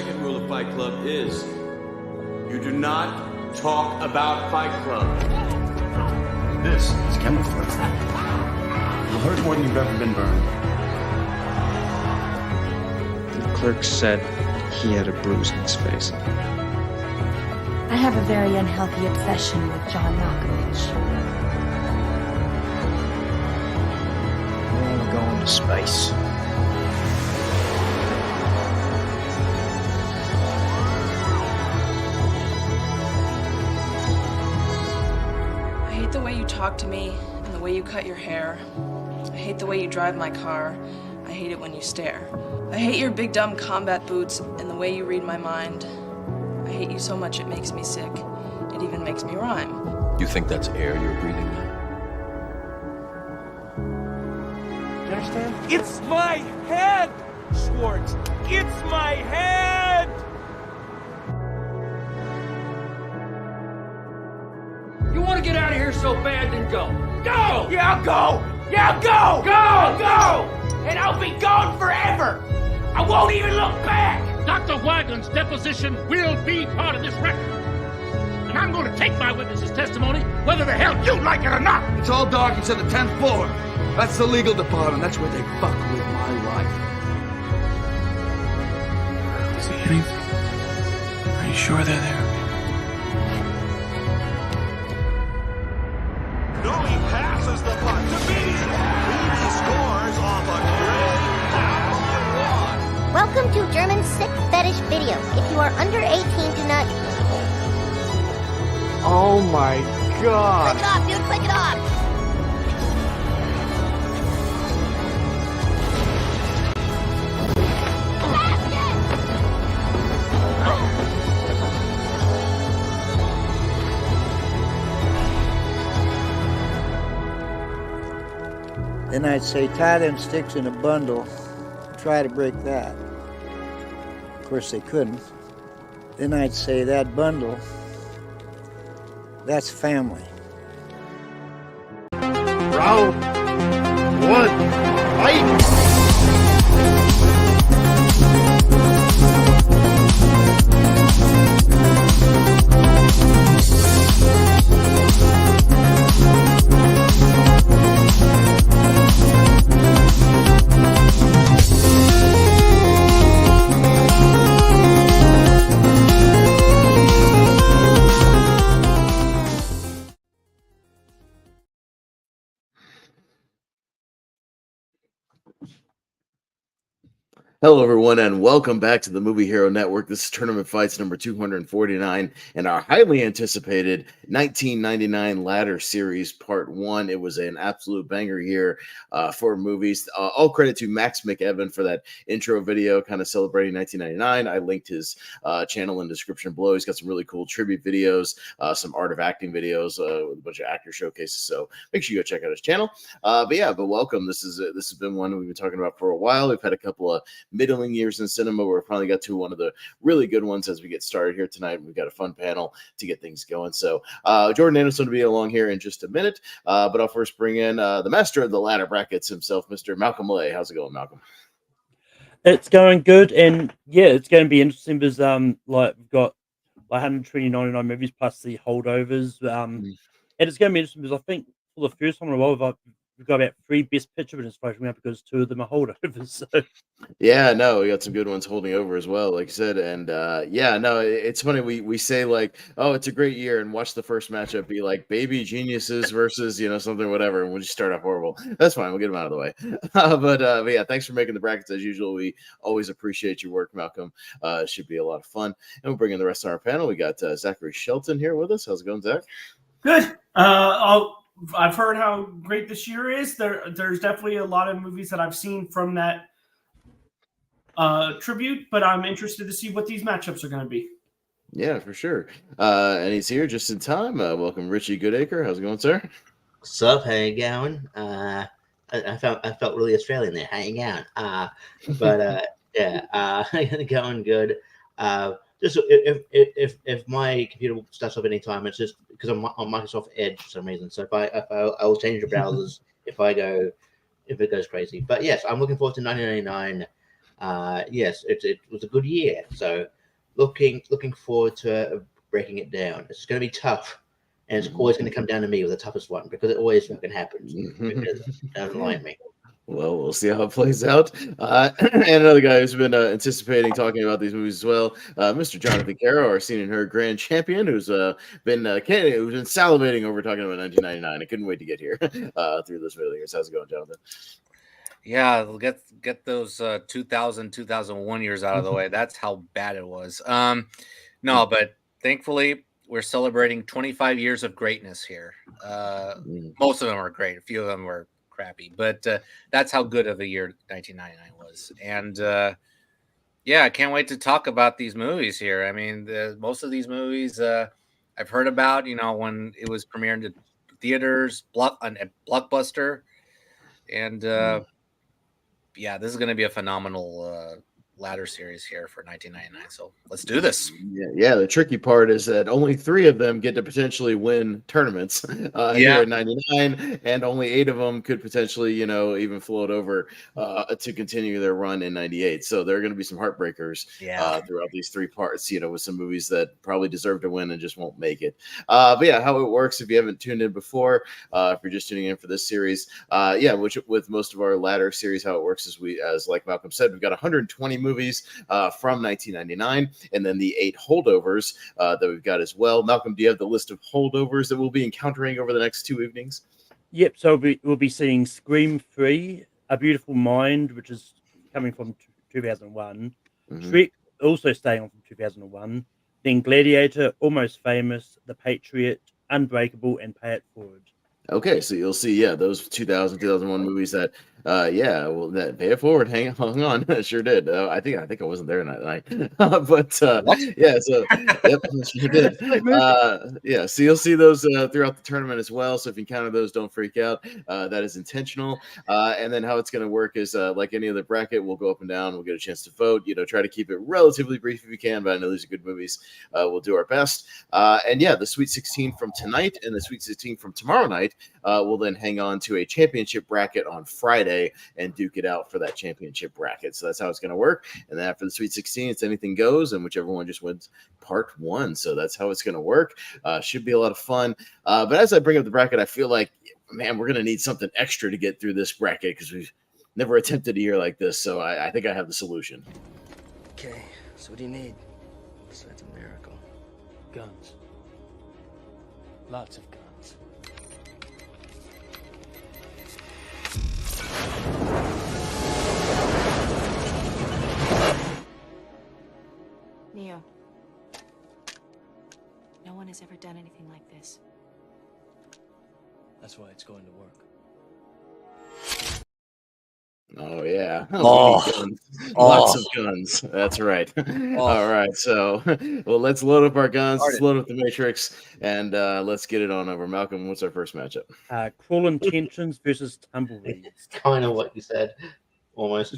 second rule of Fight Club is you do not talk about Fight Club. This is camouflage. You'll hurt more than you've ever been burned. The clerk said he had a bruise in his face. I have a very unhealthy obsession with John Malkovich. I want to go into space. I hate the way you talk to me and the way you cut your hair. I hate the way you drive my car. I hate it when you stare. I hate your big dumb combat boots and the way you read my mind. I hate you so much it makes me sick. It even makes me rhyme. You think that's air you're breathing now? You understand? It's my head, Schwartz! It's my head! You want to get out of here so bad, then go. Go! Yeah, I'll go! Yeah, I'll go! Go! I'll go! And I'll be gone forever! I won't even look back! Dr. Wagland's deposition will be part of this record. And I'm going to take my witness's testimony, whether the hell you like it or not. It's all dark until the 10th floor. That's the legal department. That's where they fuck with my life. I don't see anything. Are you sure they're there? Noli passes the puck to Beatty. Beatty scores off a great down line. Welcome to German Sick Fetish Video. If you are under 18, do not... Oh my god. Click it off, dude, click it off. Then I'd say, tie them sticks in a bundle, try to break that. Of course they couldn't. Then I'd say, that bundle, that's family. Round one, fight! Hello, everyone, and welcome back to the Movie Hero Network. This is Tournament Fights number 249 and our highly anticipated 1999 Ladder Series Part 1. It was an absolute banger here for movies. All credit to MaxcMcEvan for that intro video, kind of celebrating 1999. I linked his channel in the description below. He's got some really cool tribute videos, some art of acting videos, with a bunch of actor showcases. So make sure you go check out his channel. But welcome. This has been one we've been talking about for a while. We've had a couple of middling years in cinema. We're finally got to one of the really good ones as we get started here tonight. We've got a fun panel to get things going. So Jordan Anderson will be along here in just a minute, but I'll first bring in the master of the ladder brackets himself, Mr. Malcolm Lay. How's it going, Malcolm? It's going good, and yeah, it's going to be interesting because we've got 199 movies plus the holdovers, and it's going to be interesting because I think for the first time in a while we've got about 3 best picture winners fighting out because 2 of them are holdovers. So yeah, no, we got some good ones holding over as well, like you said. And it's funny, we say like, oh, it's a great year, and watch the first matchup be like Baby Geniuses versus something whatever, and we'll just start off horrible. That's fine, we'll get them out of the way. But yeah, thanks for making the brackets as usual. We always appreciate your work, Malcolm. It should be a lot of fun, and we'll bring in the rest of our panel. We got Zachary Shelton here with us. How's it going, Zach? Good. I've heard how great this year is. There's definitely a lot of movies that I've seen from that tribute, but I'm interested to see what these matchups are going to be. Yeah, for sure. And he's here just in time. Welcome, Richie Goodacre. How's it going, sir? What's up? How you going? I felt really Australian there. How you going? Going good. Just if my computer starts up anytime, it's just because I'm on Microsoft Edge for some reason. So I will change the browsers if it goes crazy. But yes, I'm looking forward to 1999. yes, it was a good year. So looking forward to breaking it down. It's going to be tough, and it's always going to come down to me with the toughest one because it always fucking happens. Because it doesn't like me. Well, we'll see how it plays out. And another guy who's been anticipating talking about these movies as well, Mr. Jonathan Caro, our seen and heard grand champion, who's been salivating over talking about 1999. I couldn't wait to get here through this video. How's it going, Jonathan? Yeah, get those 2000, 2001 years out of the way. That's how bad it was. No, but thankfully we're celebrating 25 years of greatness here. Most of them are great. A few of them were crappy, but that's how good of a year 1999 was. And yeah, I can't wait to talk about these movies here. I mean, most of these movies I've heard about, when it was premiered in theaters, Blockbuster, and yeah, this is going to be a phenomenal ladder series here for 1999. So let's do this. Yeah. The tricky part is that only 3 of them get to potentially win tournaments here in 99, and only 8 of them could potentially, even float over to continue their run in 98. So there are going to be some heartbreakers throughout these 3 parts, with some movies that probably deserve to win and just won't make it. But yeah, how it works, if you haven't tuned in before, if you're just tuning in for this series, which with most of our ladder series, how it works is as like Malcolm said, we've got 120 movies from 1999, and then the 8 holdovers that we've got as well. Malcolm, do you have the list of holdovers that we'll be encountering over the next 2 evenings? Yep. So we'll be seeing Scream 3, A Beautiful Mind, which is coming from 2001. Shrek, also staying on from 2001. Then Gladiator, Almost Famous, The Patriot, Unbreakable, and Pay It Forward. Okay, so you'll see, those 2001 movies that, that Pay It Forward, hang on, I sure did. I think I wasn't there that night, but yeah, so yep, sure did. So you'll see those throughout the tournament as well. So if you encounter those, don't freak out. That is intentional. And then how it's going to work is like any other bracket, we'll go up and down. We'll get a chance to vote. Try to keep it relatively brief if you can, but I know these are good movies. We'll do our best. And the Sweet 16 from tonight and the Sweet 16 from tomorrow night. We'll then hang on to a championship bracket on Friday and duke it out for that championship bracket. So that's how it's going to work. And then after the Sweet 16, it's anything goes, and whichever one just wins part 1. So that's how it's going to work. Should be a lot of fun. But as I bring up the bracket, I feel like, man, we're going to need something extra to get through this bracket because we've never attempted a year like this. So I think I have the solution. Okay, so what do you need besides a miracle? Guns. Lots of guns. Neo, no one has ever done anything like this. That's why it's going to work. Oh yeah. Guns. Lots of guns. That's right. All right. So well, let's load up our guns. Let's load up the Matrix, and let's get it on over. Malcolm, what's our first matchup? Cruel Intentions versus Tumbleweeds. It's kind of what you said, almost.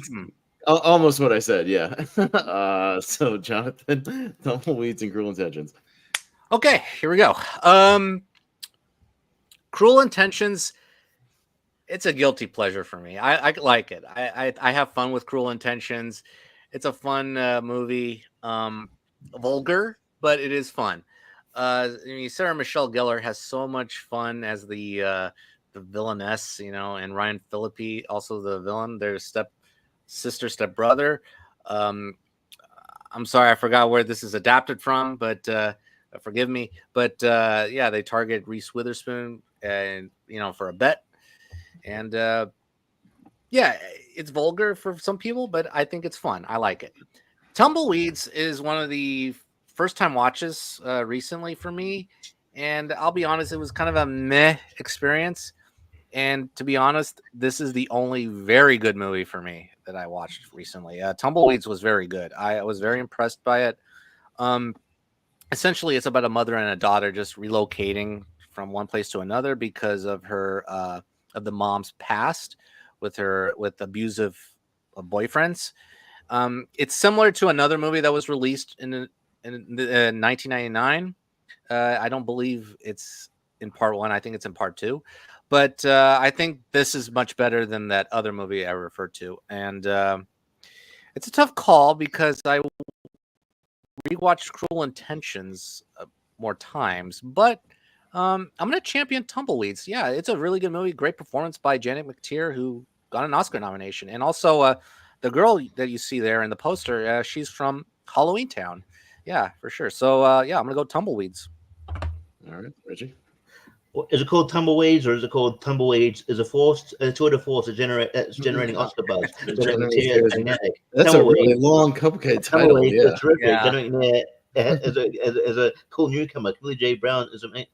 Almost what I said, yeah. So Jonathan, Tumbleweeds and Cruel Intentions. Okay, here we go. Cruel Intentions. It's a guilty pleasure for me. I like it. I have fun with Cruel Intentions. It's a fun movie. Vulgar, but it is fun. Sarah Michelle Gellar has so much fun as the villainess, and Ryan Phillippe, also the villain. Their step brother. I'm sorry, I forgot where this is adapted from, but forgive me. But they target Reese Witherspoon, and for a bet. And it's vulgar for some people, but I think it's fun. I like it. Tumbleweeds is one of the first time watches recently for me, and I'll be honest, it was kind of a meh experience. And to be honest, this is the only very good movie for me that I watched recently. Tumbleweeds was very good. I was very impressed by it. Essentially, it's about a mother and a daughter just relocating from one place to another because of her of the mom's past with abusive boyfriends. It's similar to another movie that was released in 1999. I don't believe it's in part 1. I think it's in part 2. But I think this is much better than that other movie I referred to. And It's a tough call because I rewatched Cruel Intentions more times, but I'm going to champion Tumbleweeds. Yeah, it's a really good movie. Great performance by Janet McTeer, who got an Oscar nomination. And also the girl that you see there in the poster, she's from Halloween Town. Yeah, for sure. So, yeah, I'm going to go Tumbleweeds. All right, Reggie. Is it called Tumbleweeds, or is it called Tumbleweeds is a force, a tour de force that's generating Oscar buzz? That's a really long, complicated title. Yeah. It's terrific. Yeah. As a cool newcomer, Billy J. Brown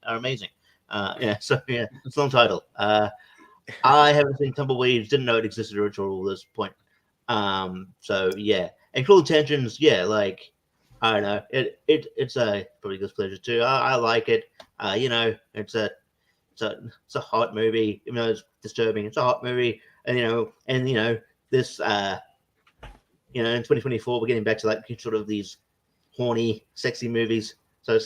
are amazing. It's a long title. I haven't seen Tumbleweeds, didn't know it existed until this point. So yeah, and Cruel Intentions, like I don't know, it's a probably good pleasure too. I like it. It's a hot movie, even though it's disturbing. It's a hot movie, and this in 2024 we're getting back to like sort of these horny, sexy movies. So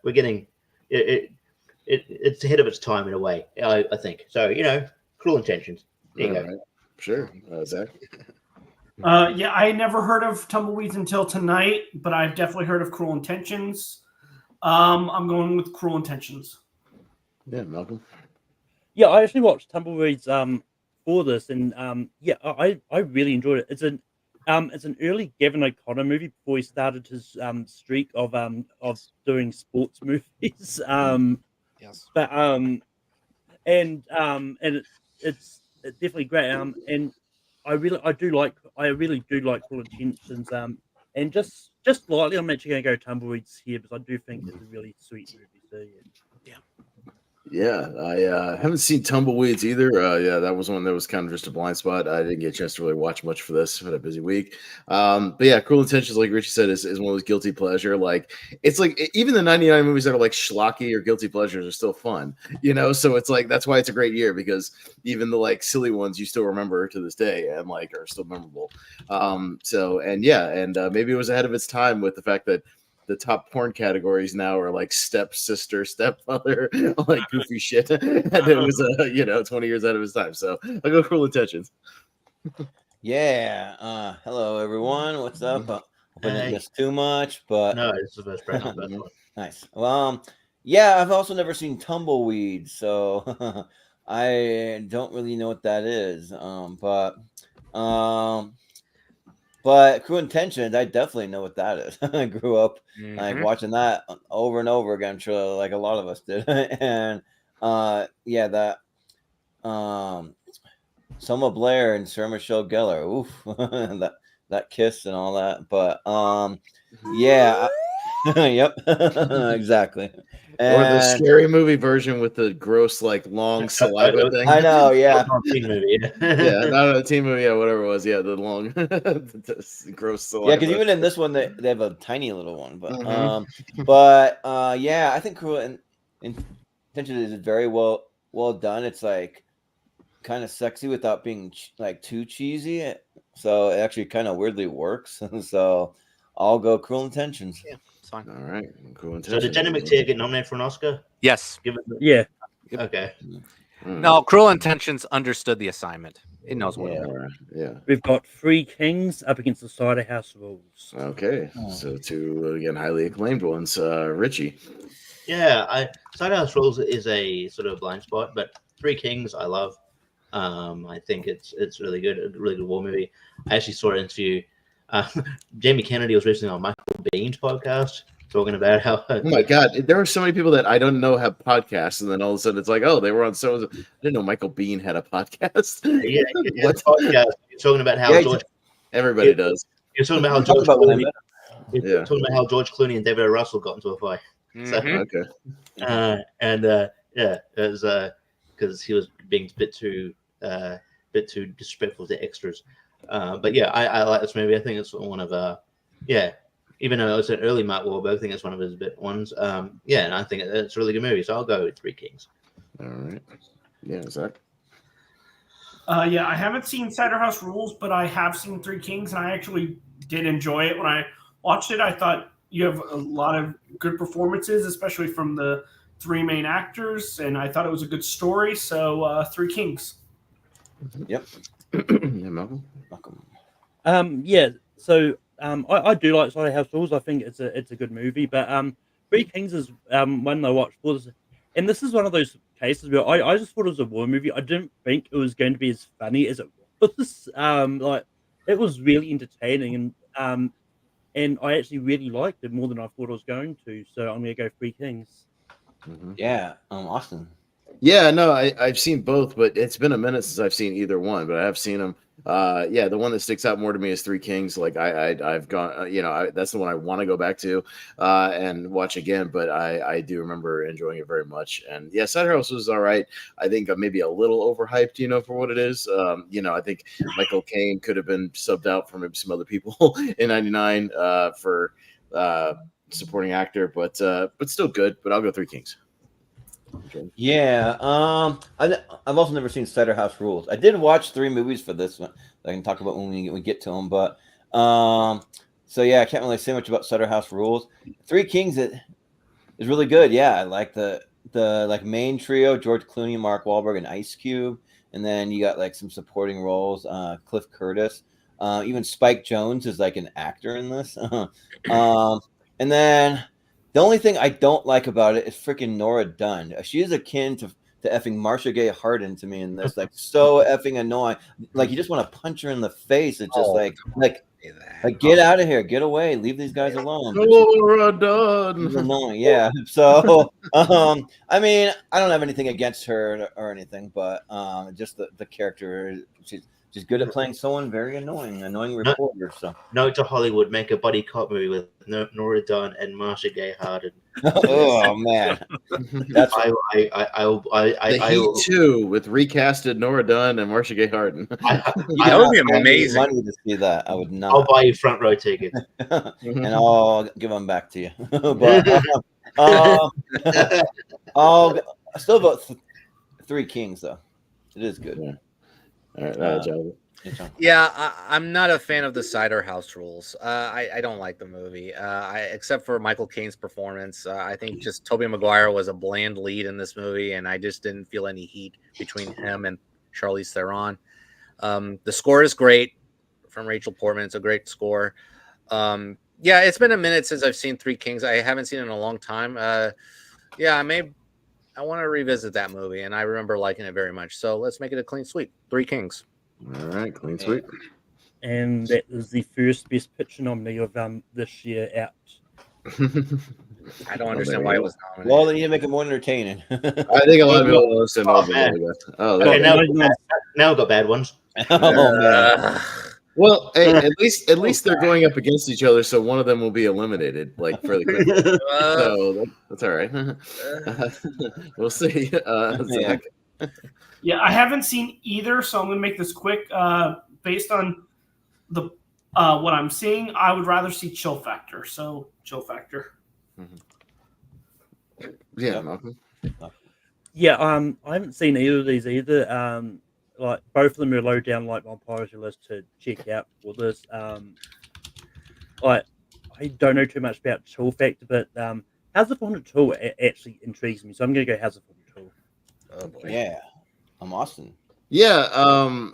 we're getting it's ahead of its time in a way, I think. So Cruel Intentions. There you go. Right. Sure, Zach. Yeah, I never heard of Tumbleweeds until tonight, but I've definitely heard of Cruel Intentions. I'm going with Cruel Intentions. Yeah, Malcolm. Yeah, I actually watched Tumbleweeds for this, and I really enjoyed it. It's an early Gavin O'Connor movie before he started his streak of doing sports movies. Yes. But it's definitely great. And I really do like Cruel Intentions. And just slightly, I'm actually going to go Tumbleweeds here because I do think it's a really sweet movie. So yeah. Yeah, I haven't seen Tumbleweeds either. Yeah, that was one that was kind of just a blind spot. I didn't get a chance to really watch much for this. Had a busy week. But yeah, Cruel Intentions, like Richie said, is one of those guilty pleasure. Like it's like even the 99 movies that are like schlocky or guilty pleasures are still fun, So it's like that's why it's a great year, because even the like silly ones you still remember to this day and like are still memorable. Maybe it was ahead of its time with the fact that the top porn categories now are like stepsister, stepmother, like goofy shit. And it was 20 years out of his time. So I'll go Cruel Intentions. Yeah. Hello everyone. What's up? Hope I didn't miss too much, but no, it's the best friend. Nice. Well, yeah, I've also never seen Tumbleweeds, so I don't really know what that is. But Cruel Intentions, I definitely know what that is. I grew up like watching that over and over again, sure, like a lot of us did. And that Selma Blair and Sarah Michelle Gellar, oof, that kiss and all that. But yep, exactly. Or the Scary Movie version with the gross, like long saliva thing. I know, yeah. Teen movie. Yeah, not a teen movie, whatever it was. Yeah, the long, the gross saliva. Yeah, because even in this one, they have a tiny little one. But I think Cruel Intentions is very well done. It's like kind of sexy without being like too cheesy. So it actually kind of weirdly works. So I'll go Cruel Intentions. Yeah. Fine. All right, Cruel Intentions. So did Janet McTeer get nominated for an Oscar? Yes. Yeah. Okay. No, Cruel Intentions understood the assignment. It knows what it is. Yeah. We've got Three Kings up against the Cider House Rules. Okay. So two, again, highly acclaimed ones. Richie. Yeah, Cider House Rules is a sort of blind spot, but Three Kings I love. I think it's really good, a really good war movie. I actually saw an interview. Jamie Kennedy was recently on Michael Bean's podcast talking about how. Oh my God, there are so many people that I don't know have podcasts, and then all of a sudden it's like, oh, they were on so. I didn't know Michael Bean had a podcast. Yeah, podcast. You're talking about how George. Everybody does. You're talking about how George Clooney. You're talking about how George Clooney and David O. Russell got into a fight. So, okay. It was because he was being a bit too disrespectful to extras. But yeah, I like this movie. I think it's one of even though it's an early Mark Wahlberg, I think it's one of his bit ones. And I think it's a really good movie. So I'll go with Three Kings. All right. Yeah, Zach. I haven't seen Cider House Rules, but I have seen Three Kings, and I actually did enjoy it. When I watched it, I thought you have a lot of good performances, especially from the three main actors, and I thought it was a good story. So Three Kings. Yep. Yeah, Malcolm. Yeah. So I do like Cider House Rules. I think it's a good movie. But Three Kings is one I watched for this, and this is one of those cases where I just thought it was a war movie. I didn't think it was going to be as funny as it was. Like it was really entertaining, and I actually really liked it more than I thought I was going to. So I'm gonna go Three Kings. Yeah, Austin. Yeah, no, I've seen both, but it's been a minute since I've seen either one. But I have seen them. Yeah, the one that sticks out more to me is Three Kings. Like I've gone, that's the one I want to go back to and watch again. But I do remember enjoying it very much. And yeah, Cider House was all right. I think maybe a little overhyped, for what it is. I think Michael Caine could have been subbed out for maybe some other people in '99 for supporting actor, but still good. But I'll go Three Kings. Yeah, I've also never seen Cider House Rules. I did watch 3 movies for this one that I can talk about when we get to them, but so yeah, I can't really say much about Cider House Rules. Three Kings is really good. Yeah, I like the like main trio: George Clooney, Mark Wahlberg, and Ice Cube, and then you got like some supporting roles: Cliff Curtis, even Spike Jonze is like an actor in this, and then. The only thing I don't like about it is freaking Nora Dunn. She is akin to effing Marcia Gay Harden to me in this, like so effing annoying. Like you just want to punch her in the face. It's just like get out of here, get away, leave these guys alone. Nora Dunn. She's annoying, yeah. So I mean, I don't have anything against her or anything, but just the character, she's good at playing someone very annoying reporter. So Note to Hollywood: make a buddy cop movie with Nora Dunn and Marcia Gay Harden. Oh man, that's The Heat 2 with recasted Nora Dunn and Marcia Gay Harden. That would be amazing. Money to see that, I would not. I'll buy you front row tickets, and I'll give them back to you. But I'll still vote Three Kings though. It is good. Yeah. All right, John. Yeah, I'm not a fan of the Cider House Rules. I don't like the movie, except for Michael Caine's performance. I think just Tobey Maguire was a bland lead in this movie, and I just didn't feel any heat between him and Charlize Theron. The score is great from Rachel Portman. It's a great score. Yeah, it's been a minute since I've seen Three Kings. I haven't seen it in a long time. Yeah, I want to revisit that movie, and I remember liking it very much. So let's make it a clean sweep. Three Kings. All right, clean sweep. And that is the first Best Picture nominee of this year out. I don't understand why it was nominated. Well, they need to make it more entertaining. I think a lot of people will listen over okay, now we've got bad ones. Oh man. Well, hey, at least they're going up against each other, so one of them will be eliminated like fairly quickly. So that's all right. We'll see. Zach. Yeah, I haven't seen either, so I'm going to make this quick. Based on the what I'm seeing, I would rather see Chill Factor. So Chill Factor. Yeah, Malcolm. Yeah, I haven't seen either of these either. Like both of them are low down like my priority list to check out for this. Like I don't know too much about Chill Factor, but House of Haunted Tool actually intrigues me, so I'm going to go House of Haunted Tool. Oh boy. Yeah, I'm Austin. Yeah,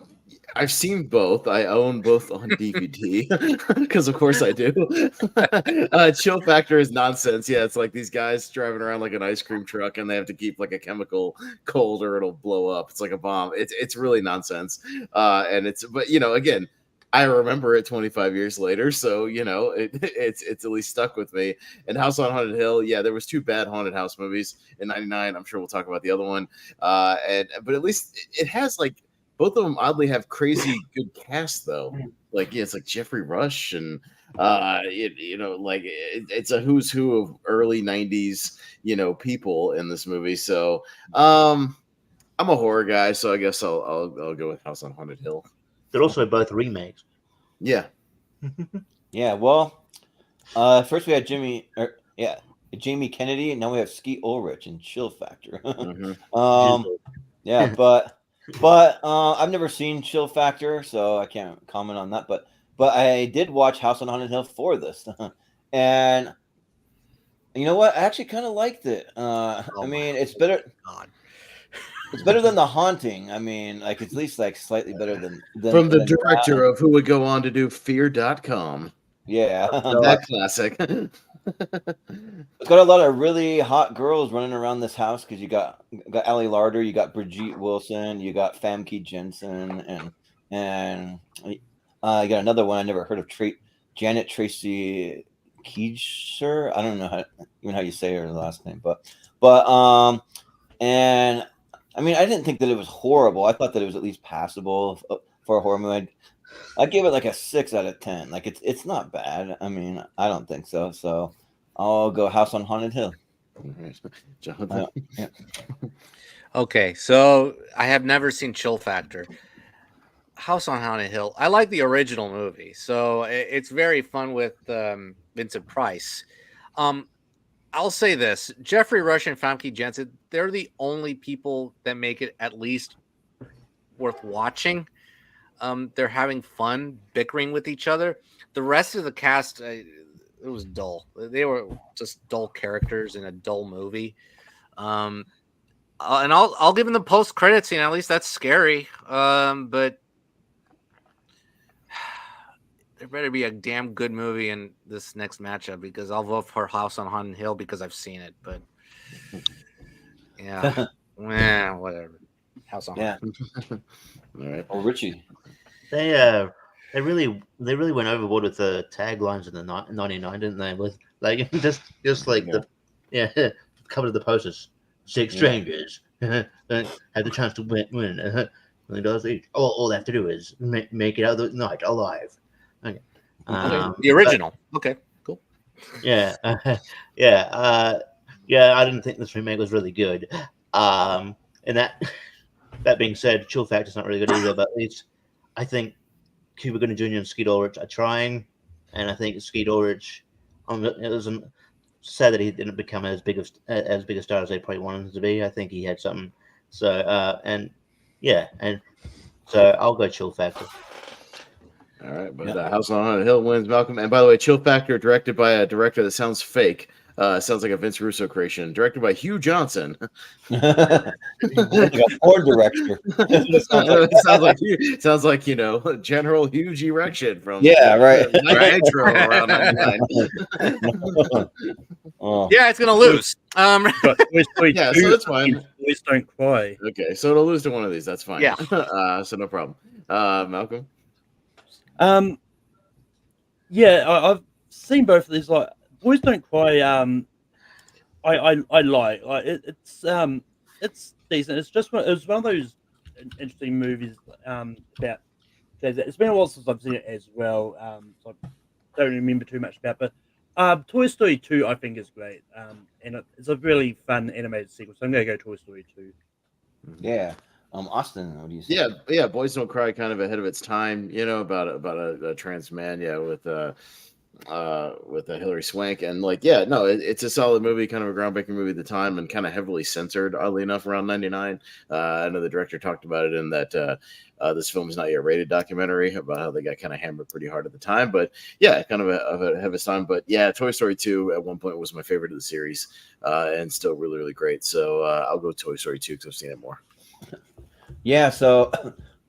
I've seen both. I own both on DVD because, of course, I do. Chill Factor is nonsense. Yeah, it's like these guys driving around like an ice cream truck, and they have to keep like a chemical cold or it'll blow up. It's like a bomb. It's really nonsense. But again, I remember it 25 years later, so it's at least stuck with me. And House on Haunted Hill, yeah, there was 2 bad haunted house movies in '99. I'm sure we'll talk about the other one. But at least it has like. Both of them oddly have crazy good casts though. Like it's like Jeffrey Rush and it's a who's who of early '90s people in this movie. So I'm a horror guy, so I guess I'll go with House on Haunted Hill. They're also both remakes. Yeah. Yeah. Well, first we had Jamie Kennedy, and now we have Skeet Ulrich and Chill Factor. Yeah, but I've never seen Chill Factor, so I can't comment on that. But I did watch House on Haunted Hill for this, and you know what? I actually kind of liked it. I mean, it's better. God. It's better than The Haunting. I mean, like it's at least like slightly better than From the than director that. of who would go on to do Fear.com. Yeah, That classic. It's got a lot of really hot girls running around this house because you got Ali Larder, you got Brigitte Wilson, you got Famke Jensen, and you got another one I never heard of, Janet Tracy Keeger. I don't know even how you say her last name, but and I mean I didn't think that it was horrible. I thought that it was at least passable for a horror movie. I give it like a 6 out of 10. Like it's not bad. I mean, I don't think so. So I'll go House on Haunted Hill. Jonathan. Yeah. Okay, so I have never seen Chill Factor. House on Haunted Hill. I like the original movie, so it's very fun with Vincent Price. I'll say this: Jeffrey Rush and Famke Jensen, they're the only people that make it at least worth watching. They're having fun bickering with each other. The rest of the cast, it was dull. They were just dull characters in a dull movie. And I'll give them the post credits scene. At least that's scary. But there better be a damn good movie in this next matchup because I'll vote for House on Haunted Hill because I've seen it. But yeah, whatever. House on Haunted Hill. All right. Oh, Richie. They really went overboard with the taglines in the 99, didn't they? With like just like the cover of the posters. 6 strangers don't have the chance to win. All they have to do is make it out of the night alive. Okay. The original. Okay, cool. Yeah, I didn't think this remake was really good. And that being said, Chill Factor's not really good either. But at least I think Cuba Gooding Jr. and Skeet Ulrich are trying, and I think Skeet Ulrich, it was sad that he didn't become as big a star as they probably wanted him to be. I think he had something. So so I'll go Chill Factor. All right, but House on Haunted Hill wins, Malcolm. And by the way, Chill Factor, directed by a director that sounds fake. Sounds like a Vince Russo creation. Directed by Hugh Johnson. Like a porn director. sounds like General Huge Erection from right. Nitro around 99. Yeah, it's gonna lose. Yeah, so it's fine. Boys Don't Cry. Okay, so it'll lose to one of these. That's fine. Yeah. So no problem. Malcolm. I've seen both of these. Like Boys Don't Cry. I like it's decent. It's just it was one of those interesting movies about. It's been a while since I've seen it as well. So I don't remember too much about it. But Toy Story 2 I think is great. And it's a really fun animated sequel. So I'm gonna go Toy Story 2. Yeah. Austin, what do you say? Yeah. Boys Don't Cry, kind of ahead of its time. About a trans man. Yeah, with Hilary Swank, and it's a solid movie, kind of a groundbreaking movie at the time, and kind of heavily censored, oddly enough, around 99. I know the director talked about it in that this film is not yet rated documentary about how they got kind of hammered pretty hard at the time, but kind of ahead of its time. But Toy Story 2 at one point was my favorite of the series, and still really, really great. So I'll go Toy Story 2 because I've seen it more. Yeah, so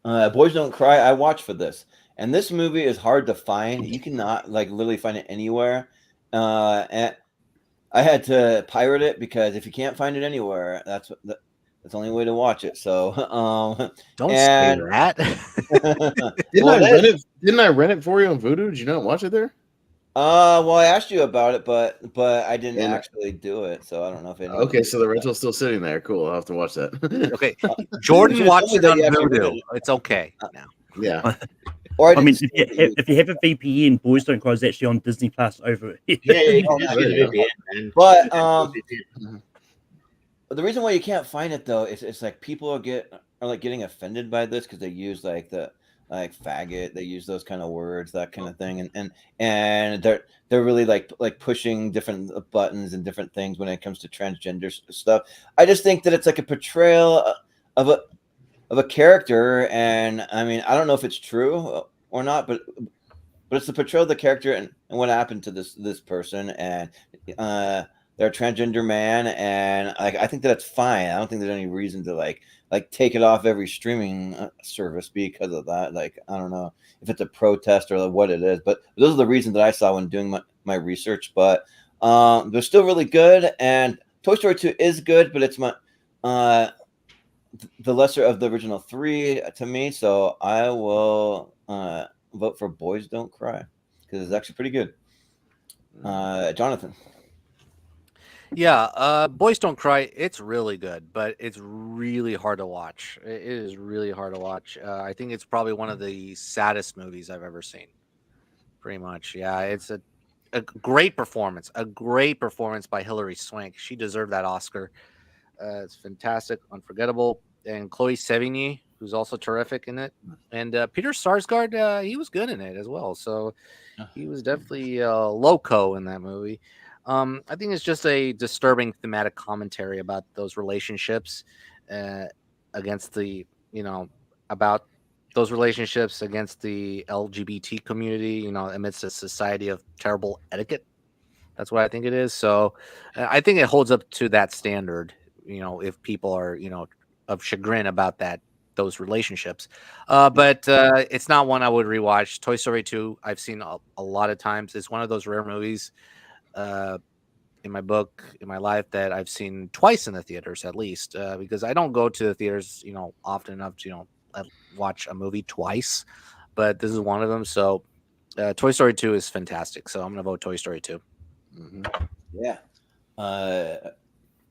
Boys Don't Cry, I watched for this. And this movie is hard to find. You cannot literally find it anywhere. And I had to pirate it because if you can't find it anywhere, that's the only way to watch it. So don't say that. Didn't I rent it for you on Vudu? Did you not watch it there? Well, I asked you about it, but I didn't actually do it, so I don't know if it. Okay, so the rental's still sitting there. Cool, I'll have to watch that. Okay, Jordan watched it on Vudu. It's okay now. Yeah. Or I mean, if you have a VPN, Boys Don't Cry is actually on Disney Plus over here. But the reason why you can't find it though is it's like people are getting offended by this because they use the faggot, they use those kind of words, that kind of thing, and they're really like pushing different buttons and different things when it comes to transgender stuff. I just think that it's like a portrayal of a character, and I mean I don't know if it's true or not, but it's the portrayal of the character and what happened to this person, and they're a transgender man, and I think that's fine. I don't think there's any reason to like take it off every streaming service because of that. Like, I don't know if it's a protest or what it is, but those are the reasons that I saw when doing my research. But they're still really good, and Toy Story 2 is good, but it's my the lesser of the original three to me. So I will vote for Boys Don't Cry because it's actually pretty good. Jonathan. Yeah, Boys Don't Cry. It's really good, but it's really hard to watch. It is really hard to watch. I think it's probably one of the saddest movies I've ever seen. Pretty much, yeah. It's a great performance. A great performance by Hilary Swank. She deserved that Oscar. It's fantastic, unforgettable. And Chloe Sevigny, who's also terrific in it. And Peter Sarsgaard, he was good in it as well. So he was definitely loco in that movie. I think it's just a disturbing thematic commentary about those relationships against the, about those relationships against the LGBT community, amidst a society of terrible etiquette. That's what I think it is. So I think it holds up to that standard, if people are, of chagrin about those relationships. But it's not one I would rewatch. Toy Story 2, I've seen a lot of times. It's one of those rare movies in my book, in my life, that I've seen twice in the theaters at least, because I don't go to the theaters, often enough to, watch a movie twice. But this is one of them. So Toy Story 2 is fantastic. So I'm going to vote Toy Story 2. Mm-hmm. Yeah.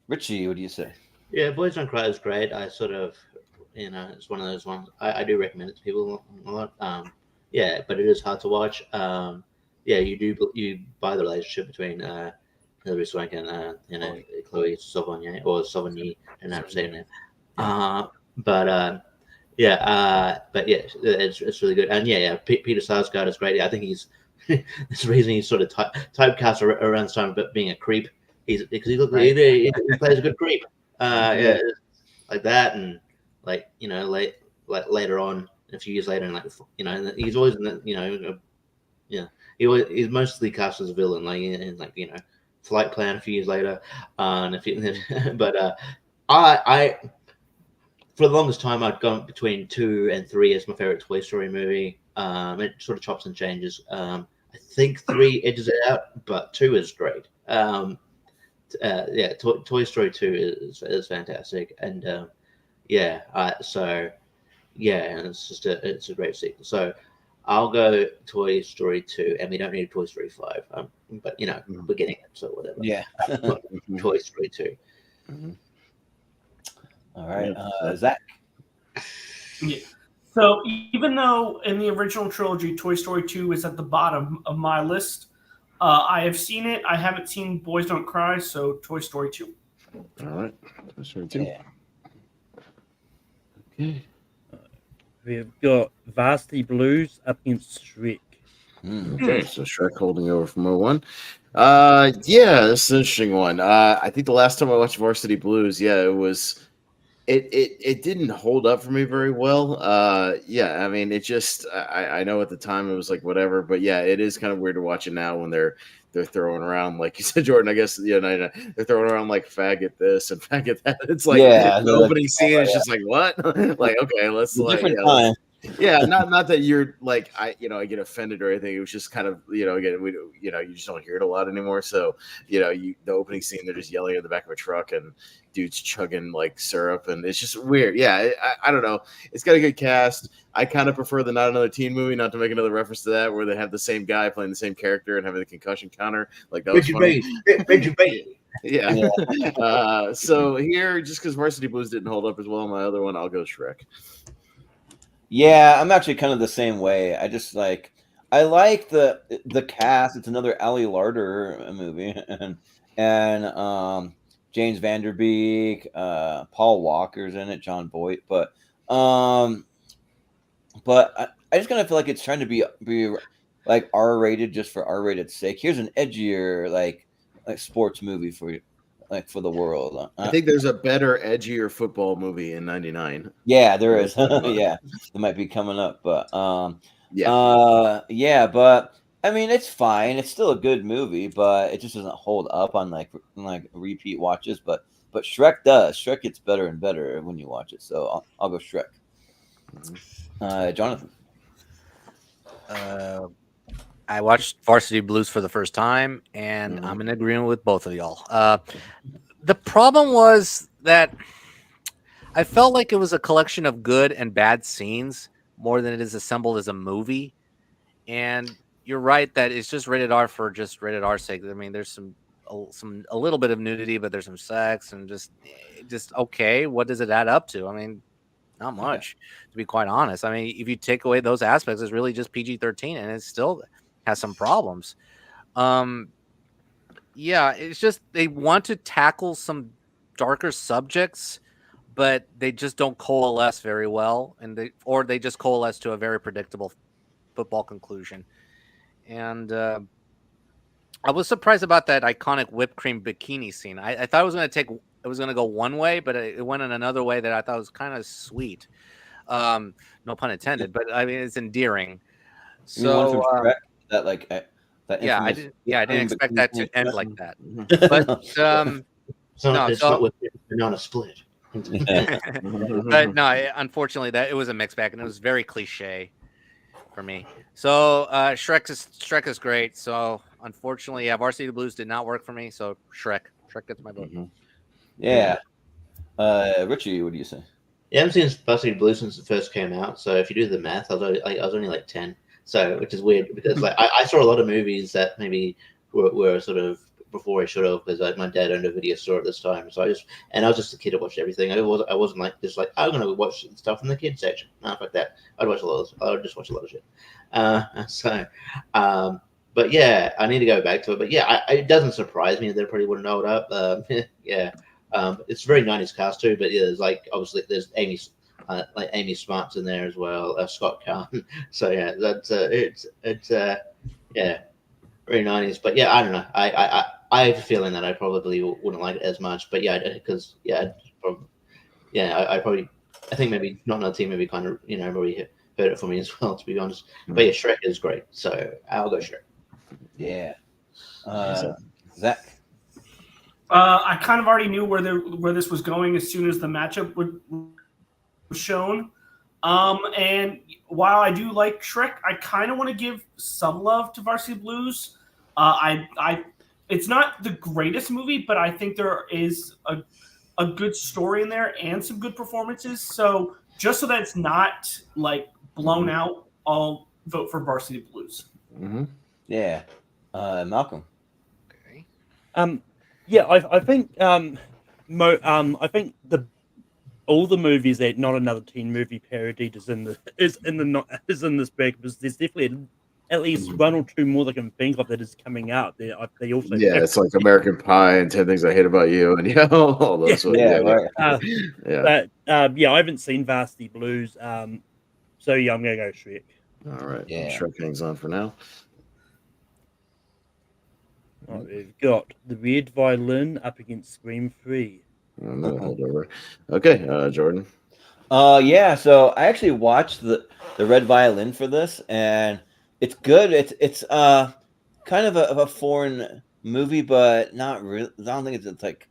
Richie, what do you say? Yeah, Boys Don't Cry is great. I sort of, it's one of those ones I do recommend it to people a lot. Yeah, but it is hard to watch. Yeah, you buy the relationship between Hilary Swank and Chloe Sevigny, or Sevigny, and I'm saying it. But yeah, it's really good. And yeah, Peter Sarsgaard is great. I think he's there's a reason he's sort of typecast around this time, but being a creep. Because he plays a good creep. Yeah, like that, and like later on, a few years later, and he's always in the he's mostly cast as a villain, in Flight Plan a few years later, but I for the longest time I'd gone between 2 and 3 as my favorite Toy Story movie. It sort of chops and changes. I think 3 edges it out, but 2 is great. Toy Story 2 is fantastic, and it's a great sequel. So I'll go Toy Story 2, and we don't need a Toy Story 5. But we're getting it, so whatever. Yeah. Toy Story 2. Mm-hmm. All right, Zach. Yeah. So even though in the original trilogy, Toy Story 2 is at the bottom of my list, I have seen it. I haven't seen Boys Don't Cry, so Toy Story 2. All right. Toy Story 2. Yeah. Okay. We've got Varsity Blues up against Shrek. Okay, so Shrek holding over from 01. Yeah, this is an interesting one. I think the last time I watched Varsity Blues, it was... It didn't hold up for me very well. I mean, it just I know at the time it was like whatever, but yeah, it is kind of weird to watch it now when they're throwing around, like you said, Jordan. I guess they're throwing around like faggot this and faggot that. It's like the opening scene is just like what? Like okay, let's different time. Yeah, not that you're like I get offended or anything. It was just kind of again you just don't hear it a lot anymore. So the opening scene they're just yelling in the back of a truck and dudes chugging like syrup and it's just weird. Yeah, I don't know. It's got a good cast. I kind of prefer the Not Another Teen Movie. Not to make another reference to that, where they have the same guy playing the same character and having the concussion counter. Like that was funny. Yeah. So here, just because Varsity Blues didn't hold up as well on my other one, I'll go Shrek. Yeah, I'm actually kind of the same way. I just I like the cast. It's another Ali Larter movie, and James Van Der Beek, Paul Walker's in it, John Boyd, but I just kind of feel like it's trying to be like R-rated just for R-rated sake. Here's an edgier like sports movie for the world. I think there's a better, edgier football movie in '99. Yeah, there is. Yeah, it might be coming up, but but I mean, it's fine. It's still a good movie, but it just doesn't hold up on like repeat watches. But but Shrek does. Shrek gets better and better when you watch it. So I'll go Shrek. Jonathan. I watched Varsity Blues for the first time, and I'm in agreement with both of y'all. The problem was that I felt like it was a collection of good and bad scenes more than it is assembled as a movie. And you're right that it's just rated R for just rated R's sake. I mean, there's a little bit of nudity, but there's some sex and just okay. What does it add up to? I mean, not much, to be quite honest. I mean, if you take away those aspects, it's really just PG-13, and it still has some problems. Yeah, it's just they want to tackle some darker subjects, but they just don't coalesce very well, and they just coalesce to a very predictable football conclusion. And I was surprised about that iconic whipped cream bikini scene. I thought it was going to go one way, but it went in another way that I thought was kind of sweet. No pun intended, but I mean, it's endearing. So that like that yeah, I didn't expect that to end like that. But it's not with banana split. But no, unfortunately, that it was a mixed bag, and it was very cliche for me. So Shrek is great. So unfortunately, Varsity Blues did not work for me. So Shrek gets my vote. Yeah. Richie, what do you say? Yeah, I haven't seen Varsity Blues since it first came out. So if you do the math, I was only like 10. So which is weird because like I saw a lot of movies that maybe were sort of before I should have, because like my dad owned a video store at this time. So I was just a kid who watched everything. I wasn't like just like I'm gonna watch stuff in the kids section. No, like that. I would just watch a lot of shit. But yeah, I need to go back to it. But yeah, it doesn't surprise me that it probably wouldn't hold up. It's very 90s cast too. But yeah, there's like obviously there's Amy Smart's in there as well, Scott Kahn. So yeah, that's very 90s. But yeah, I don't know. I have a feeling that I probably wouldn't like it as much. But yeah, because I think maybe not another team maybe kind of probably heard it for me as well, to be honest. But yeah, Shrek is great, so I'll go Shrek. Yeah. Zach. I kind of already knew where this was going as soon as the matchup was shown. And while I do like Shrek, I kind of want to give some love to Varsity Blues. It's not the greatest movie, but I think there is a good story in there and some good performances. So just so that it's not like blown out, I'll vote for Varsity Blues. Yeah. Malcolm. Okay. I think I think all the movies that Not Another Teen Movie parodied is in this bag, because there's definitely at least one or two more that I can think of that is coming out. They also it's like American Pie and 10 Things I Hate About You, and all those. Right. But I haven't seen Varsity Blues, so yeah, I'm gonna go Shrek. All right, yeah. Shrek hangs on for now. We've got The Red Violin up against Scream 3. Another holdover. Okay, Jordan. Yeah. So I actually watched the Red Violin for this, and it's good. It's kind of a foreign movie, but not really. I don't think it's like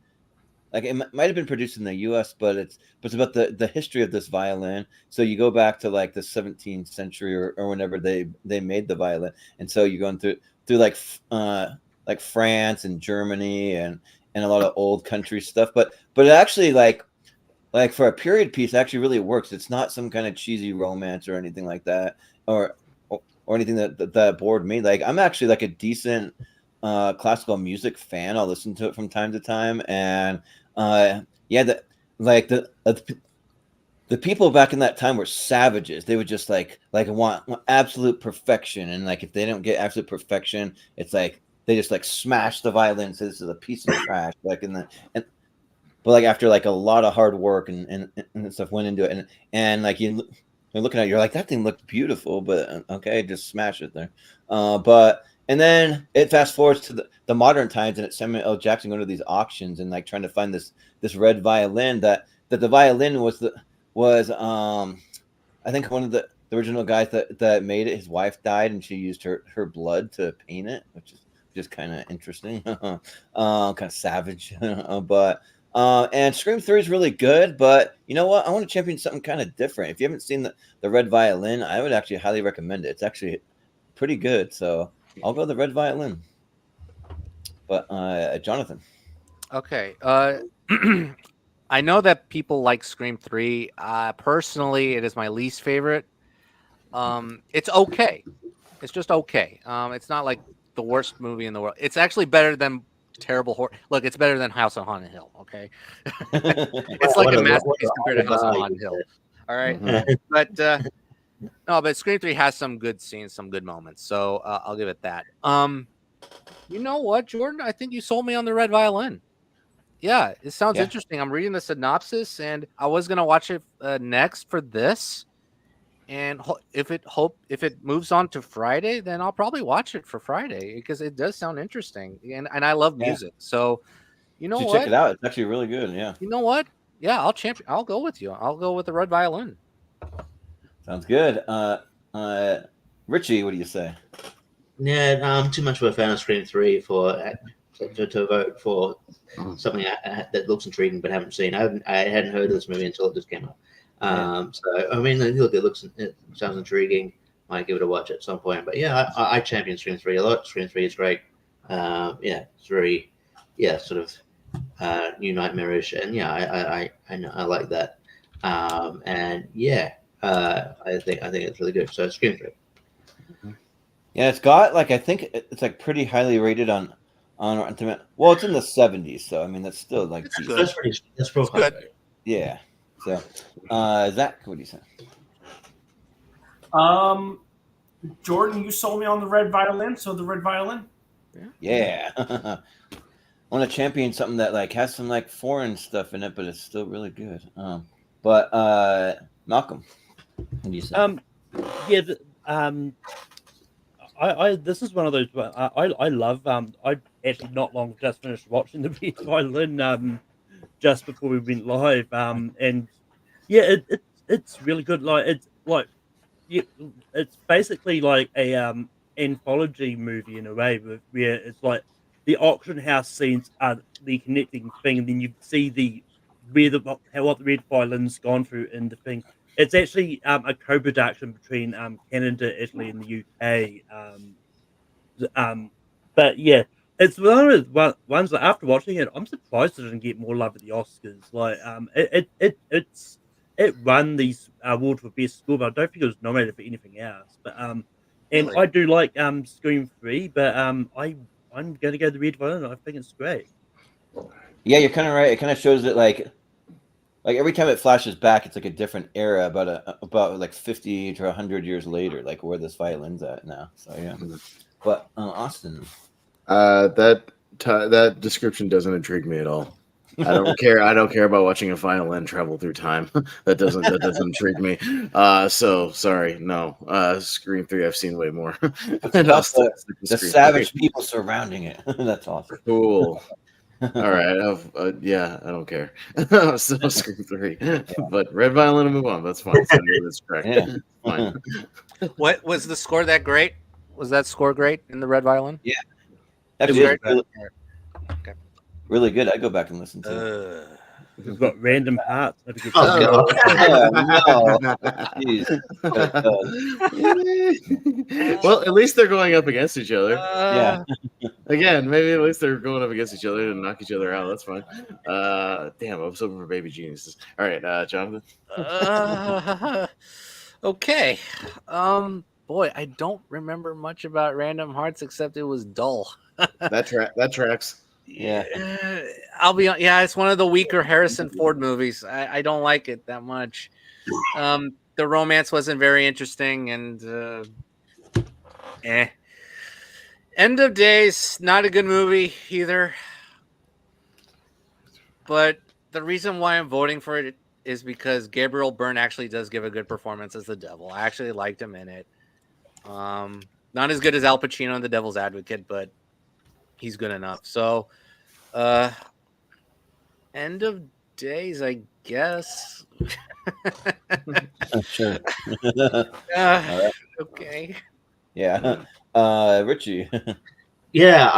it might have been produced in the U.S., but it's about the history of this violin. So you go back to like the 17th century or whenever they made the violin, and so you're going through like France and Germany and a lot of old country stuff, but it actually like for a period piece actually really works. It's not some kind of cheesy romance or anything like that, or anything that bored me. Like I'm actually like a decent classical music fan. I'll listen to it from time to time, and the people back in that time were savages. They would just like want absolute perfection, and like if they don't get absolute perfection, it's like they just like smash the violin. So this is a piece of trash. But like after like a lot of hard work and stuff went into it, and like you're looking at it, you're like, that thing looked beautiful, but okay, just smash it there. And then it fast forwards to the modern times, and it's Samuel L. Jackson going to these auctions and like trying to find this red violin that the violin was I think one of the original guys that made it, his wife died, and she used her blood to paint it, which is just kind of interesting, kind of savage. But And Scream 3 is really good, but you know what? I want to champion something kind of different. If you haven't seen the Red Violin, I would actually highly recommend it. It's actually pretty good. So I'll go the Red Violin. But Jonathan. Okay. I know that people like Scream 3. Personally, it is my least favorite. It's okay. It's just okay. It's not like the worst movie in the world. It's actually better than terrible horror. Look, it's better than House on Haunted Hill. Okay, it's like a masterpiece compared to House on Haunted Hill. All right, but no, but Scream 3 has some good scenes, some good moments. So I'll give it that. You know what, Jordan? I think you sold me on the Red Violin. Yeah, it sounds interesting. I'm reading the synopsis, and I was gonna watch it next for this. And if it moves on to Friday, then I'll probably watch it for Friday because it does sound interesting, and I love music. So, you know what? Check it out. It's actually really good. Yeah. You know what? Yeah, I'll go with you. I'll go with the Red Violin. Sounds good. Richie, what do you say? Yeah, I'm too much of a fan of Scream 3 to vote for something that looks intriguing but haven't seen. I hadn't heard of this movie until it just came out. So I mean, look, it sounds intriguing. Might give it a watch at some point. But yeah, I champion Scream 3 a lot. Scream 3 is great. It's very sort of new nightmarish, and I like that. And I think it's really good. So Scream 3. Yeah, it's got like I think it's like pretty highly rated on Rotten Tomatoes. Well, it's in the 70s, so I mean that's still like that's good. Yeah. So, Zach, what do you say? Jordan, you sold me on the Red Violin, so the Red Violin. Yeah. I want to champion something that like has some like foreign stuff in it, but it's still really good. But Malcolm, what do you say? I this is one of those I love. I actually not long just finished watching the Red Violin just before we went live. And yeah, it's really good. It's basically like a anthology movie in a way, where it's like the auction house scenes are the connecting thing, and then you see what the Red Violin's gone through in the thing. It's actually a co-production between Canada, Italy, and the UK. But yeah, it's one of the ones that after watching it, I'm surprised it didn't get more love at the Oscars. Like, it won these awards for best score, but I don't think it was nominated for anything else. But and Really? I do like Scream 3, but I'm gonna go the Red Violin. I think it's great. Yeah, you're kind of right. It kind of shows that like every time it flashes back, it's like a different era about like 50 to 100 years later, like where this violin's at now. So yeah. But Austin, that description doesn't intrigue me at all. I don't care. I don't care about watching a violin travel through time. That doesn't intrigue me. So sorry, no. Scream 3, I've seen way more. the savage people surrounding it. That's awesome. Cool. All right. I don't care. So Scream 3, but Red Violin, move on. That's fine. That's correct. Yeah. Fine. What was the score that great? Was that score great in the Red Violin? Yeah, actually, Okay. Really good. I go back and listen to it. We've got random parts. Well, at least they're going up against each other. Yeah. Again, maybe at least they're going up against each other and knock each other out. That's fine. Damn, I was hoping for baby geniuses. All right, Jonathan. Okay. Boy, I don't remember much about Random Hearts except it was dull. That tracks. Yeah. I'll be on. Yeah, it's one of the weaker Harrison Ford movies. I don't like it that much. The romance wasn't very interesting, and End of Days, not a good movie either. But the reason why I'm voting for it is because Gabriel Byrne actually does give a good performance as the devil. I actually liked him in it. Not as good as Al Pacino in The Devil's Advocate, but he's good enough. So, End of Days, I guess. Sure. Right. Okay. Yeah. Richie. Yeah,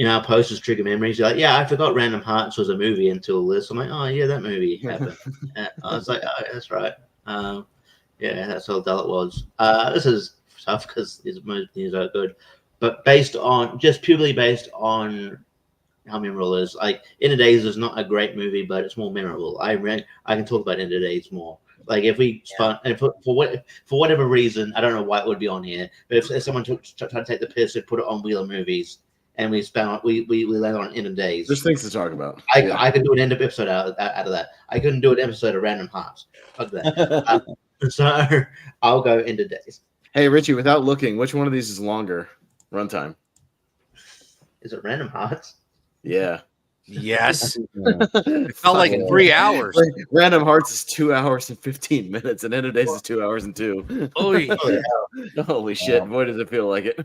our posters trigger memories. You're like, yeah, I forgot Random Hearts was a movie until this. I'm like, oh yeah, that movie happened. I was like, oh, that's right. Yeah, that's how dull it was. This is tough because most things are good, but purely based on how memorable it is. Like End of Days is not a great movie, but it's more memorable. I can talk about End of Days more. Like if we spun, and for whatever reason, I don't know why it would be on here, but if someone tried to take the piss and put it on Wheel of Movies, and we land on End of Days, There's things to talk about. I could do an end of episode out of that. I couldn't do an episode of Random Hearts. Fuck that. So I'll go End of Days. Hey Richie, without looking, which one of these is longer runtime? Is it Random Hearts? Yeah. Yes. It felt like 3 hours. Random Hearts is 2 hours and 15 minutes, and End of Days is 2 hours and 2. Holy shit! Boy, does it feel like it.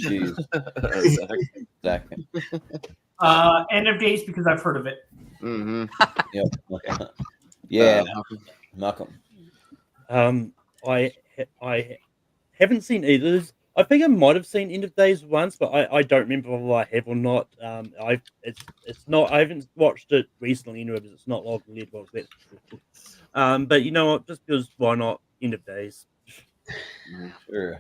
Jeez. Exactly. End of Days because I've heard of it. Mm-hmm. Yep. Yeah. Malcolm. I haven't seen either. I think I might have seen End of Days once, but I don't remember whether I have or not. It's not. I haven't watched it recently anyway, because it's not like Letterboxd. But you know what? Just because why not? End of Days. Sure.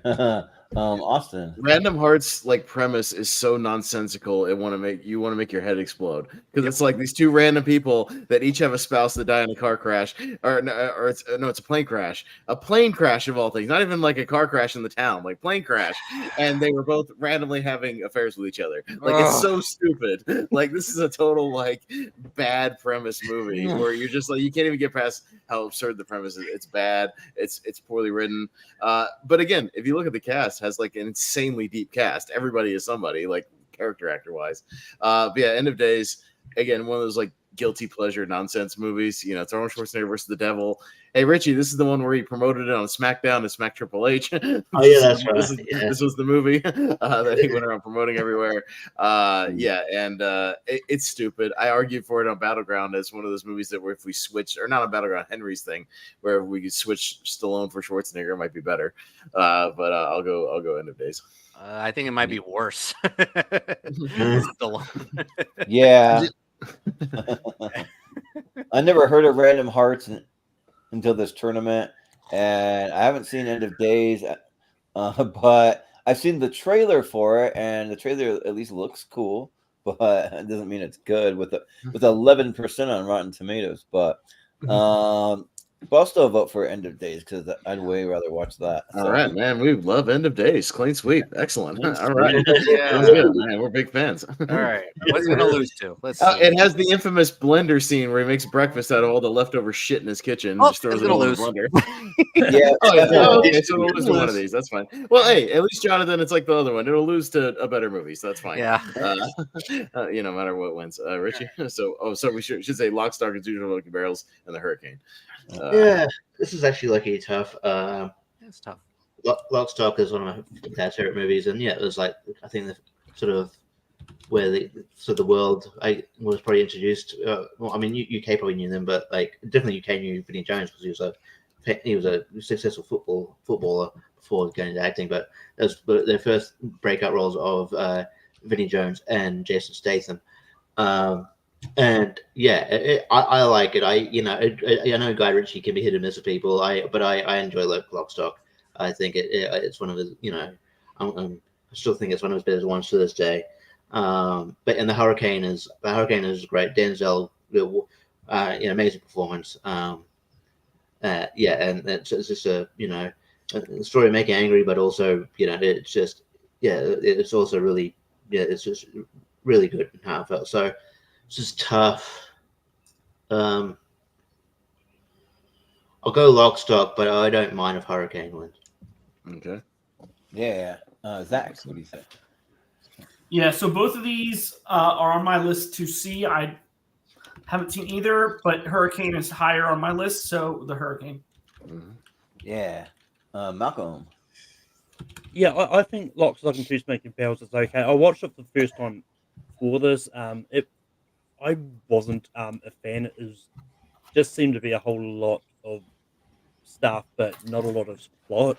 Austin. Random Hearts premise is so nonsensical. You want to make your head explode because it's like these two random people that each have a spouse that die in a car crash, or it's a plane crash. A plane crash of all things, not even like a car crash in the town, like plane crash, and they were both randomly having affairs with each other. It's so stupid. Like this is a total bad premise movie where you're just you can't even get past how absurd the premise is. It's bad. It's poorly written. But again, if you look at the cast, has an insanely deep cast. Everybody is somebody, character actor wise. But yeah, End of Days, again, one of those guilty pleasure nonsense movies. It's Arnold Schwarzenegger versus the Devil. Hey Richie, this is the one where he promoted it on SmackDown to Smack Triple H. Oh yeah, that's right. This was the movie that he went around promoting everywhere. It's stupid. I argued for it on Battleground as one of those movies that where if we switched, or not on Battleground, Henry's thing, where we could switch Stallone for Schwarzenegger, it might be better. But I'll go End of Days. I think it might be worse. Yeah. I never heard of Random Hearts until this tournament, and I haven't seen End of Days, but I've seen the trailer for it, and the trailer at least looks cool, but it doesn't mean it's good with 11% on Rotten Tomatoes. But I'll still vote for End of Days because I'd way rather watch that. All right, man. We love End of Days. Clean sweep. Excellent. All right. Sounds good, man. We're big fans. All right. What's it going to lose to? Let's see. It has the infamous blender scene where he makes breakfast out of all the leftover shit in his kitchen. Just throws it in the blender. Yeah. Okay, so we'll lose to one of these. That's fine. Well, hey, at least Jonathan, it's like the other one. It'll lose to a better movie, so that's fine. Yeah. No matter what wins. Richie? So we should say Lock, Stock, and 2 Smoking Lucky Barrels and The Hurricane. Yeah, this is actually tough. It's tough. Lock, Stock is one of my dad's favorite movies, and yeah, it was I think the sort of where the world was probably introduced. UK probably knew them, but definitely UK knew Vinnie Jones because he was a successful footballer before going into acting. But their first breakout roles of Vinnie Jones and Jason Statham. And yeah, I like it. I know Guy Ritchie can be hit and miss with people. But I enjoy Lock, Stock. I think it's one of his. I still think it's one of his better ones to this day. But the Hurricane is great. Denzel, amazing performance. And it's just a story of making angry, but also it's just it's also really it's just really good and heartfelt. So. It's just tough. I'll go Lock, Stock, but I don't mind if Hurricane wins. Okay. Yeah. Zach, what do you say? Yeah, so both of these are on my list to see. I haven't seen either, but Hurricane is higher on my list, so the Hurricane. Yeah. Malcolm. Yeah, I think Lock, Stock, and 2 Smoking Barrels is okay. I watched it for the first time for this. I wasn't a fan. It just seemed to be a whole lot of stuff, but not a lot of plot.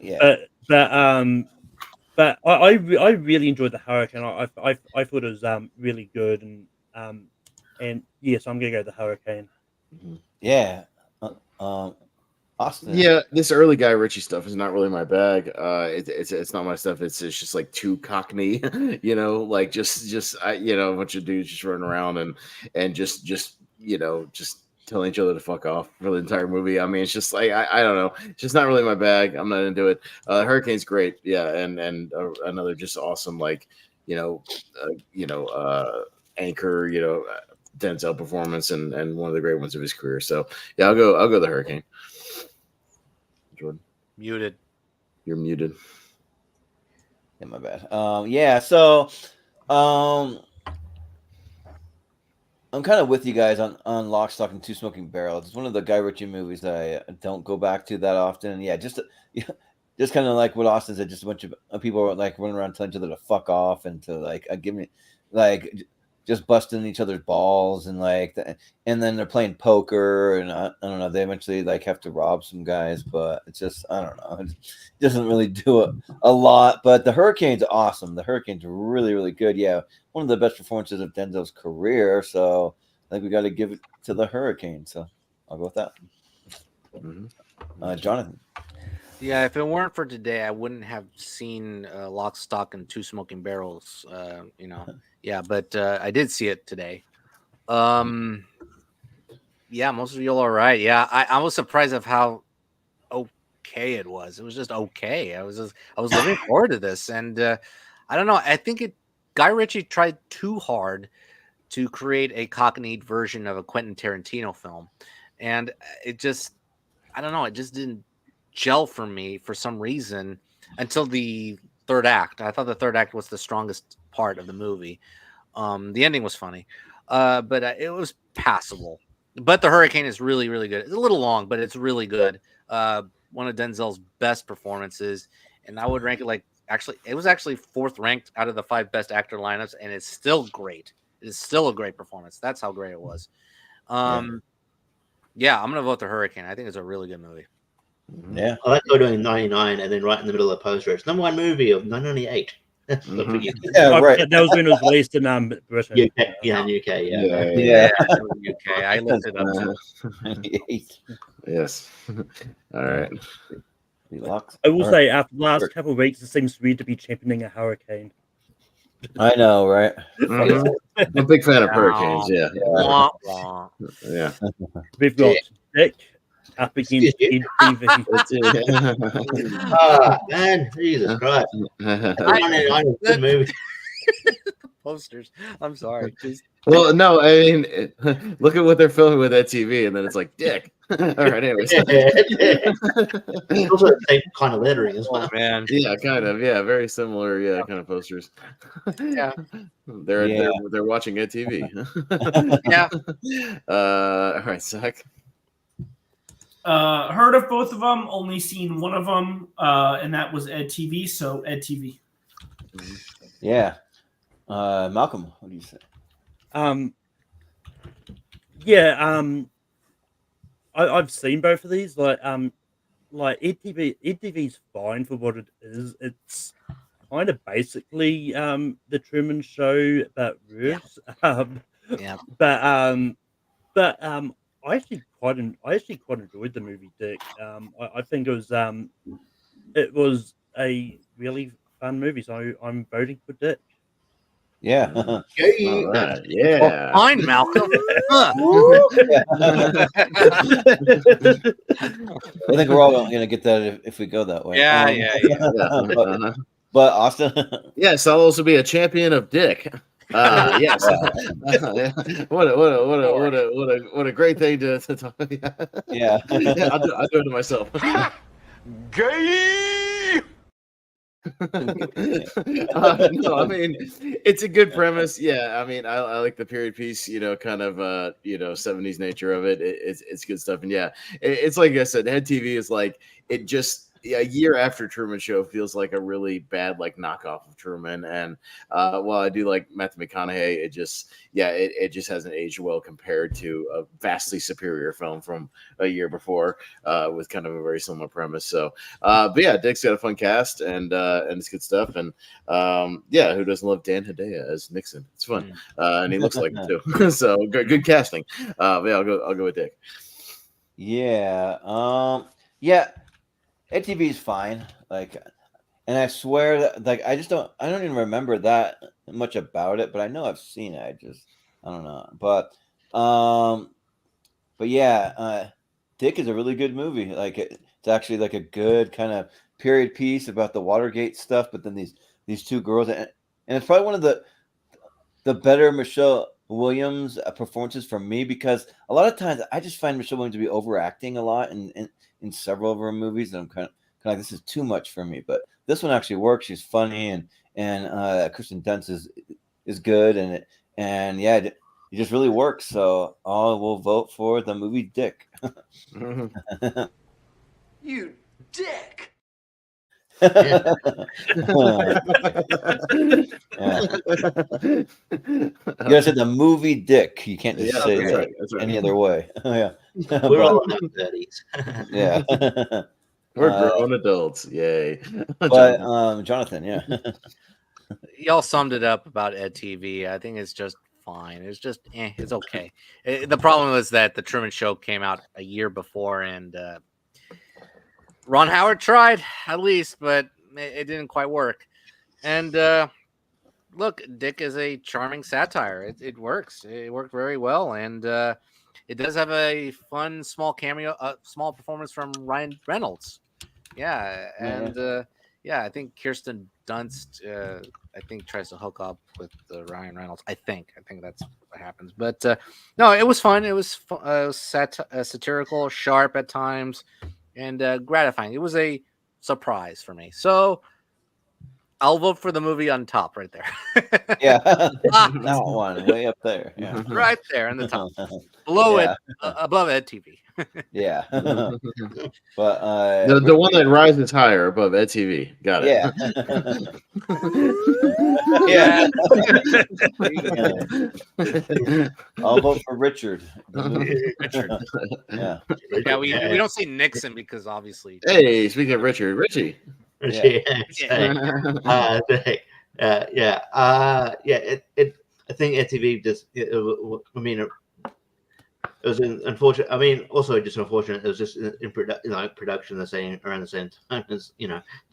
Yeah. But But I really enjoyed the Hurricane. I thought it was really good, and yes, I'm gonna go with the Hurricane. Yeah. Austin. Yeah, this early Guy Ritchie stuff is not really my bag. It's not my stuff. It's just like too Cockney, like just a bunch of dudes just running around and just telling each other to fuck off for the entire movie. I mean, it's just like I don't know. It's just not really my bag. I'm not into it. Hurricane's great, yeah, and another just awesome Anchor, Denzel performance and one of the great ones of his career. So yeah, I'll go the Hurricane. Jordan. Muted. You're muted. Yeah, my bad. Yeah, so I'm kind of with you guys on Lock, Stock, and Two Smoking Barrels. It's one of the Guy Ritchie movies that I don't go back to that often. And yeah, just kind of like what Austin said, just a bunch of people like running around telling each other to fuck off and to give me just busting each other's balls and and then they're playing poker and I don't know. They eventually have to rob some guys, but it's just I don't know. It doesn't really do a lot. But the Hurricane's awesome. The Hurricane's really, really good. Yeah, one of the best performances of Denzel's career. So I think we got to give it to the Hurricane. So I'll go with that. Jonathan. Yeah, if it weren't for today, I wouldn't have seen Lock, Stock, and Two Smoking Barrels. Yeah, but I did see it today. Yeah, most of you are right. Yeah, I was surprised of how okay it was. It was just okay. I was looking forward to this, and I don't know. I think Guy Ritchie tried too hard to create a cockneyed version of a Quentin Tarantino film, and it just I don't know. It just didn't gel for me for some reason until the third act. I thought the third act was the strongest part of the movie. The ending was funny, but it was passable. But the Hurricane is really, really good. It's a little long, but it's really good. One of Denzel's best performances, and I would rank it it was actually fourth ranked out of the 5 best actor lineups, and it's still great. It is still a great performance. That's how great it was. Yeah, I'm gonna vote the Hurricane. I think it's a really good movie. Yeah, I like doing 99 and then right in the middle of the poster, it's #1 movie of 1998. Yeah, right. That was when it was released in Britain. UK, UK, Yeah. UK. I looked it up too. Yes. All right. I will say, after the last couple of weeks, it seems weird to be championing a Hurricane. I know, right? I'm a big fan of Hurricanes. Yeah. We've got Dick up against Ed TV. Man, Jesus Christ! I know the movie. Posters. I'm sorry. Well, no, I mean, look at what they're filming with that TV, and then it's like Dick. All right, anyways. Also the same kind of lettering as well. Oh, man. Yeah, kind of. Yeah, very similar. Yeah, kind of posters. Yeah. They're watching Ed TV. Yeah. All right, Zach. Heard of both of them, only seen one of them, and that was Ed TV. So Ed TV. Yeah. Malcolm, what do you say? I've seen both of these. Like Ed TV's fine for what it is. It's kind of basically the Truman Show, but worse. But I actually quite enjoyed the movie Dick. I think it was a really fun movie, so I'm voting for Dick. Yeah. All right. Yeah. Well, fine, Malcolm. I think we're all going to get that if we go that way. Yeah. But Austin. Yes, I'll also be a champion of Dick. Yes. What a great thing to talk. Yeah. I'll do it to myself. Gay. No, I mean it's a good premise. Yeah, I mean I like the period piece, kind of 70s nature of it. It's good stuff, and yeah, it's like I said, Head TV is like it just a year after Truman Show feels like a really bad like knockoff of Truman. And while I do like Matthew McConaughey, it just hasn't aged well compared to a vastly superior film from a year before with kind of a very similar premise. So, but yeah, Dick's got a fun cast and it's good stuff. And who doesn't love Dan Hedaya as Nixon? It's fun, and he looks like him too. So good casting. But yeah, I'll go with Dick. Yeah. ATV is fine. Like, and I swear that I don't even remember that much about it, but I know I've seen it. I don't know. But yeah, Dick is a really good movie. Like it's actually like a good kind of period piece about the Watergate stuff, but then these two girls, and it's probably one of the better Michelle Williams performances for me, because a lot of times I just find Michelle Williams to be overacting a lot in several of her movies, and I'm kind of like, this is too much for me. But this one actually works. She's funny, and Kristen Dunst is good, and yeah, it just really works. So I will vote for the movie Dick. You dick. Yeah. You gotta say the movie Dick. You can't just say that any other way. Yeah. We're all in our 30s. Yeah. We're grown adults. Yay. But Jonathan, yeah. Y'all summed it up about EdTV. I think it's just fine. It's just it's okay. The problem was that the Truman Show came out a year before, and Ron Howard tried at least, but it didn't quite work. And look, Dick is a charming satire. It works. It worked very well, and it does have a fun small cameo, small performance from Ryan Reynolds. Yeah, and I think Kirsten Dunst, I think tries to hook up with Ryan Reynolds. I think that's what happens. But no, it was fun. It was satirical, sharp at times, and gratifying. It was a surprise for me. So I'll vote for the movie on top right there. Yeah, that one way up there. Yeah, right there in the top, below it, above EdTV. Yeah, but the one that rises higher above EdTV. Got it. Yeah. I'll vote for Richard. Richard. Yeah, we don't see Nixon because obviously. Hey, speaking of Richard, Richie. I think EdTV just. It was unfortunate. I mean, also just unfortunate. It was just in production around the same time as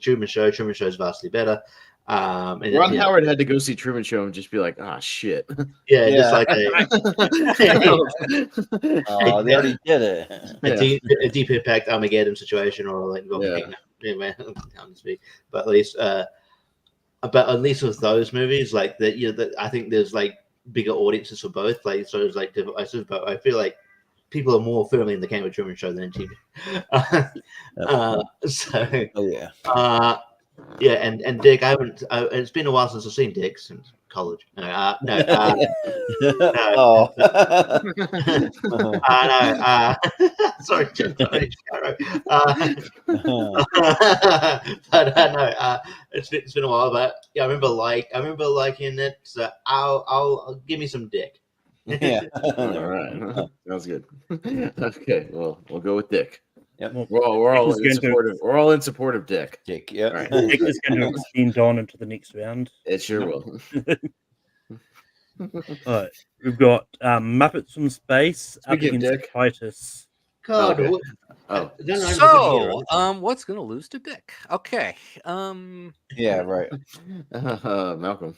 Truman Show. Truman Show is vastly better. Ron Howard had to go see Truman Show and just be like, "Ah, shit." Yeah, just like oh, they already did it. A deep impact Armageddon situation, or like but at least with those movies, like that, I think there's like bigger audiences for both. Like so, it's like I feel like people are more firmly in the camp with Truman Show than in TV. And Dick, it's been a while since I've seen Dick since college. Sorry, Caro. But it's been a while. But yeah, I remember liking it. So I'll give me some Dick. Yeah. All right. Sounds good. Okay. Well, we'll go with Dick. Yep. We're all in support. We're all in support of Dick. Dick. Yeah. Right. Dick is going to extend on into the next round. It sure will. All right. We've got Muppets from Space up Speaking of against Dick. Titus. God. Okay. So, what's going to lose to Dick? Okay. Yeah. Right. Malcolm.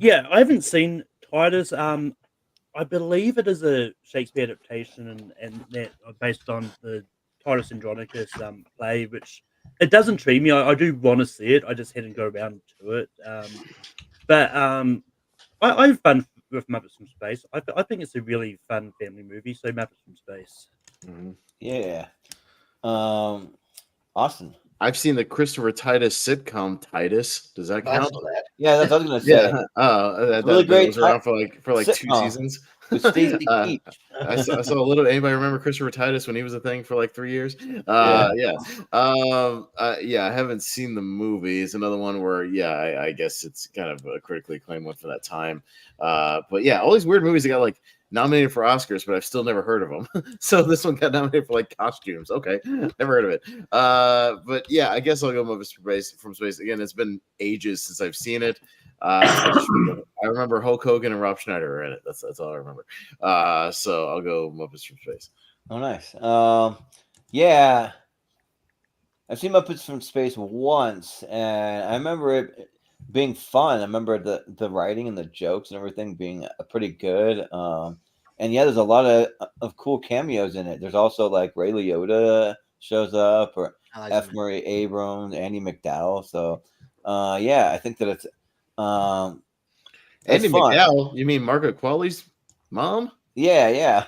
Yeah, I haven't seen Titus. I believe it is a Shakespeare adaptation, and that based on the Titus Andronicus play, which it does intrigue me. I do want to see it. I just hadn't go around to it. But I've fun with Muppets from Space. I think it's a really fun family movie. So Muppets from Space. Mm-hmm. Yeah. Austin. I've seen the Christopher Titus sitcom Titus. Does that count? Yeah, that's what I was gonna say. Yeah. That really great was around for like 2 seasons. with Stacy Keach. I saw a little. Anybody remember Christopher Titus when he was a thing for like 3 years? Yeah. I haven't seen the movie. It's another one where, I guess it's kind of a critically acclaimed one for that time. But yeah, all these weird movies that got like nominated for Oscars, but I've still never heard of them. So this one got nominated for like costumes. Okay, never heard of it. But yeah, I guess I'll go Muppets from Space. Again, it's been ages since I've seen it. I remember Hulk Hogan and Rob Schneider are in it. That's all I remember. So I'll go Muppets from Space. Oh, nice. Yeah, I've seen Muppets from Space once, and I remember it being fun. I remember the writing and the jokes and everything being pretty good. And yeah, there's a lot of cool cameos in it. There's also like Ray Liotta shows up, or F. Murray Abrams, Andy McDowell. So yeah, I think that it's Andy fun. McDowell? You mean Margaret Qualley's mom? Yeah.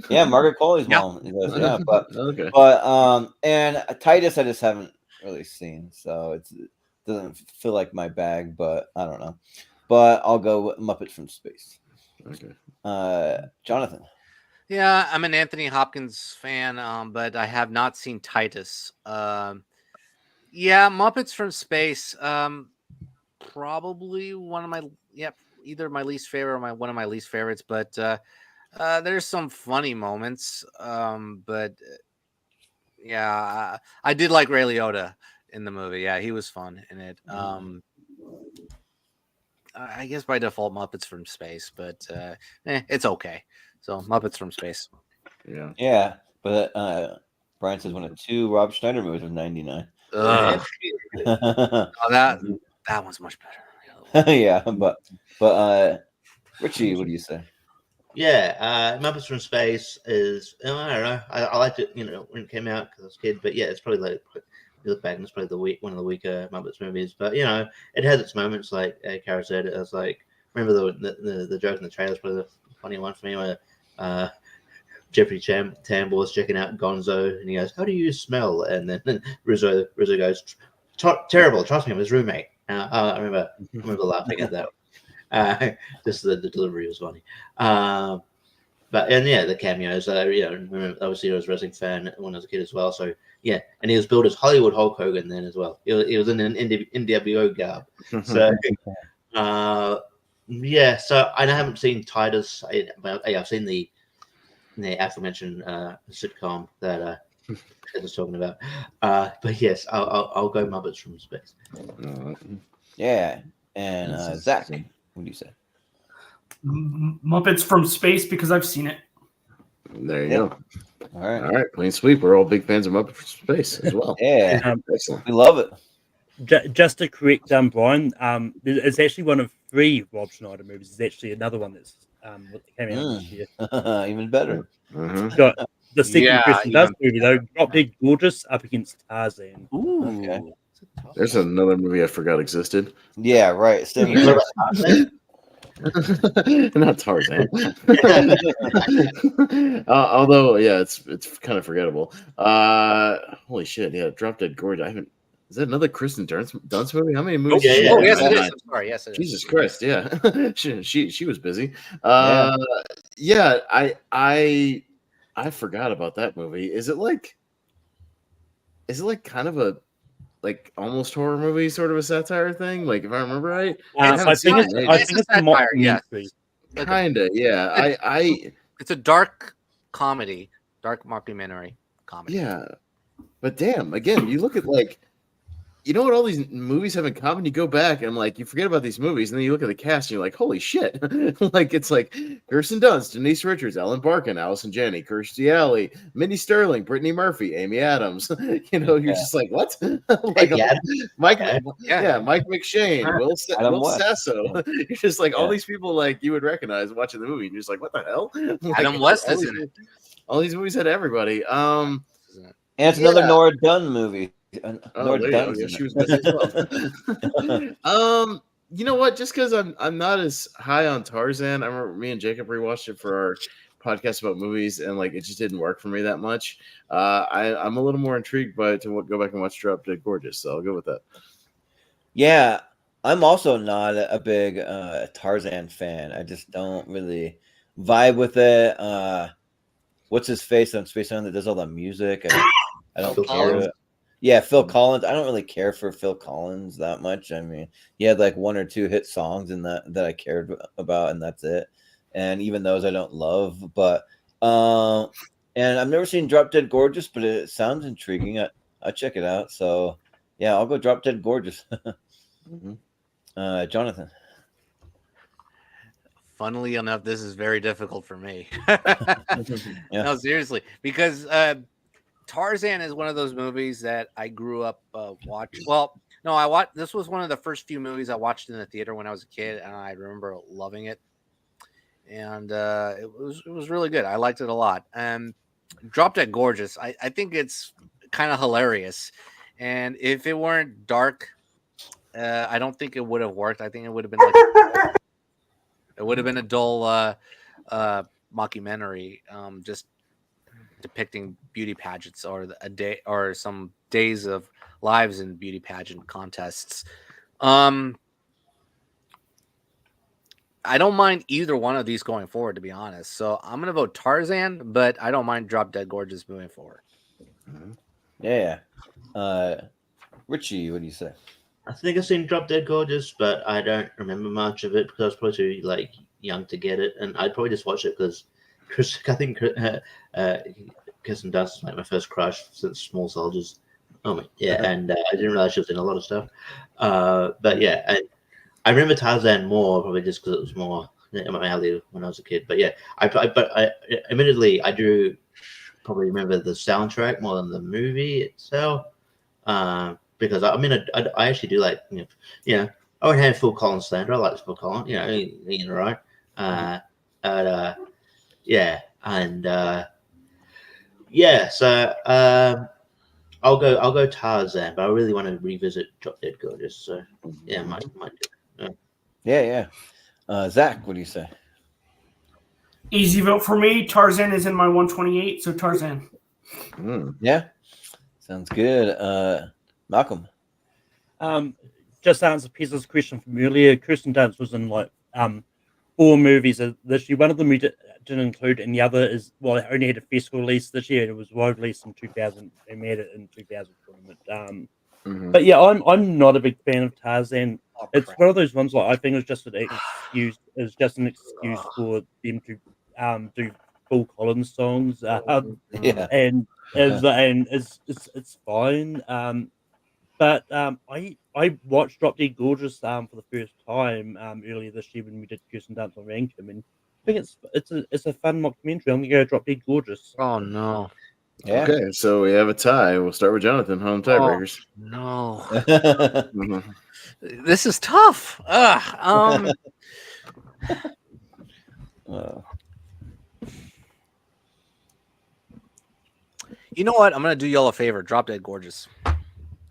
Yeah, Margaret Qualley's mom. Yeah, but okay. But and Titus I just haven't really seen, so it doesn't feel like my bag, but I don't know. But I'll go with Muppets from Space. Okay. Jonathan. Yeah, I'm an Anthony Hopkins fan, but I have not seen Titus. Yeah, Muppets from Space. Probably one of my either my least favorite or one of my least favorites. But there's some funny moments. But yeah, I did like Ray Liotta in the movie. Yeah, he was fun in it. I guess by default Muppets from Space, but it's okay. So Muppets from Space. Yeah, but Brian says one of 2 Rob Schneider movies was 99. Oh, that one's much better. Yeah, but Richie, what do you say? Yeah, Muppets from Space is, I don't know. I liked it, when it came out because I was a kid. But yeah, it's probably like, if you look back, and it's probably one of the weaker Muppets movies. But it has its moments. Like Caro said, it was like, remember the joke in the trailer is probably the funny one for me, where Jeffrey Tambor was checking out Gonzo, and he goes, "How do you smell?" And then Rizzo goes, "Terrible. Trust me, I'm his roommate." I remember laughing at that. Just the delivery was funny. But the cameos. Remember, obviously I was a wrestling fan when I was a kid as well. So yeah, and he was billed as Hollywood Hulk Hogan then as well. He was in an NWO garb. So yeah. So I haven't seen Titus. I've seen the aforementioned sitcom that I was talking about. But yes, I'll go Muppets from Space. Yeah, and Zach, what do you say? Muppets from Space because I've seen it. There you go. All right. All right, clean sweep. We're all big fans of Muppets from Space as well. Yeah, excellent. We love it. Just to correct Brian, it's actually one of 3 Rob Schneider movies. It's actually another one that's came out this year. Even better. Got the second Kristen Dunst movie though, Drop Dead Gorgeous up against Tarzan. Ooh. Okay. There's another movie I forgot existed. Yeah, right. Not Tarzan. Although, yeah, it's kind of forgettable. Holy shit! Yeah, Drop Dead Gorgeous. Is that another Kristen Dunst movie? How many movies? Oh, yes, it is. I'm sorry. Yes, it is. Jesus Christ! Yeah, she was busy. I forgot about that movie. Is it like kind of a almost horror movie, sort of a satire thing? Like, if I remember right, I think it's a satire. Yeah, kinda. Yeah, it's a dark comedy, dark mockumentary comedy. Yeah, but damn, again, you look at you know what all these movies have in common? You go back and you forget about these movies, and then you look at the cast and you're like, holy shit. It's like Kirsten Dunst, Denise Richards, Ellen Barkin, Allison Janney, Kirstie Alley, Mindy Sterling, Brittany Murphy, Amy Adams. You're just like, what? Mike McShane, Will Sasso. You're just like, all these people you would recognize watching the movie. And you're just like, what the hell? Adam West is in it. All these movies had everybody. And it's another Nora Dunn movie. She was busy as well. You know what? Just because I'm not as high on Tarzan, I remember me and Jacob rewatched it for our podcast about movies, and it just didn't work for me that much. I'm a little more intrigued to go back and watch Drop Dead Gorgeous, so I'll go with that. Yeah, I'm also not a big Tarzan fan. I just don't really vibe with it. What's his face on Space Island that does all the music? I don't Phil care. Collins? Yeah, Phil Collins. I don't really care for Phil Collins that much. I mean, he had like 1 or 2 hit songs in that I cared about, and that's it. And even those I don't love, but and I've never seen Drop Dead Gorgeous, but it sounds intriguing. I'll check it out. So yeah, I'll go Drop Dead Gorgeous. Jonathan. Funnily enough, this is very difficult for me. Yeah. No, seriously, because Tarzan is one of those movies that I grew up watching. Well, no, I watched. This was one of the first few movies I watched in the theater when I was a kid, and I remember loving it. And it was really good. I liked it a lot. Drop Dead Gorgeous. I think it's kind of hilarious, and if it weren't dark, I don't think it would have worked. I think it would have been like it would have been a dull mockumentary, just depicting beauty pageants or a day or some days of lives in beauty pageant contests. I don't mind either one of these going forward, to be honest. So I'm gonna vote Tarzan, but I don't mind Drop Dead Gorgeous moving forward. Yeah. Richie, what do you say? I think I've seen Drop Dead Gorgeous, but I don't remember much of it because I was probably too like young to get it, and I'd probably just watch it because I think Kirsten Dunst is like my first crush since Small Soldiers. Oh my, yeah, and I didn't realize she was in a lot of stuff. But yeah, I remember Tarzan more probably just because it was more in my alley when I was a kid. But yeah, admittedly I do probably remember the soundtrack more than the movie itself. Because I actually do like I would have Phil Collins slander. I like Phil Collins, right? So I'll go Tarzan, but I really want to revisit Drop Dead Gorgeous. So yeah, might do. Yeah. Zach, what do you say? Easy vote for me. Tarzan is in my 128, so Tarzan. Yeah, sounds good. Malcolm. Just to answer Peter's question from earlier, Kirsten Dunst was in like 4 movies this year. One of them we didn't include, and the other is it only had a festival release this year. It was wide released in 2000. They made it in 2000 tournament. But yeah, I'm not a big fan of Tarzan. It's one of those ones like I think it was just an excuse. It was just an excuse for them to do Phil Collins songs. And it's fine. But I watched Drop Dead Gorgeous for the first time earlier this year when we did Kirsten Dunst on Rankin, and I think it's a fun mockumentary. I'm gonna go Drop Dead Gorgeous. Oh no. Yeah. Okay, so we have a tie. We'll start with Jonathan. Home tiebreakers. No. This is tough. You know what? I'm gonna do y'all a favor. Drop Dead Gorgeous.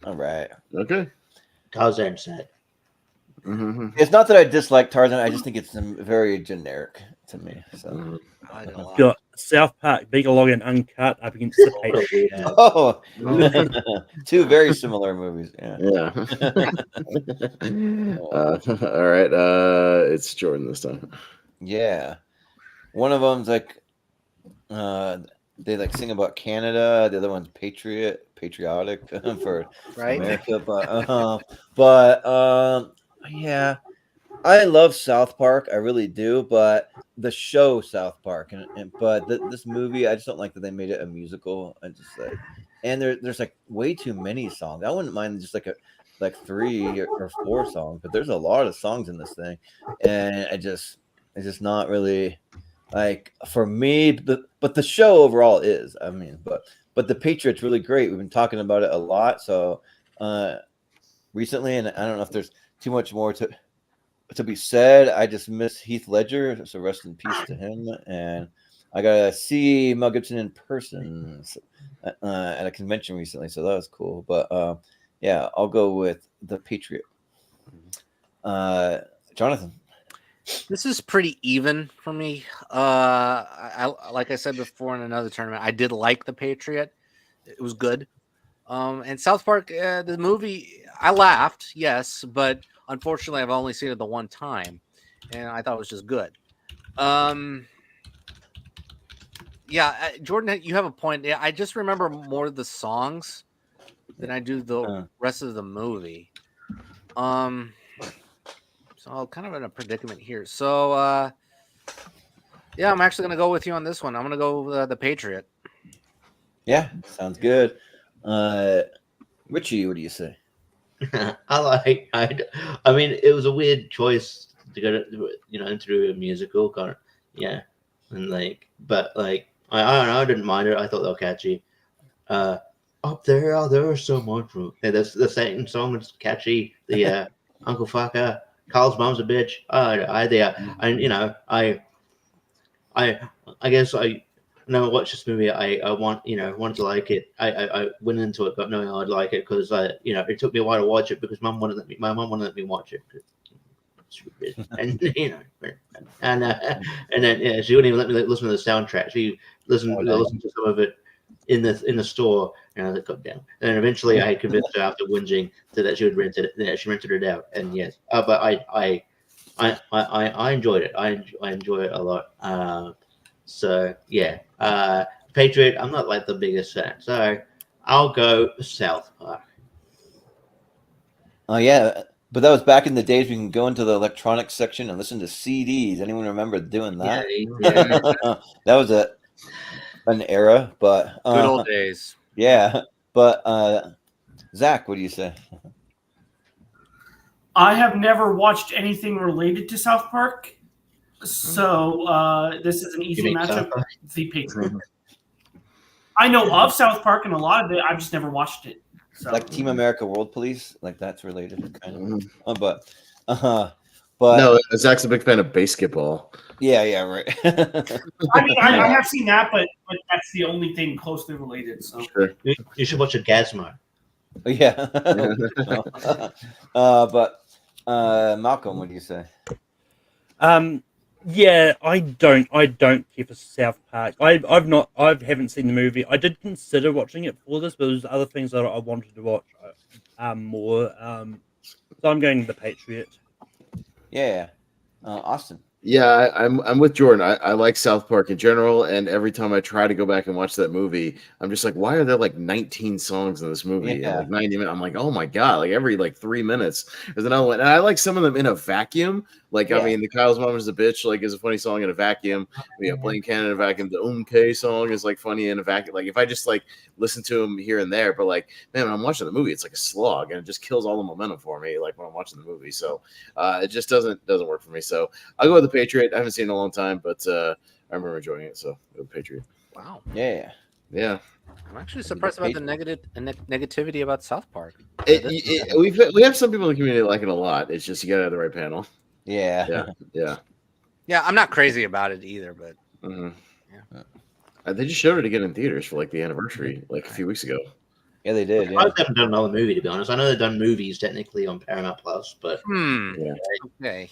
All right. Okay. Tarzan said. It's not that I dislike Tarzan. I just think it's very generic to me. So. Got South Park, Big Log and Uncut up against the Patriot. Oh, 2 very similar movies. Yeah. All right. It's Jordan this time. Yeah. One of them's like they like sing about Canada. The other one's patriotic for America. But yeah, I love South Park. I really do. But the show South Park, but this movie, I just don't like that they made it a musical. I just like, and there's like way too many songs. I wouldn't mind just like 3 or 4 songs, but there's a lot of songs in this thing, and it's just not really like for me. But the show overall is. I mean, but the Patriot's really great. We've been talking about it a lot. So recently, and I don't know if there's too much more to be said. I just miss Heath Ledger, so rest in peace to him. And I got to see Mel Gibson in person at a convention recently, so that was cool. But yeah, I'll go with the Patriot. Jonathan. This is pretty even for me. I like I said before in another tournament, I did like the Patriot. It was good. And South Park, the movie, I laughed, yes, but unfortunately, I've only seen it the one time, and I thought it was just good. Yeah, Jordan, you have a point. Yeah, I just remember more of the songs than I do the rest of the movie. So I'm kind of in a predicament here. So yeah, I'm actually gonna go with you on this one. I'm gonna go with The Patriot. Yeah, sounds good. Richie, what do you say? I mean, it was a weird choice to go to, into a musical. Yeah, and but I don't know. I didn't mind it. I thought they were catchy. Up there's so much room. Yeah, the same song was catchy. The Uncle Fucker, Carl's mom's a bitch. I guess I watch this movie. I wanted to like it. I went into it, but knowing I'd like it because it took me a while to watch it because my mom wouldn't let me watch it. And and then she wouldn't even let me listen to the soundtrack. She listened to some of it in the store, and I was like, God damn. And then eventually I convinced her after whinging that she would rent it. Yeah, she rented it out, and yes, but I enjoyed it. I enjoy it a lot. So yeah, Patriot. I'm not like the biggest fan, so I'll go South Park. Oh yeah, but that was back in the days we can go into the electronics section and listen to CDs. Anyone remember doing that? Yeah. That was an era, but Good old days. Yeah, but Zach, what do you say? I have never watched anything related to South Park, so this is an easy matchup. The Patriot. I know of South Park and a lot of it. I've just never watched it. So. Like Team America World Police, like that's related, kind of. But no, Zach's a big fan of basketball. Yeah, right. I mean, I have seen that, but that's the only thing closely related. So sure. You should watch Orgasmo. Yeah. But Malcolm, what do you say? Yeah, I don't care for South Park. I haven't seen the movie. I did consider watching it for this, but there's other things that I wanted to watch more. So I'm going The Patriot. Yeah, Austin. Yeah, I'm with Jordan. I like South Park in general, and every time I try to go back and watch that movie, I'm just like, why are there like 19 songs in this movie? Yeah. Like 90 minutes. I'm like, oh my god! Like every 3 minutes, there's another one, and I like some of them in a vacuum. Like I mean, the Kyle's Mom is a bitch. Like is a funny song in a vacuum. We have Blaine Cannon in a vacuum. The K song is like funny in a vacuum. Like if I just like listen to them here and there, but like man, when I'm watching the movie, it's like a slog, and it just kills all the momentum for me. Like when I'm watching the movie, so it just doesn't work for me. So I'll go with The Patriot. I haven't seen it in a long time, but I remember enjoying it. So The Patriot. Wow. Yeah. I'm actually surprised about the negativity about South Park. We have some people in the community that like it a lot. It's just you got to have the right panel. Yeah. I'm not crazy about it either, but they just showed it again in theaters for like the anniversary, like a few weeks ago. Yeah, they did. I haven't done another movie, to be honest. I know they've done movies technically on Paramount Plus, but okay.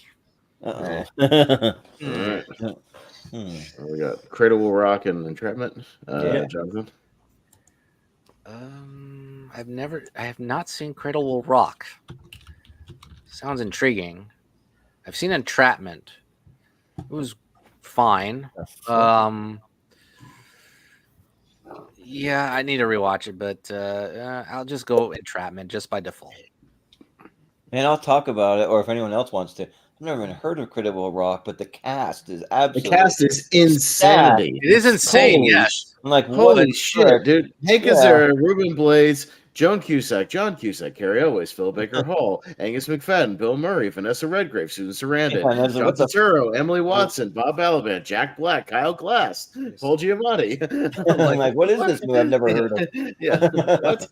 All right. We got Cradle Will Rock and Entrapment. Jonathan. I have not seen Cradle Will Rock. Sounds intriguing. I've seen Entrapment. It was fine. Yeah, I need to rewatch it, but I'll just go Entrapment just by default. And I'll talk about it, or if anyone else wants to. I've never even heard of Credible Rock, but the cast is absolutely. The cast is insanity. It is insane. Yes. I'm like, holy shit, dude! Hank Azaria, Ruben Blades, John Cusack, Carrie Elwes, Philip Baker Hall, Angus McFadden, Bill Murray, Vanessa Redgrave, Susan Sarandon, John Turturro, Emily Watson, Bob Balaban, Jack Black, Kyle Glass, Paul Giamatti. I'm like, what is this movie I've never heard of? Yeah. What?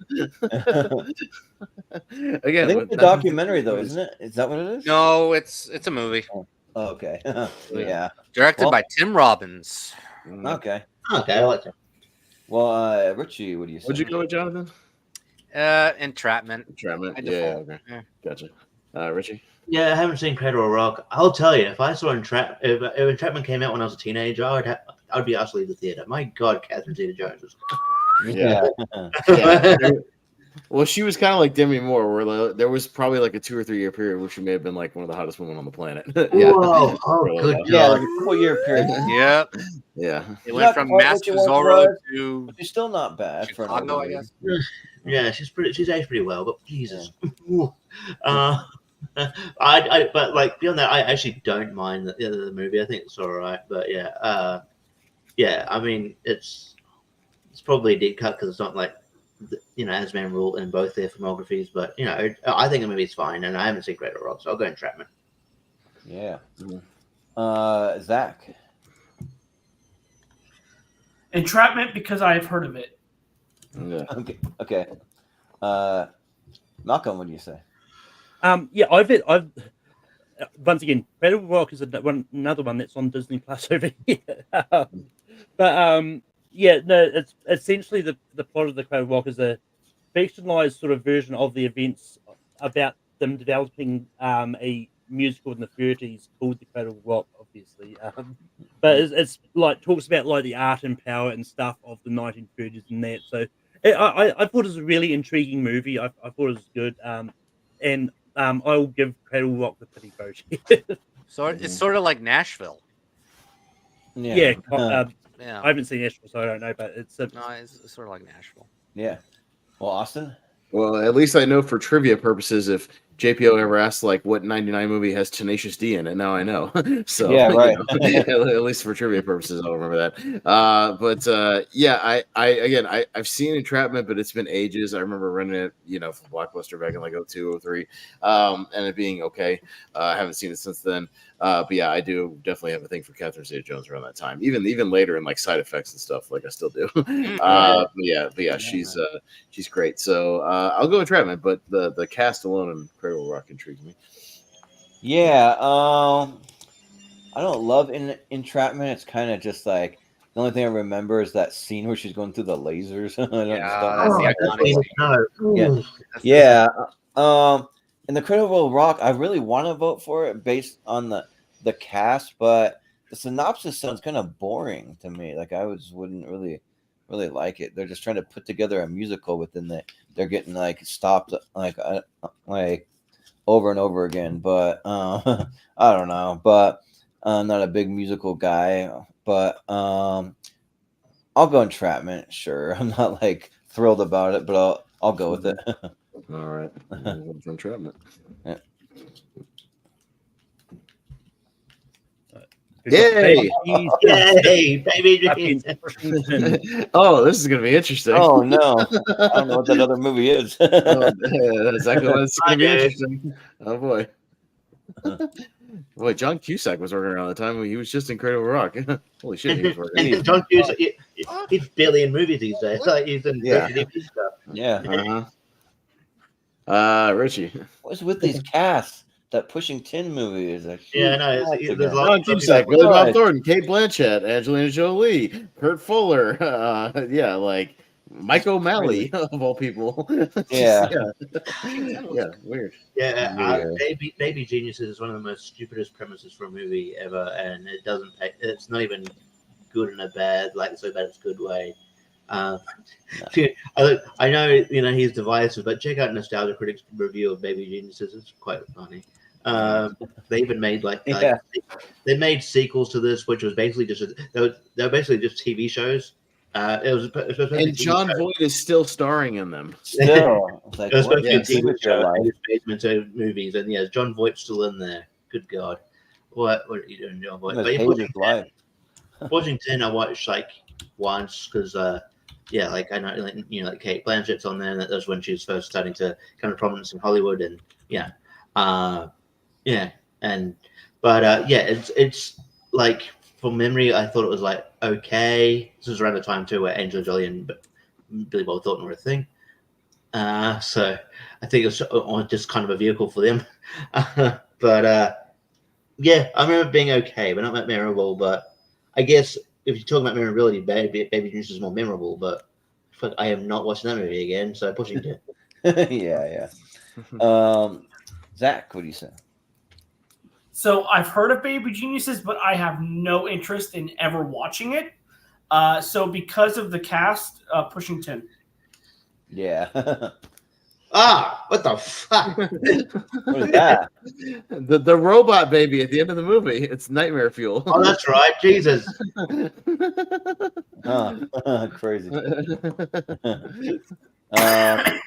Again, I think it's a documentary, though, isn't it? Is that what it is? No, it's a movie. Oh, okay. Yeah. Directed by Tim Robbins. Okay. Okay, I like that. Well, Richie, what do you say? What'd you go with, Jonathan? Entrapment. Entrapment. Okay. Gotcha. Richie? Yeah, I haven't seen Cradle Rock. I'll tell you, if I saw if Entrapment came out when I was a teenager, I'd be absolutely the theater. My God, Catherine Zeta-Jones was. Yeah. Well, she was kind of like Demi Moore, where there was probably like a 2 or 3 year period where she may have been like one of the hottest women on the planet. Yeah. Whoa! Oh, good Yeah, God. like a couple year period. Yep. Yeah. It went from Master Zorro to But she's still not bad for an Chicago, older I lady. guess. Yeah, she's aged pretty well, but Jesus. But like beyond that, I actually don't mind the movie. I think it's all right. But yeah. I mean, it's probably a deep cut because it's not like as memorable in both their filmographies. But I think the movie's fine, and I haven't seen Great or Rock, so I'll go Entrapment. Yeah. Zach. Entrapment because I have heard of it. Yeah. Okay. Malcolm, what do you say? Yeah, I've once again, Incredible Rock is another one that's on Disney Plus over here. Yeah, no, it's essentially the plot of the Incredible Rock is a fictionalized sort of version of the events about them developing a musical in the 30s called the Incredible Rock, obviously. But it's like talks about like the art and power and stuff of the 1930s and that. So I thought it was a really intriguing movie. I thought it was good. And I will give Incredible Rock the pity vote. So it's sort of like Nashville. Yeah. Yeah. I haven't seen Nashville, so I don't know, but it's sort of like Nashville. Yeah. Well, Austin? Well, at least I know for trivia purposes if JPO ever asked like what 99 movie has Tenacious D in it, now I know. So yeah, right. At least for trivia purposes, I'll remember that. But yeah, I've seen Entrapment, but it's been ages. I remember renting it, from Blockbuster back in like 02, 03, and it being okay. I haven't seen it since then. But yeah, I do definitely have a thing for Catherine Zeta-Jones around that time. Even later in like Side Effects and stuff, like I still do. But yeah, she's great. So I'll go Entrapment, but the cast alone in Incredible Rock intrigues me. Yeah, I don't love Entrapment. It's kind of just like the only thing I remember is that scene where she's going through the lasers. Yeah. And the Incredible Rock, I really want to vote for it based on the cast, but the synopsis sounds kind of boring to me. Like I wouldn't really like it. They're just trying to put together a musical within that. They're getting like stopped like over and over again. But I don't know. But I'm not a big musical guy. But I'll go Entrapment. Sure, I'm not like thrilled about it, but I'll go with it. All right, Entrapment. Yeah. Yay! Yay, baby! Oh, this is gonna be interesting. Oh no, I don't know what that other movie is. That's exactly what it's gonna be interesting. Oh boy. Boy, John Cusack was working around the time when he was just Incredible Rock. Holy shit, he was working. John Cusack, he's barely in movies these days. Like he's in stuff. Yeah. Richie. What's with these casts? That Pushing 10 movie is actually. Yeah, no, there's a lot John Cusack, Billy Bob Thornton, Kate Blanchett, Angelina Jolie, Kurt Fuller. Yeah, like Mike O'Malley of all people. Yeah. Yeah, weird. Yeah, Baby Geniuses is one of the most stupidest premises for a movie ever, and it's not even good in a bad, like so bad it's good way. I know he's divisive, but check out Nostalgia Critics' review of Baby Geniuses. It's quite funny. They even made they made sequels to this, which was basically they were basically just TV shows. And John Voight is still starring in them. Still, it was supposed to be a TV show in basement of movies, and yeah, John Voight's still in there. Good God, what are you doing, John Voight? Pushing 10, I watched like once because like I know like Kate Blanchett's on there, and that was when she was first starting to come to prominence in Hollywood, and it's like from memory, I thought it was like okay. This was around the time too where Angelina Jolie and Billy Bob Thornton were a thing, so I think it was just kind of a vehicle for them. But I remember it being okay, but not that memorable. But I guess if you're talking about memorability, Baby Genius is more memorable. But I am not watching that movie again, so Pushing 10. Yeah. Zach, what do you say? So I've heard of Baby Geniuses, but I have no interest in ever watching it. So because of the cast, Pushing 10. Yeah. Ah, what the fuck? What is that? The robot baby at the end of the movie. It's nightmare fuel. Oh, that's right. Jesus. Crazy. I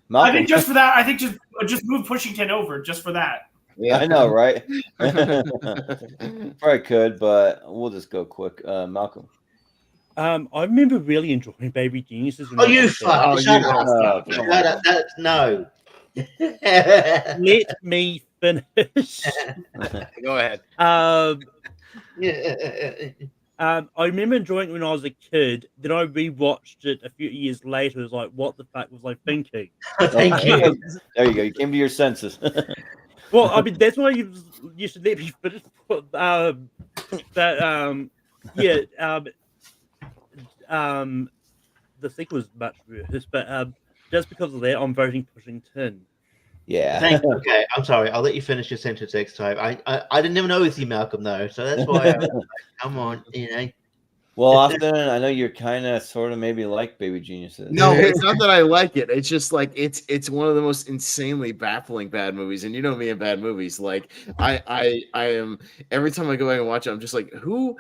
Malcolm. think just for that, I think just move Pushington over just for that. Yeah, I know, right? Probably could, but we'll just go quick. Malcolm. I remember really enjoying Baby Geniuses. Oh, you fuck! Shut up! No. Let me finish. Go ahead. I remember enjoying it when I was a kid. Then I rewatched it a few years later. It was like, what the fuck was I thinking? Thank you. There you go. You came to your senses. Well, I mean, that's why you should let me finish. The sequel was much worse, but just because of that, I'm voting Pushington. Yeah. Okay, I'm sorry. I'll let you finish your sentence next time. I didn't even know it was you, Malcolm, though, so that's why. I was like, come on, you know. Well, Austin, I know you're kind of, sort of, maybe like Baby Geniuses. No, it's not that I like it. It's just like it's one of the most insanely baffling bad movies. And you know me in bad movies. Like I am every time I go back and watch it, I'm just like, who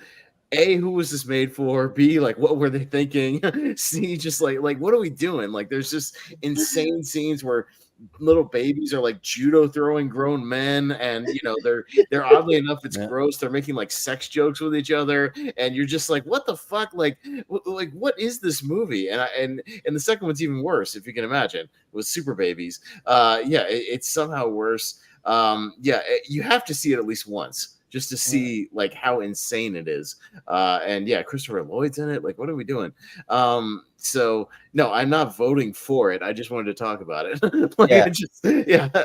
was this made for? B, like what were they thinking? C, just like what are we doing? Like there's just insane scenes where little babies are like judo throwing grown men, and you know they're oddly enough it's gross. They're making like sex jokes with each other, and you're just like, what the fuck? Like what is this movie? And the second one's even worse, if you can imagine, with super babies. It's somehow worse. You have to see it at least once just to see like how insane it is. And yeah, Christopher Lloyd's in it. Like, what are we doing? So no, I'm not voting for it. I just wanted to talk about it.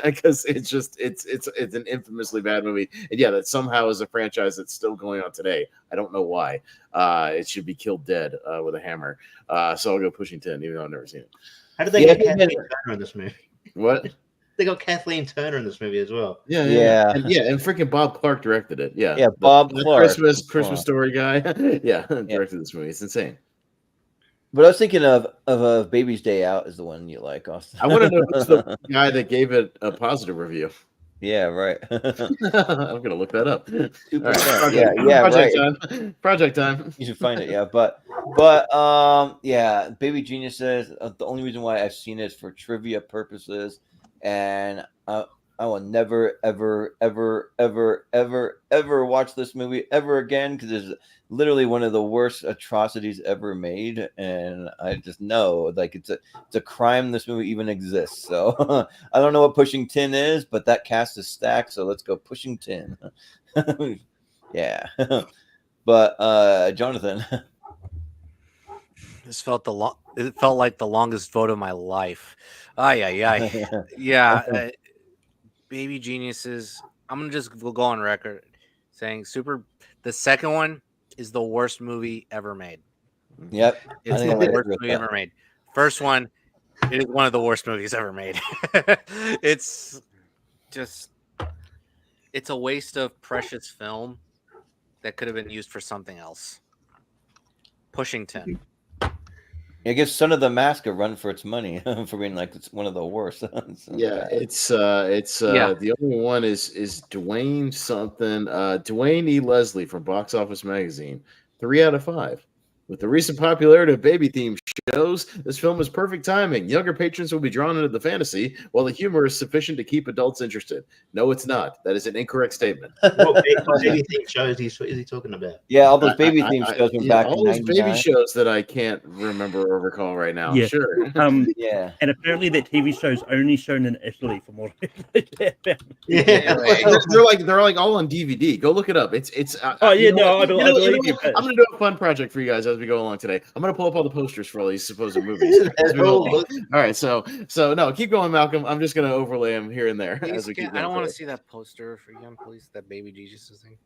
Because it's an infamously bad movie. And yeah, that somehow is a franchise that's still going on today. I don't know why. It should be killed dead with a hammer. So I'll go Pushington, even though I've never seen it. How did they get Kathleen Turner in this movie? What? They got Kathleen Turner in this movie as well. And freaking Bob Clark directed it. Bob Clark, Christmas Story guy. Directed this movie. It's insane. But I was thinking of a Baby's Day Out is the one you like, Austin. I want to know who's the guy that gave it a positive review. Yeah, right. I'm gonna look that up. Project time. You should find it. Yeah, but Baby Geniuses. The only reason why I've seen it is for trivia purposes, and I will never, ever, ever, ever, ever, ever watch this movie ever again because it's literally one of the worst atrocities ever made, and I just know like it's a crime this movie even exists. So I don't know what Pushington is, but that cast is stacked. So let's go Pushington. Yeah, but Jonathan. This felt it felt like the longest vote of my life. Yeah. Baby Geniuses. I'm gonna just go on record saying the second one is the worst movie ever made. Yep. It's the worst movie ever made. First one, it is one of the worst movies ever made. It's a waste of precious film that could have been used for something else. Pushington. It gives Son of the Mask a run for its money for being like it's one of the worst. The only one is Dwayne something. Dwayne E. Leslie from Box Office Magazine. 3 out of 5. With the recent popularity of baby themed shows, this film is perfect timing. Younger patrons will be drawn into the fantasy, while the humor is sufficient to keep adults interested. No, it's not. That is an incorrect statement. What baby themed shows is he talking about? Yeah, all those baby themed shows from back in all those 99. baby shows that I can't remember or recall right now. Yeah. Sure. Yeah. And apparently that TV show is only shown in Italy from what I They're like all on DVD. Go look it up. I believe you. I'm gonna do a fun project for you guys as we go along today. I'm gonna pull up all the posters for all these supposed movies. All right, so no, keep going, Malcolm. I'm just gonna overlay them here and there. Please, I don't want to see that poster for you, please. That Baby Jesus thing.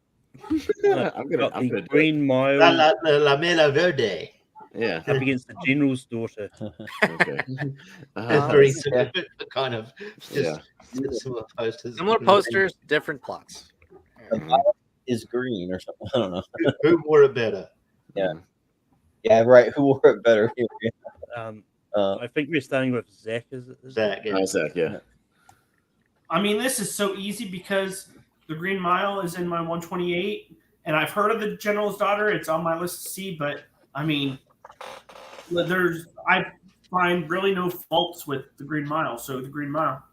I'm gonna Green Mile. La Mela Verde. Yeah, up against the general's daughter. Okay. Kind of. Similar posters. Similar posters, different plots. Is green or something. I don't know. Who wore it better? Yeah. Yeah, right. Who wore it better? I think we're starting with Zach. Is it? Zach, Zach, yeah. I mean, this is so easy because The Green Mile is in my 128, and I've heard of The General's Daughter. It's on my list to see, but I mean, I find really no faults with The Green Mile. So The Green Mile.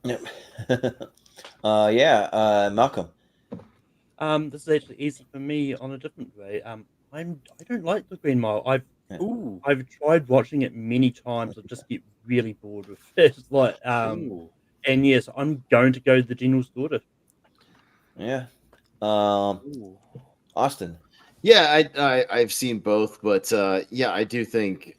Yep. Malcolm. This is actually easy for me on a different way. I don't like The Green Mile. I've tried watching it many times. I just get really bored with it. Like, and yes, I'm going to go The General's Daughter. Yeah. Austin. Yeah, I've seen both, but I do think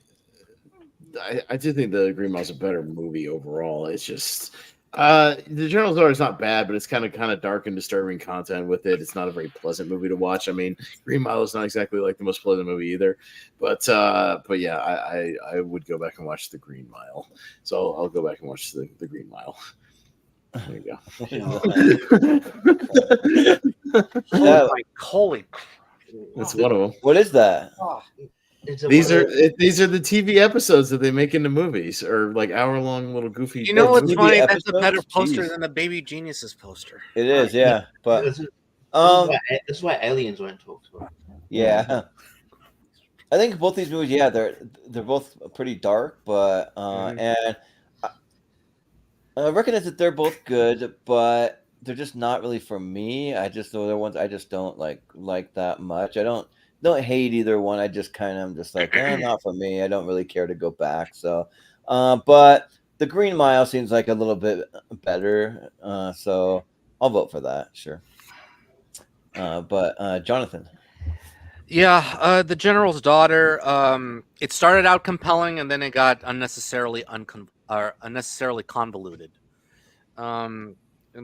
The Green Mile's a better movie overall. It's just The General's Daughter is not bad, but it's kind of dark and disturbing content with it. It's not a very pleasant movie to watch. I mean, Green Mile is not exactly like the most pleasant movie either, but yeah, I would go back and watch The Green Mile. So I'll go back and watch the Green Mile. There you go. Holy crap. That's one of them. What is that? These are the TV episodes that they make into movies, or like hour-long little goofy. You know what's funny? episodes? That's a better poster Jeez. than the Baby Geniuses poster. It is, yeah. But This is why aliens weren't talked about. yeah. I think both these movies, they're both pretty dark, but and I recognize that they're both good, but they're just not really for me. They're ones I just don't like that much. I don't hate either one. I just kind of am just like, not for me. I don't really care to go back. So, but The Green Mile seems like a little bit better. So I'll vote for that. Sure. But Jonathan. Yeah, The General's Daughter. It started out compelling, and then it got unnecessarily convoluted. And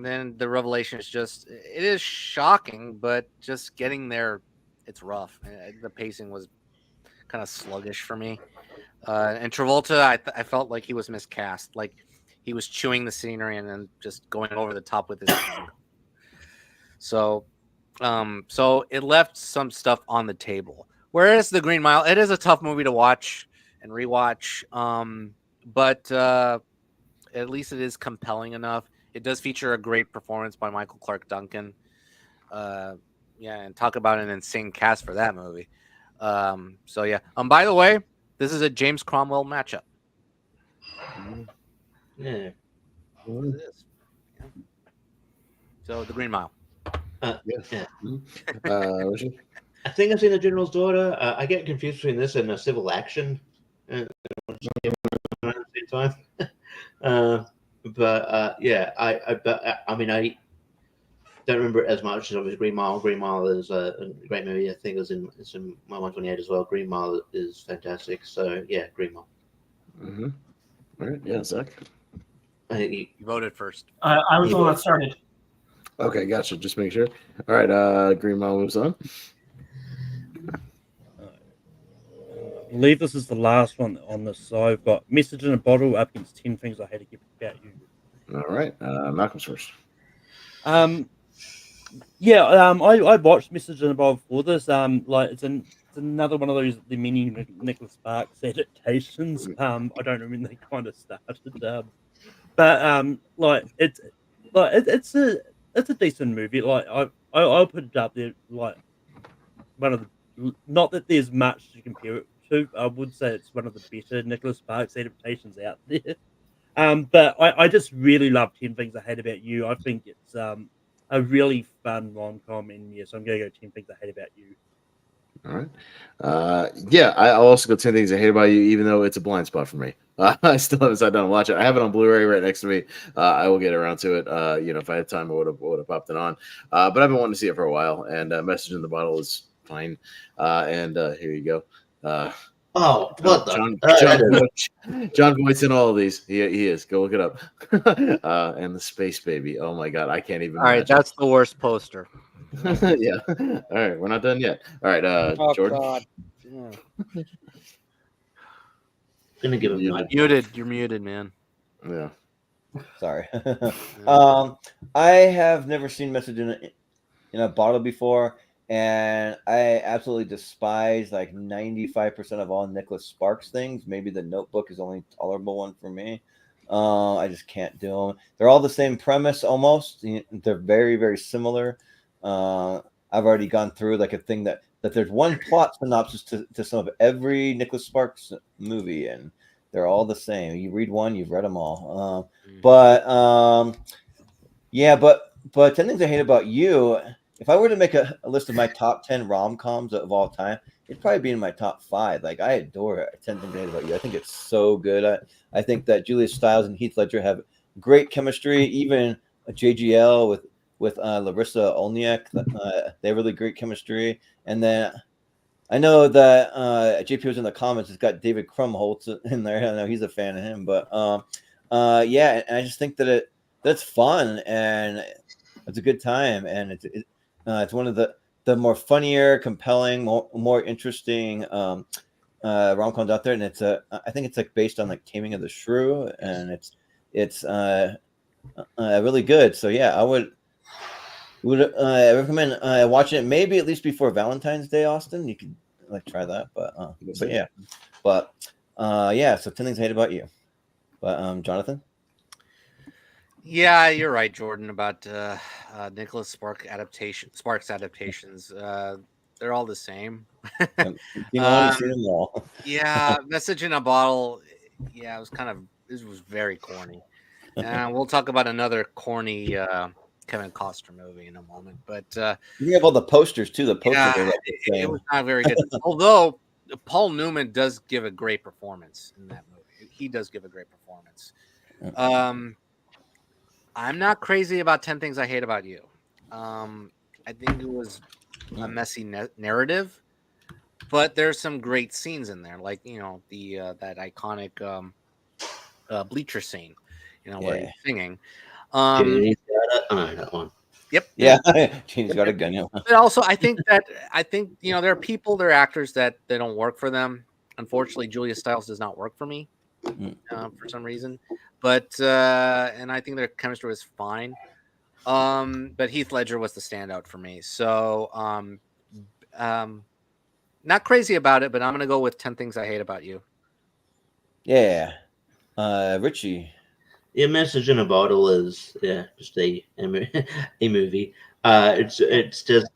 then the revelation is it is shocking, but just getting there, it's rough. The pacing was kind of sluggish for me. And Travolta, I felt like he was miscast. Like he was chewing the scenery and then just going over the top with his tongue. So it left some stuff on the table. Whereas The Green Mile, it is a tough movie to watch and rewatch. But at least it is compelling enough. It does feature a great performance by Michael Clark Duncan. And talk about an insane cast for that movie. By the way, this is a James Cromwell matchup. Yeah. It is. Yeah. So The Green Mile. Yeah. I think I've seen The General's Daughter. I get confused between this and a Civil Action at the same time. I don't remember it as much as obviously Green Mile. Green Mile is a great movie. I think it's in my 128 as well. Green Mile is fantastic. So yeah, Green Mile. Mm-hmm. All right, yeah, Zach. I think you voted first. I was the one that started. Okay, gotcha. Just make sure. All right, Green Mile moves on. I believe this is the last one on this. So I've got Message in a Bottle up against 10 Things I Hate About You. All right, Malcolm's first. I watched Message in a Bottle for this. It's another one of those the many Nicholas Sparks adaptations. I don't know when they kind of started, it's a decent movie. Like I'll put it up there. Like one of the, not that there's much to compare it to. I would say it's one of the better Nicholas Sparks adaptations out there. But I just really love 10 Things I Hate About You. I think it's a really fun rom-com, and yes, I'm going to go 10 Things I Hate About You. All right. I'll also go 10 Things I Hate About You, even though it's a blind spot for me. I still haven't sat down and watch it. I have it on Blu-ray right next to me. I will get around to it. If I had time, I would have popped it on. But I've been wanting to see it for a while, and Message in the Bottle is fine. Here you go. John Voight's in all of these. He is. Go look it up. And the Space Baby. Oh my God, I can't even. All right, that's the worst poster. Yeah. All right, we're not done yet. All right, Jordan. God. Yeah. Gonna give him muted. You're muted, man. Yeah. Sorry. I have never seen Message in a Bottle before, and I absolutely despise like 95% of all Nicholas Sparks things. Maybe The Notebook is the only tolerable one for me. I just can't do them. They're all the same premise almost. They're very, very similar. I've already gone through like a thing that there's one plot synopsis to some of every Nicholas Sparks movie, and they're all the same. You read one, you've read them all. Yeah, but 10 Things I Hate About You. If I were to make a list of my top 10 rom-coms of all time, it'd probably be in my top 5. Like, I adore 10 Things I Hate About You. I think it's so good. I think that Julia Stiles and Heath Ledger have great chemistry. Even JGL with Larissa Olniak, they have really great chemistry. And then I know that JP was in the comments. It's got David Krumholtz in there. I know he's a fan of him. But yeah, and I just think that that's fun and it's a good time, and it's one of the more funnier, compelling, more interesting rom-coms out there, and I think it's like based on like Taming of the Shrew, and it's really good. So yeah, I would recommend watching it maybe at least before Valentine's Day, Austin. You could like try that, but yeah, yeah. So 10 Things I Hate About You, but Jonathan. Yeah, you're right, Jordan, about Nicholas Sparks adaptations. They're all the same. Yeah, Message in a Bottle. Yeah, it was very corny. And we'll talk about another corny Kevin Costner movie in a moment. But you have all the posters too. The posters are like the same. It was not very good. Although Paul Newman does give a great performance in that movie. He does give a great performance. I'm not crazy about 10 Things I Hate About You. I think it was a messy narrative, but there's some great scenes in there, like the that iconic bleacher scene, where he's singing. That one. Yep. Yeah, Jane's got a gun. Yeah. But also, I think there are people, there are actors that they don't work for them. Unfortunately, Julia Stiles does not work for me for some reason. But and I think their chemistry was fine. But Heath Ledger was the standout for me. So not crazy about it, but I'm gonna go with 10 Things I Hate About You. Yeah. Richie. Yeah, Message in a Bottle is just a movie. It's just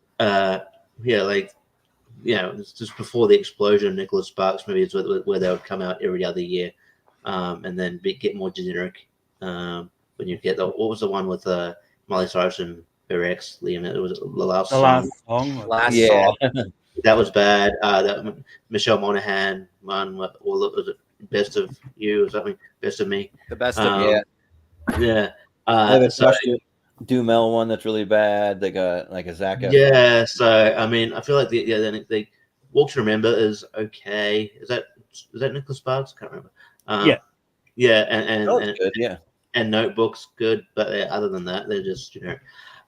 it's just before the explosion of Nicholas Sparks movies where they would come out every other year. And then get more generic when you get what was the one with Miley Cyrus and her ex Liam? It was the last song. Song. That was bad. That Michelle Monaghan one. What was it? Best of You or something? Best of Me. The Best of Yeah. Dumel one that's really bad. They got like a Zach. Yeah. So I mean, I feel like the Walk to Remember is okay. Is that Nicholas Sparks? I can't remember. And good, yeah. And Notebook's good, but other than that, they're just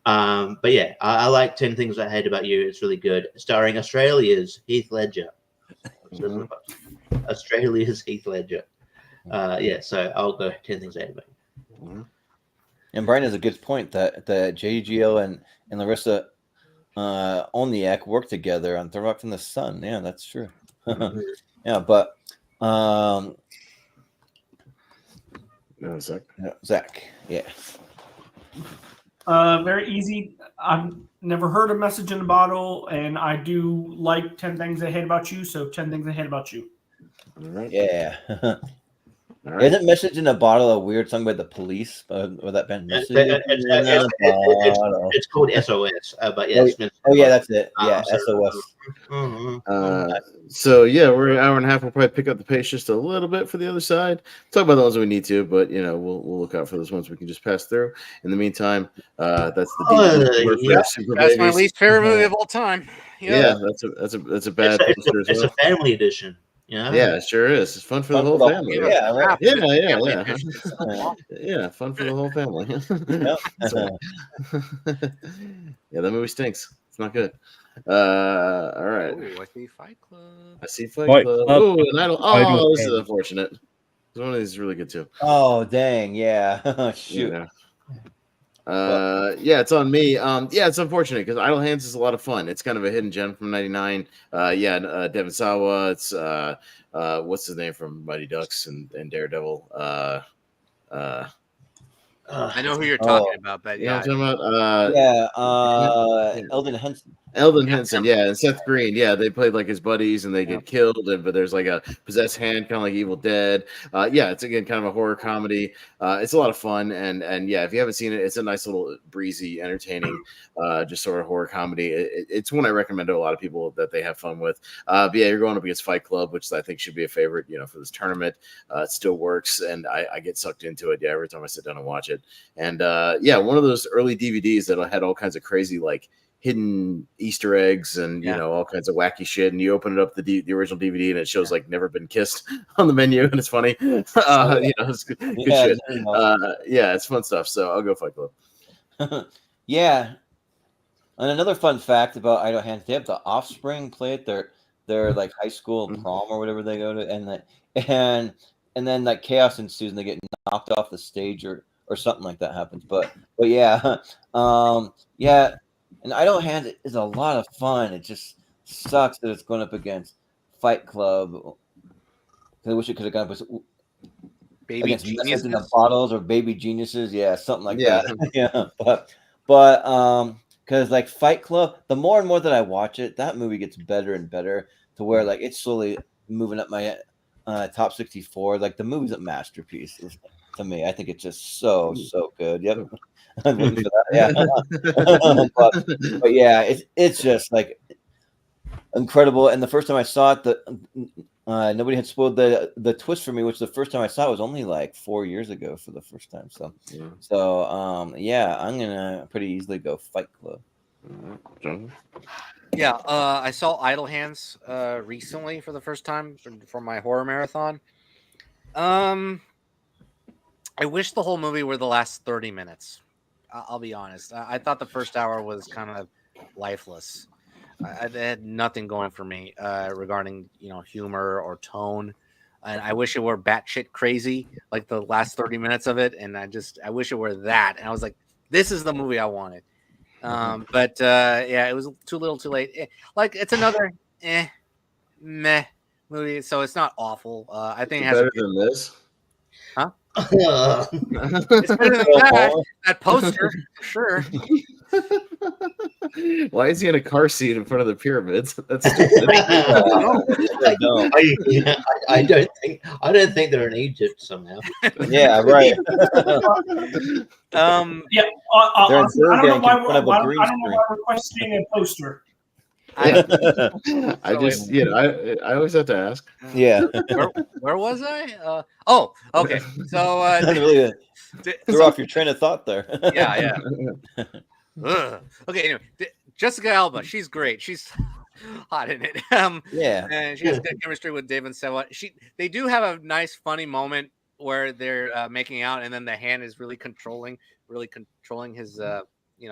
but yeah, I like 10 Things I Hate About You. It's really good, starring Australia's Heath Ledger. Australia's Heath Ledger. So I'll go 10 Things I Hate About You. And Brian has a good point that JGL and Larissa Olniak work together on Throw Rock from the Sun. Yeah, that's true. Yeah, but Zach. Yeah. Very easy. I've never heard a Message in a Bottle, and I do like 10 Things I Hate About You, so 10 Things I Hate About You. All right. Yeah. Right. Isn't Message in a Bottle a weird song by the Police? Or that band? It's called SOS. But yeah. That's it. Yeah, SOS. So yeah, we're an hour and a half. We'll probably pick up the pace just a little bit for the other side. Talk about the ones we need to, but we'll look out for those ones we can just pass through. In the meantime, that's the that's my least favorite movie of all time. Yeah, that's a bad. It's a family edition. Yeah, it sure is. It's fun for the whole family. Yeah, right. Yeah, fun for the whole family. Yeah, that movie stinks. It's not good. All right. Ooh, I see Fight Club. I see Fight Club. Oh, and I don't. Oh, this is unfortunate. One of these is really good too. Oh, dang! Yeah. Shoot. Yeah, it's on me. Yeah, it's unfortunate because Idle Hands is a lot of fun. It's kind of a hidden gem from '99. Devon Sawa. It's what's his name from Mighty Ducks and Daredevil. I know who you're talking about, but You know yeah, what I'm talking about? Eldon Henson. Eldon Henson, yeah, and Seth Green, yeah, they played like his buddies, and they get killed, but there's like a possessed hand, kind of like Evil Dead. Yeah, it's again kind of a horror comedy. It's a lot of fun, and yeah, if you haven't seen it, it's a nice little breezy, entertaining, just sort of horror comedy. It's one I recommend to a lot of people that they have fun with. But yeah, you're going up against Fight Club, which I think should be a favorite, for this tournament. It still works, and I get sucked into it. Yeah, every time I sit down and watch it, and yeah, one of those early DVDs that had all kinds of crazy like hidden Easter eggs and all kinds of wacky shit, and you open it up the original DVD and it shows like "Never Been Kissed" on the menu, and it's funny. It's good shit. Yeah, it's fun stuff. So I'll go Fight Club. Yeah, and another fun fact about Idle Hands: they have the Offspring play at their like high school prom or whatever they go to, and then like chaos ensues and they get knocked off the stage or something like that happens. But yeah, yeah. And Idle Hands is a lot of fun. It just sucks that it's going up against Fight Club. I wish it could have gone up Baby against Geniuses in the Bottles or Baby Geniuses. Yeah, something like Yeah. that. Yeah, but because like Fight Club, the more and more that I watch it, that movie gets better and better to where like it's slowly moving up my top 64. Like the movie's a masterpiece to me. I think it's just so good. Yep. I'm looking for that. Yeah. but yeah, it's just like incredible. And the first time I saw it, nobody had spoiled the twist for me, which the first time I saw it was only like 4 years ago for the first time. So yeah, I'm gonna pretty easily go Fight Club. Yeah, I saw Idle Hands recently for the first time for my horror marathon. I wish the whole movie were the last 30 minutes. I'll be honest. I thought the first hour was kind of lifeless. I had nothing going for me regarding humor or tone, and I wish it were batshit crazy like the last 30 minutes of it. And I wish it were that. And I was like, this is the movie I wanted. But yeah, it was too little, too late. Like it's another meh movie, so it's not awful. I think it has better than this. Huh? It's better than that poster for sure. Why is he in a car seat in front of the pyramids? That's stupid. I don't think they're in Egypt somehow. Yeah, right. Yeah, I don't know why we're questioning a poster. I just, I always have to ask. Yeah. Where was I? Okay. So really threw off your train of thought there. Yeah. Okay. Anyway, Jessica Alba, she's great. She's hot in it. Yeah. And she has good chemistry with David Sawa. They do have a nice, funny moment where they're making out, and then the hand is really controlling his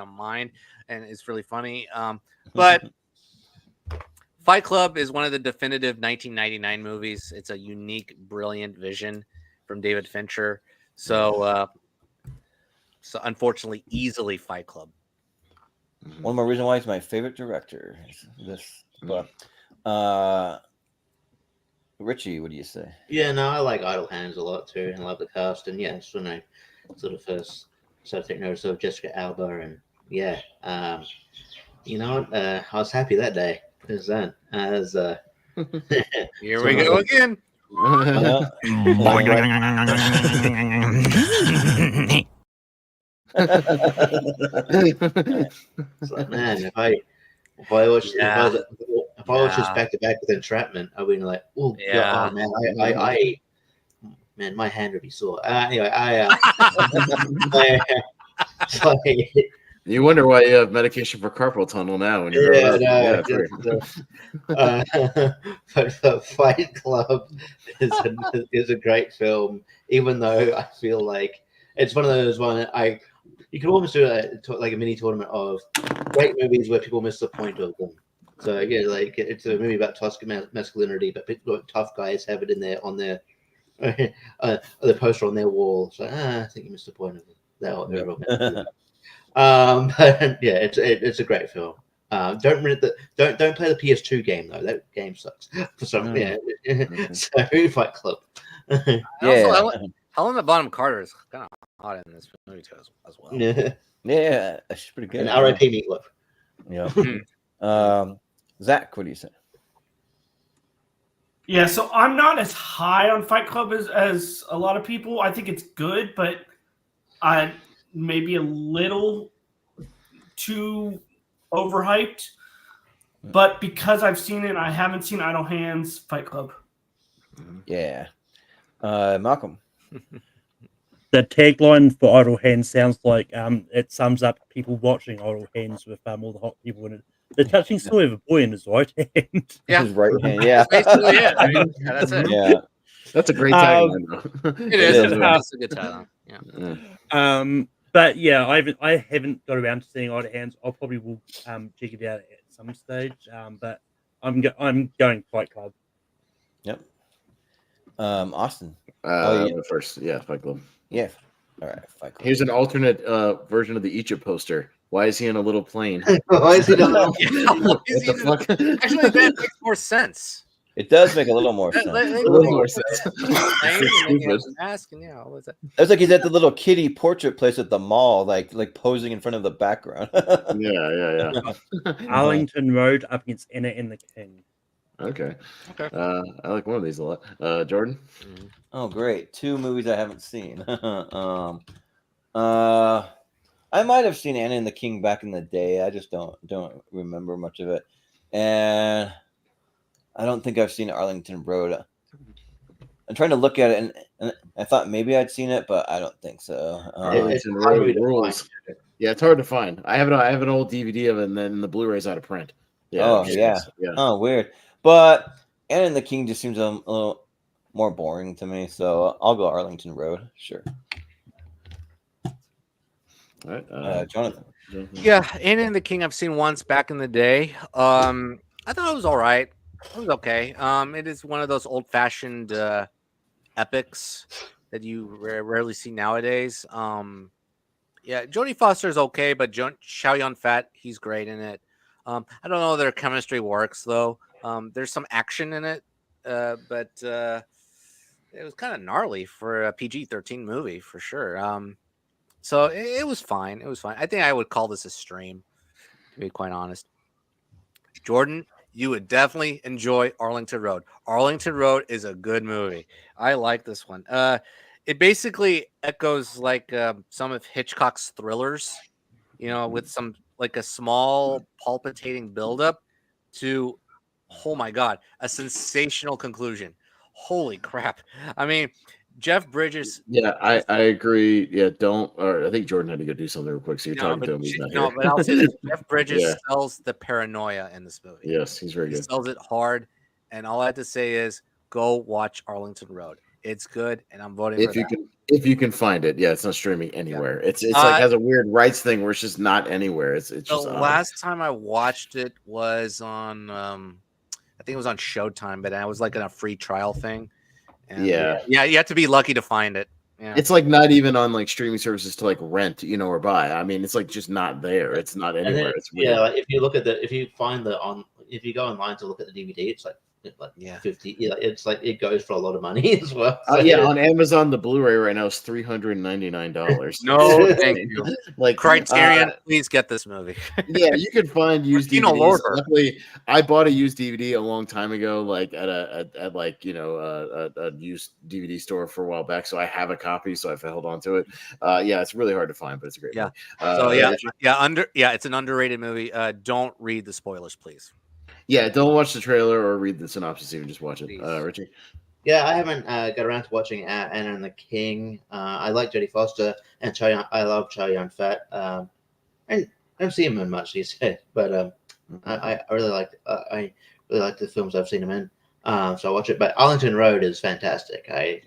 mind, and it's really funny. But Fight Club is one of the definitive 1999 movies. It's a unique, brilliant vision from David Fincher. So unfortunately, easily Fight Club. One more reason why he's my favorite director. But Richie, what do you say? Yeah, no, I like Idle Hands a lot too, and I love the cast. And yeah, it's when I sort of first started taking notice of Jessica Alba, and yeah, you know what? I was happy that day. Because then, here we go again. It's like, man, if I watch this back to back with Entrapment, I'd be like, oh yeah, man, my hand would be sore. Anyway, You wonder why you have medication for carpal tunnel now. When you're but Fight Club is a great film, even though I feel like it's one of those you can almost do like a mini tournament of great movies where people miss the point of them. So yeah, like it's a movie about toxic masculinity, but tough guys have it in there on their the poster on their wall. So I think you missed the point of it. But yeah, it's a great film. Don't play the PS2 game though. That game sucks for some. Yeah. So Fight Club. Yeah. Helena Bonham Carter is kind of hot in this movie too, as well. Yeah, she's pretty good. And R.I.P. Meatloaf. Yeah. Zach, what do you say? Yeah, so I'm not as high on Fight Club as a lot of people. I think it's good, but I maybe a little too overhyped. But because I've seen it, I haven't seen Idle Hands, Fight Club. Yeah. Malcolm. The tagline for Idle Hands sounds like it sums up people watching Idle Hands with all the hot people in it. The touching story of a boy in his right hand. Yeah. His right hand, yeah. That's basically it. I mean, yeah, that's it. Yeah. That's a great tagline, though. It is. It's a good tagline. Yeah. But yeah, I haven't got around to seeing Idle Hands. I'll probably will check it out at some stage. But I'm going Fight Club. Yep. Austin. First, yeah, Fight Club. Yeah. All right, Fight Club. Here's an alternate version of the Egypt poster. Why is he in a little plane? Why is he in a little Actually, that makes more sense. It does make a little more sense. A little more sense. Asking, yeah, what was that? It's like he's at the little kitty portrait place at the mall, like posing in front of the background. Yeah. Arlington Road up against Anna and the King. Okay. I like one of these a lot. Jordan? Oh, great. 2 movies I haven't seen. I might have seen Anna and the King back in the day. I just don't remember much of it. And I don't think I've seen Arlington Road. I'm trying to look at it, and I thought maybe I'd seen it, but I don't think so. Arlington Road rules. Yeah, it's hard to find. I have an old DVD of it, and then the Blu-ray's out of print. Yeah. Yeah. Oh, weird. But Anna and the King just seems a little more boring to me, so I'll go Arlington Road. Sure. All right, Jonathan. Yeah, Anna and the King I've seen once back in the day. I thought it was all right. It was okay. It is one of those old-fashioned epics that you rarely see nowadays. Yeah, Jodie Foster's okay, but Chow Yun-fat, he's great in it. I don't know if their chemistry works though. There's some action in it, but it was kind of gnarly for a PG-13 movie for sure. So it was fine. It was fine. I think I would call this a stream, to be quite honest. Jordan, you would definitely enjoy Arlington Road. Arlington Road is a good movie. I like this one. It basically echoes like some of Hitchcock's thrillers, with some like a small palpitating buildup to, oh my God, a sensational conclusion. Holy crap. I mean, Jeff Bridges. Yeah, I agree. Yeah, I think Jordan had to go do something real quick. So you're talking to him. He's not here. But I'll say this. Jeff Bridges sells the paranoia in this movie. Yes, he's very good. He sells it hard. And all I have to say is go watch Arlington Road. It's good. And I'm voting for that. If you can find it. Yeah, it's not streaming anywhere. Yeah. It's like has a weird rights thing where it's just not anywhere. It's just the last time I watched it was on I think it was on Showtime, but I was like in a free trial thing. And yeah, you have to be lucky to find it. Yeah. It's like not even on like streaming services to like rent, or buy. I mean, it's like just not there. It's not anywhere. It's weird. Like if you look at if you go online to look at the DVD, it's like 50. It's like it goes for a lot of money as well. So, on Amazon, the Blu-ray right now is $399. No, thank you. Like Criterion, please get this movie. Yeah, you can find used DVDs. Luckily, I bought a used DVD a long time ago, like at a used DVD store for a while back. So I have a copy, so I've held on to it. It's really hard to find, but it's a great movie. It's an underrated movie. Don't read the spoilers, please. Yeah, don't watch the trailer or read the synopsis. Even just watch it. Richie? Yeah, I haven't got around to watching Anna and the King. I like Jodie Foster and I love Chow Yun-fat. And I don't see him in much these days, but I really like the films I've seen him in. So I watch it. But Arlington Road is fantastic. I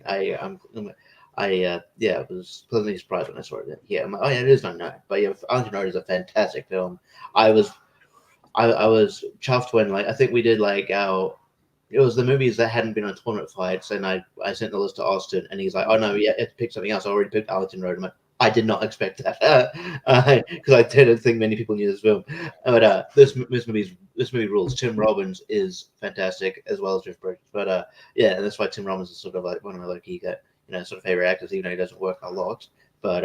was pleasantly surprised when I saw it. Yeah, it is unknown, but Arlington Road is a fantastic film. I was chuffed when I think we did it was the movies that hadn't been on tournament fights, and I sent the list to Austin, and he's like, "Oh no, yeah, have to pick something else. I already picked Arlington Road." I'm like, I did not expect that because I didn't think many people knew this film. But this movie rules. Tim Robbins is fantastic as well as Jeff Bridges. But yeah, that's why Tim Robbins is sort of like one of my low-key sort of favorite actors, even though he doesn't work a lot. But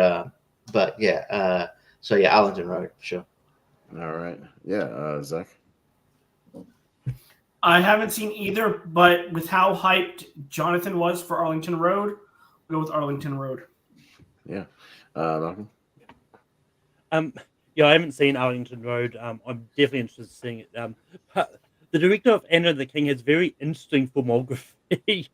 yeah, so yeah, Arlington Road for sure. All right, yeah, Zach. I haven't seen either, but with how hyped Jonathan was for Arlington Road, we'll go with Arlington Road. Yeah. Malcolm? Yeah, I haven't seen Arlington Road. I'm definitely interested in seeing it. The director of Anna and the King has very interesting filmography.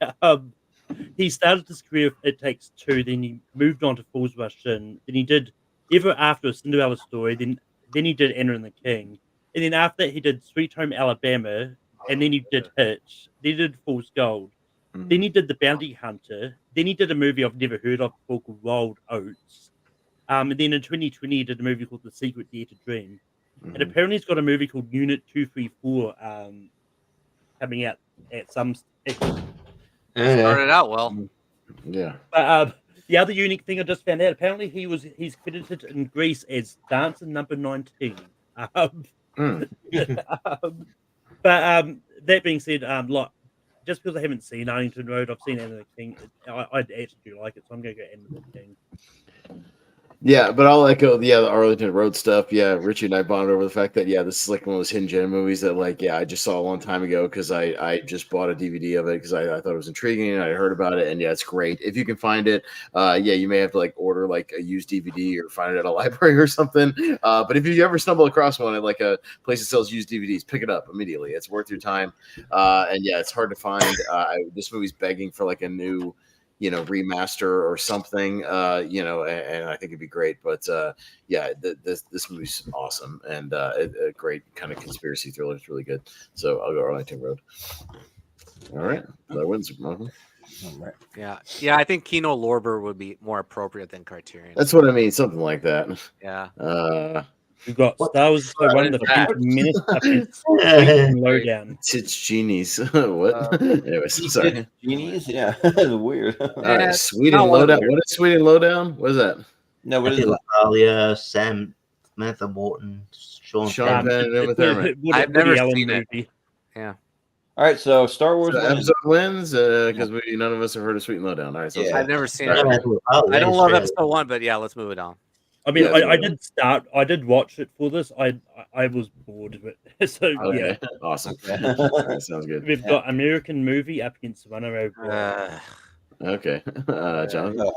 He started his career with It Takes Two, then he moved on to Fools Rush In, then he did Ever After, a Cinderella Story, then he did Anna and the King, and then after that he did Sweet Home Alabama, and then he did Hitch, then he did Fool's Gold, then he did The Bounty Hunter, then he did a movie I've never heard of before called Wild Oats, and then in 2020 he did a movie called The Secret Dare to Dream, and apparently he's got a movie called Unit 234 coming out at some stage. Started out well. Yeah. But the other unique thing I just found out, apparently he's credited in Greece as dancer number 19. But that being said, like just because I haven't seen Arlington Road, I've seen Anna and the King. I actually do like it, so I'm going to go Anna and the King. Yeah, but I'll echo the Arlington Road stuff. Yeah, Richie and I bonded over the fact that this is like one of those hidden gem movies that I just saw a long time ago because I just bought a DVD of it because I thought it was intriguing and I heard about it, and it's great. If you can find it, you may have to order a used DVD or find it at a library or something. But if you ever stumble across one at a place that sells used DVDs, pick it up immediately. It's worth your time. And it's hard to find. This movie's begging for a new remaster or something, and I think it'd be great. But this movie's awesome and a great kind of conspiracy thriller. It's really good. So I'll go Arlington Road. All right, that wins. Yeah, I think Kino Lorber would be more appropriate than Criterion. That's what I mean, something like that. Yeah. We've got Star Wars one of the Phantom Menace Lowdown. It's genies. What? Anyways, sorry. Genies? Yeah, weird. All right, Sweet and Lowdown. What is Sweet and Lowdown? What is that? No, what is it? Alia, Samantha Morton, Sean Penn, and Uma Thurman. I've never seen it. Yeah. All right, so Star Wars episode wins because none of us have heard of Sweet and Lowdown. All right, so I've never seen it. I don't love episode 1, but let's move it on. I mean, I did watch it for this. I was bored of it. So okay. Awesome. That sounds good. We've got American Movie up against Runner Over. Okay. Jonathan?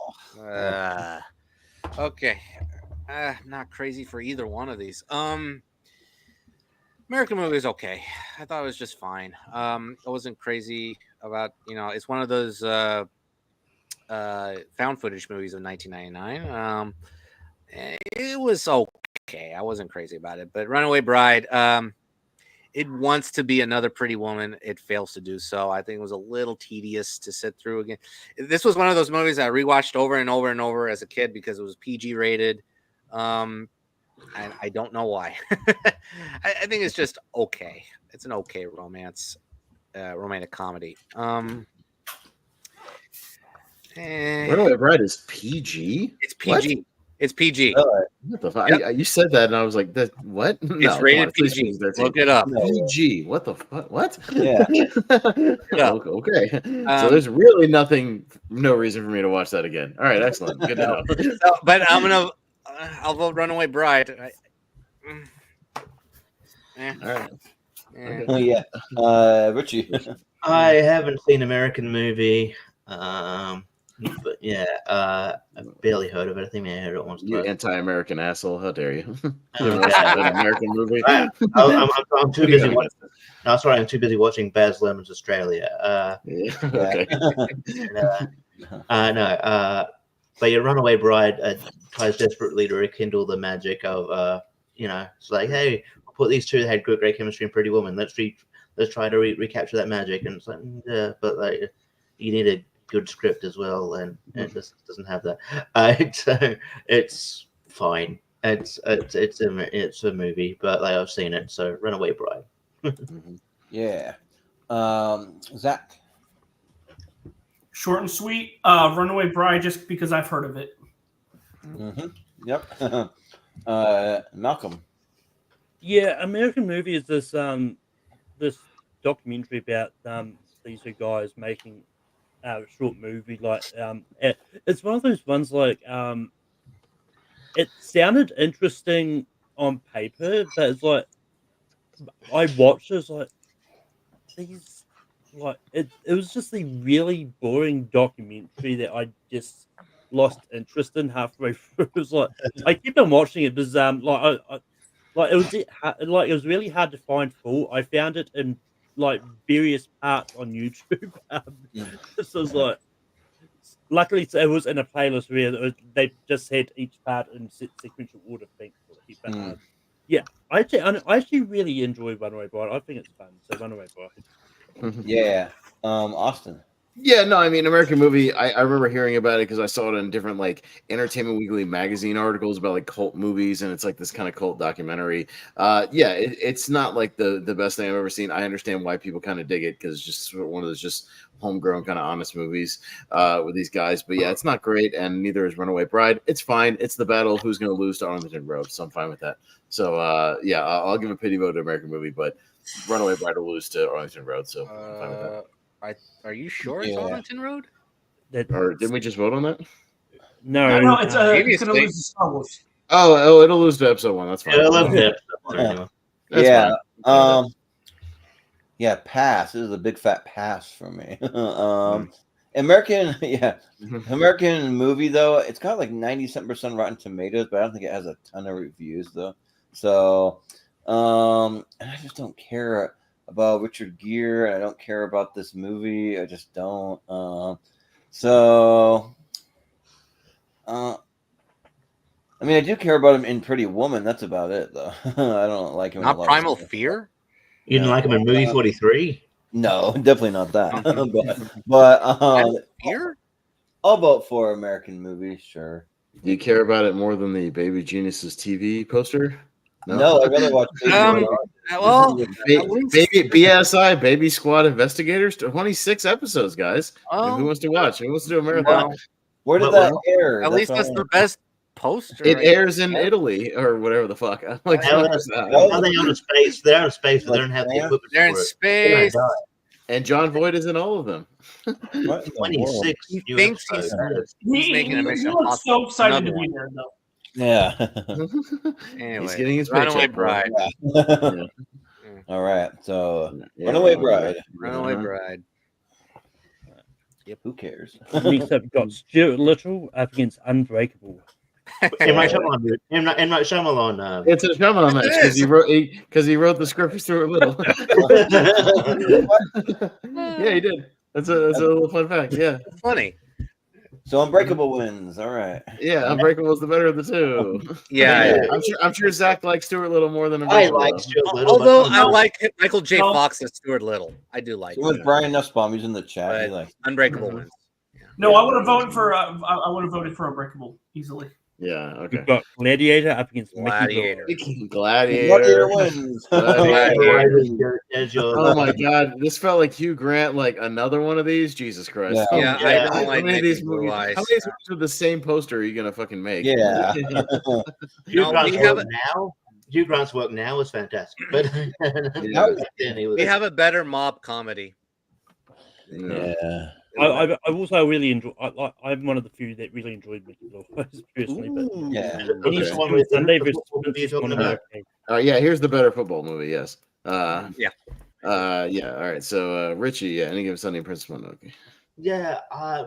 Okay. Not crazy for either one of these. American Movie is okay. I thought it was just fine. I wasn't crazy about, it's one of those found footage movies of 1999. It was okay. I wasn't crazy about it. But Runaway Bride, it wants to be another Pretty Woman. It fails to do so. I think it was a little tedious to sit through again. This was one of those movies I rewatched over and over and over as a kid because it was PG rated. I don't know why. I think it's just okay. It's an okay romantic comedy. Runaway Bride is PG? It's PG. What? It's PG. What the fuck? Yep. You said that, and I was like, "That what?" It's rated PG. Look it up. PG. What the fuck? What? Yeah. Okay. So there's really no reason for me to watch that again. All right, excellent. Good to know. But I'll vote Runaway Bride. All right. Okay. Richie. I haven't seen American Movie. But I barely heard of it. I think I heard it once. You anti-American asshole! How dare you? An American movie. I'm too busy watching. No, sorry, I'm too busy watching Baz Luhrmann's Australia. Okay. But your Runaway Bride tries desperately to rekindle the magic of it's like, hey, we'll put these two that had great chemistry in Pretty Woman. Let's try to recapture that magic. And it's like, but you need a good script as well, and it just doesn't have that. So it's fine. It's a movie, but I've seen it. So Runaway Bride. Yeah. Zach. Short and sweet. Runaway Bride, just because I've heard of it. Yep. Malcolm. Yeah, American Movie is this this documentary about these two guys making a short movie. It's one of those ones it sounded interesting on paper, but it's like I watched it, it's like these it was just a really boring documentary that I just lost interest in halfway through. It was like I kept on watching it because it was really hard to find full. I found it in various parts on YouTube. This was luckily it was in a playlist where they just had each part in sequential order. Thankfully, but yeah, I actually really enjoy Runaway Bride. I think it's fun. So Runaway Bride. Yeah. Austin. Yeah, no, I mean, American Movie, I remember hearing about it because I saw it in different, Entertainment Weekly magazine articles about, cult movies, and it's, this kind of cult documentary. It's not, the best thing I've ever seen. I understand why people kind of dig it because it's just one of those just homegrown kind of honest movies with these guys. But, yeah, it's not great, and neither is Runaway Bride. It's fine. It's the battle of who's going to lose to Arlington Road, so I'm fine with that. So, I'll give a pity vote to American Movie, but Runaway Bride will lose to Arlington Road, so I'm fine with that. Are you sure it's Arlington Road? Or didn't we just vote on that? No, it's going to lose to Star Wars. Oh, it'll lose to episode 1. That's fine. It'll lose to That's yeah. fine. Yeah, pass. This is a big fat pass for me. American Movie though, it's got 90% Rotten Tomatoes, but I don't think it has a ton of reviews though. So, and I just don't care about Richard Gere, and I don't care about this movie. I just don't. I mean, I do care about him in Pretty Woman. That's about it, though. I don't like him. Not Primal Fear. You didn't like him in Movie 43? No, definitely not that. but Fear. I'll vote for American Movie. Sure. Do you care about it more than the Baby Geniuses TV poster? No, I'd rather watch Baby BSI Baby Squad Investigators. 26 episodes, guys. Who wants to watch? Who wants to do a marathon? Where did that air? At least that's the best poster. It airs in Italy or whatever the fuck. I'm like, they're out of space. They're out of space, but they don't have the equipment. They're in space. And John Voight is in all of them. 26. He thinks he's making a mission. He looks so excited to be there, though. Yeah. Anyway, he's getting his Runaway paycheck, Bride. Yeah. All right. So, Runaway Bride. Runaway Bride. Yep. Who cares? Next up, we've got Stuart Little up against Unbreakable. M. Night Shyamalan. It's a Shyamalan match because he wrote the script for Stuart Little. Yeah, he did. That's a little fun fact. Yeah, it's funny. So Unbreakable wins. All right. Yeah, Unbreakable is the better of the two. Yeah. I'm sure Zach likes Stuart Little more than Unbreakable. I like Stuart Little. Although I like Michael J. Fox as Stuart Little. I do like it. Was Brian Nussbaum? He's in the chat. Unbreakable wins. No, I would have voted for. I would have voted for Unbreakable easily. Yeah. Okay. We've got Gladiator up against Gladiator wins. Gladiator. Oh my God! This felt like Hugh Grant. Another one of these. Jesus Christ! Yeah. I don't like how many of these Blue movies? Eyes. How many of these movies with the same poster are you gonna fucking make? Yeah. Hugh Grant's work now is fantastic, but we have a better mob comedy. Yeah. I also really enjoy. I'm one of the few that really enjoyed Mickey Blue Eyes personally. But yeah. Sunday versus yeah. Here's the better football movie. Yes. Yeah. All right. So Richie, Any Given Sunday, Princess Mononoke. Yeah,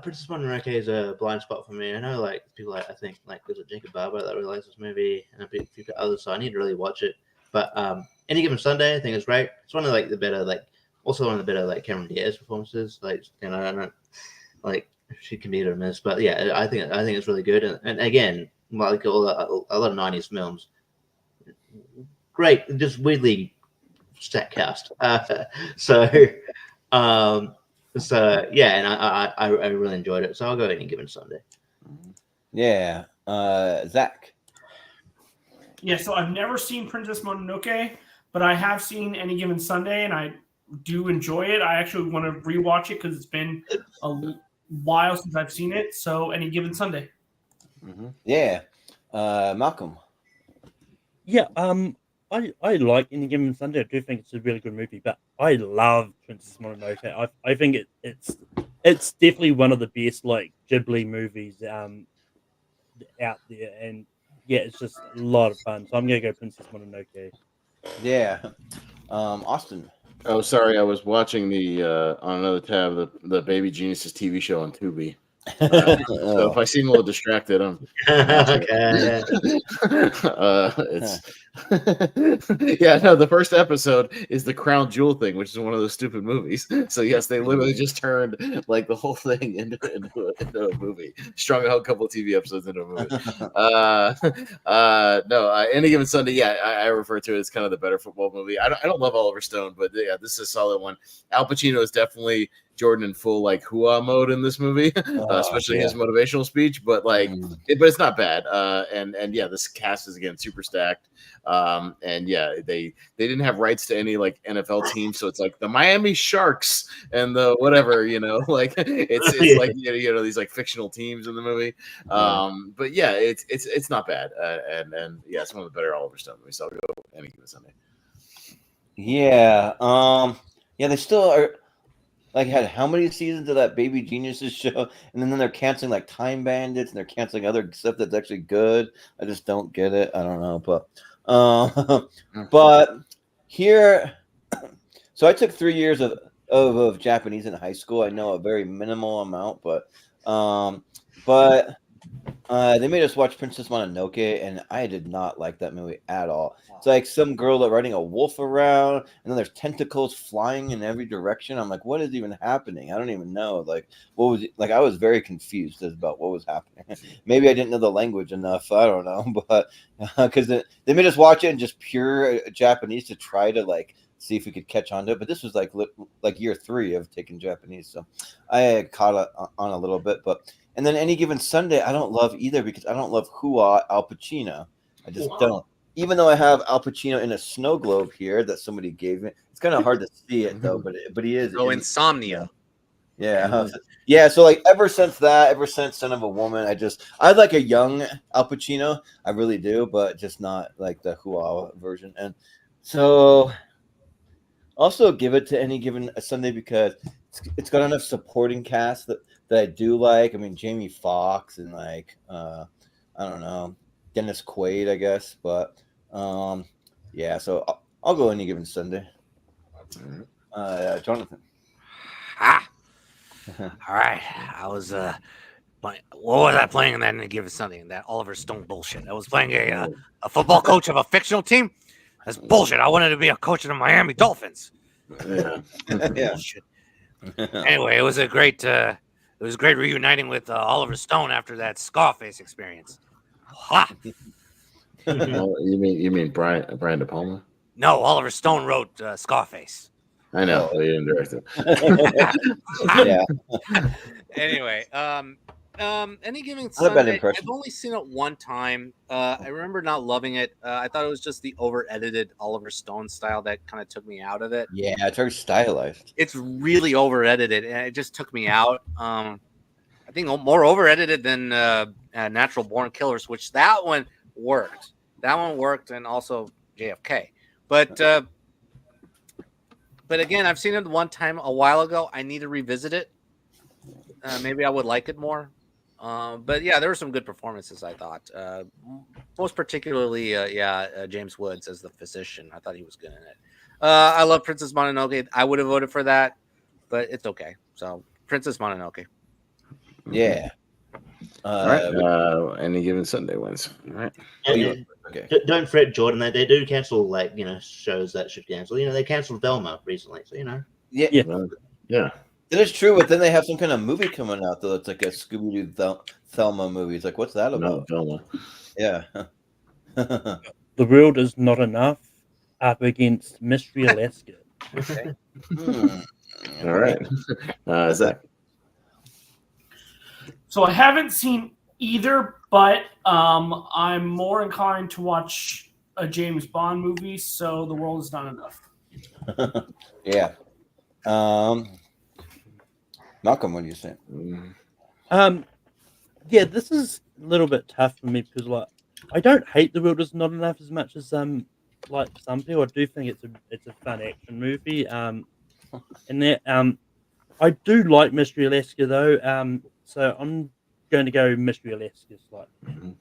Princess Mononoke is a blind spot for me. I know, people I think was it Jacob Barber that really likes this movie, and a few others, so I need to really watch it. But Any Given Sunday, I think is great. It's one of the better also one of the better Cameron Diaz performances. I don't she can be hit or miss, but yeah, I think it's really good. And again, a lot of '90s films, great, just weirdly stacked cast. So yeah, and I really enjoyed it. So I'll go Any Given Sunday. Yeah, Zach. Yeah, so I've never seen Princess Mononoke, but I have seen Any Given Sunday, and I do enjoy it. I actually want to rewatch it because it's been a while since I've seen it. So Any Given Sunday. Yeah. Malcolm. Yeah, I like Any Given Sunday. I do think it's a really good movie, but I love Princess Mononoke. I think it's definitely one of the best like Ghibli movies out there, and yeah, it's just a lot of fun. So I'm gonna go Princess Mononoke. Yeah. Austin. Oh, sorry, I was watching the on another tab the Baby Geniuses TV show on Tubi. So if I seem a little distracted, I'm Okay. it's yeah, no, the first episode is the Crown Jewel thing, which is one of those stupid movies. So yes, they literally just turned like the whole thing into a movie, strung out a couple of TV episodes into a movie. No, Any Given Sunday, yeah, I refer to it as kind of the better football movie. I don't love Oliver Stone, but yeah, this is a solid one. Al Pacino is definitely Jordan in full like hua mode in this movie, especially his motivational speech. But like, but it's not bad. And yeah, this cast is again super stacked. And yeah, they didn't have rights to any like NFL teams, so it's like the Miami Sharks and the whatever, like it's like these like fictional teams in the movie. But yeah, it's not bad. And yeah, it's one of the better Oliver Stone movies. So I'll go Any Given Sunday. Yeah. Yeah, they still are. Like, had how many seasons of that Baby Geniuses show, and then they're canceling like Time Bandits, and they're canceling other stuff that's actually good. I just don't get it. I don't know, but here, so I took 3 years of Japanese in high school. I know a very minimal amount, but they made us watch Princess Mononoke, and I did not like that movie at all. It's like some girl riding a wolf around, and then there's tentacles flying in every direction. I'm like, what is even happening? I don't even know. Like, what was like? I was very confused about what was happening. Maybe I didn't know the language enough. I don't know, but because they made us watch it in just pure Japanese to try to like see if we could catch on to it. But this was like year 3 of taking Japanese, so I caught on a little bit, but. And then Any Given Sunday, I don't love either because I don't love Al Pacino. I just don't. Even though I have Al Pacino in a snow globe here that somebody gave me, it's kind of hard to see it though. But he is. Oh, Insomnia. Yeah, yeah. So like ever since Son of a Woman, I like a young Al Pacino. I really do, but just not like the Hua version. And so also give it to Any Given Sunday because it's got enough supporting cast that I do like. I mean, Jamie Foxx and like I don't know, Dennis Quaid, I guess. But yeah, so I'll go Any Given Sunday. Jonathan. All right, I was what was I playing in that Any Given Sunday? In that Oliver Stone bullshit. I was playing a football coach of a fictional team. That's bullshit. I wanted to be a coach of the Miami Dolphins. Yeah. Bullshit. Anyway, it was great reuniting with Oliver Stone after that Scarface experience. Ha! Oh, you mean Brian De Palma? No, Oliver Stone wrote Scarface. I know, he didn't direct it. Yeah. Anyway, Any Given Not a bad Sunday, impression. I've only seen it one time. I remember not loving it. I thought it was just the over-edited Oliver Stone style that kind of took me out of it. Yeah, it's very stylized. It's really over-edited, and it just took me out. I think more over-edited than Natural Born Killers, which that one worked. That one worked, and also JFK. But again, I've seen it one time a while ago. I need to revisit it. Maybe I would like it more. But yeah, there were some good performances, I thought. Most particularly, James Woods as the physician. I thought he was good in it. I love Princess Mononoke. I would have voted for that, but it's okay. So, Princess Mononoke. Yeah. All right. Any Given Sunday wins. All right. Okay. Don't fret, Jordan. They do cancel shows that should cancel. They canceled Velma recently, so Yeah. Yeah. That is true, but then they have some kind of movie coming out though. It's like a Scooby-Doo Thelma movie. It's like, what's that about? Thelma. Yeah. The World Is Not Enough up against Mystery Alaska. Okay. All right. Zach. So I haven't seen either, but I'm more inclined to watch a James Bond movie, so The World Is Not Enough. Yeah. Malcolm, what do you say? Yeah, this is a little bit tough for me because, like, I don't hate The World Is Not Enough as much as like some people. I do think it's a fun action movie. And that I do like Mystery Alaska though. So I'm going to go Mystery Alaska slightly.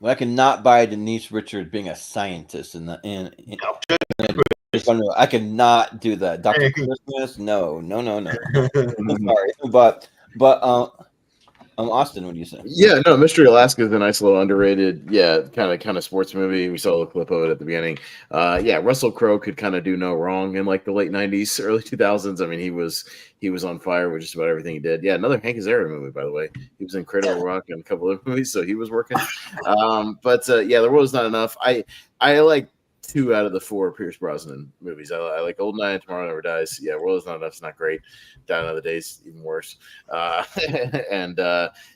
Well, I cannot buy Denise Richards being a scientist in I cannot do that. Dr. Christmas, no. Sorry, but Austin, what do you say? Yeah, no, Mystery Alaska is a nice little underrated, kind of sports movie. We saw a clip of it at the beginning. Russell Crowe could kind of do no wrong in like the late '90s, early 2000s. I mean, he was on fire with just about everything he did. Yeah, another Hank Azaria movie, by the way. He was in Cradle of Rock and a couple of movies, so he was working. The World Is Not Enough. I like 2 out of the 4 Pierce Brosnan movies. I like Goldeneye and Tomorrow Never Dies. Yeah, World Is Not Enough's not great. Down Another Day's even worse. But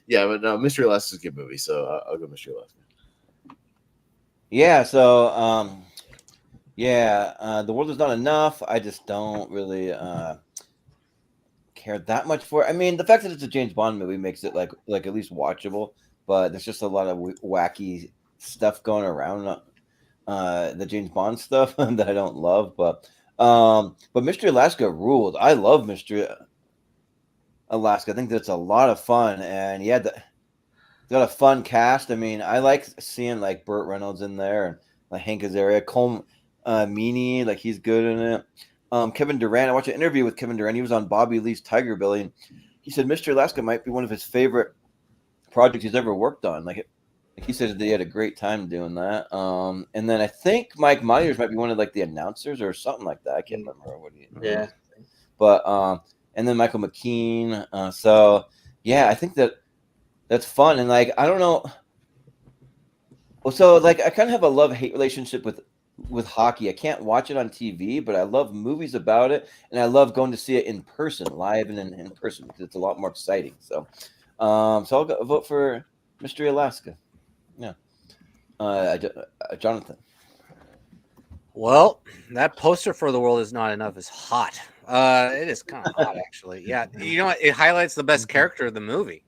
no, Mystery Alaska is a good movie, so I'll go Mystery Alaska. Yeah, so The World Is Not Enough. I just don't really care that much for it. I mean, the fact that it's a James Bond movie makes it like at least watchable, but there's just a lot of wacky stuff going around. The James Bond stuff that I don't love, but Mystery Alaska ruled. I love Mystery Alaska. I think that's a lot of fun, and got a fun cast. I mean, I like seeing like Burt Reynolds in there and like Hank Azaria, Cole Meany, like he's good in it. Kevin Durant. I watched an interview with Kevin Durant. He was on Bobby Lee's Tiger Billy, and he said Mystery Alaska might be one of his favorite projects he's ever worked on. Like he said they had a great time doing that. And then I think Mike Myers might be one of like the announcers or something like that. I can't remember what he. Yeah. But and then Michael McKean. I think that's fun. And like I don't know. Well, so like I kind of have a love-hate relationship with hockey. I can't watch it on TV, but I love movies about it, and I love going to see it in person, live and in person, because it's a lot more exciting. So, I'll vote for Mystery Alaska. Yeah. Jonathan. Well, that poster for The World Is Not Enough is hot. It is kind of hot, actually. Yeah, you know what? It highlights the best character of the movie.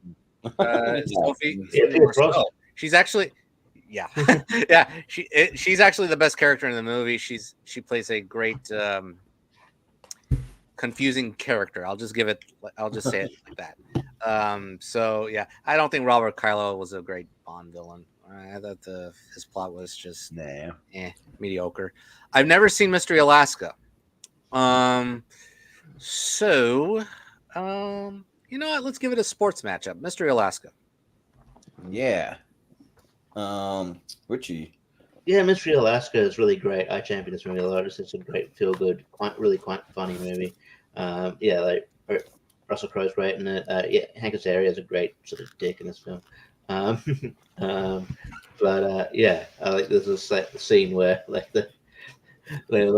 Sophie Marceau. She's actually, she's actually the best character in the movie. She plays a great, confusing character. I'll just say it like that. I don't think Robert Carlyle was a great Bond villain. I thought his plot was just mediocre. I've never seen Mystery Alaska. You know what? Let's give it a sports matchup. Mystery Alaska. Yeah. Richie. Yeah, Mystery Alaska is really great. I champion this movie a lot. It's a great, feel good, quite funny movie. Like Russell Crowe's great in it. Hank Azaria is a great sort of dick in this film. I like there's this scene where at the end of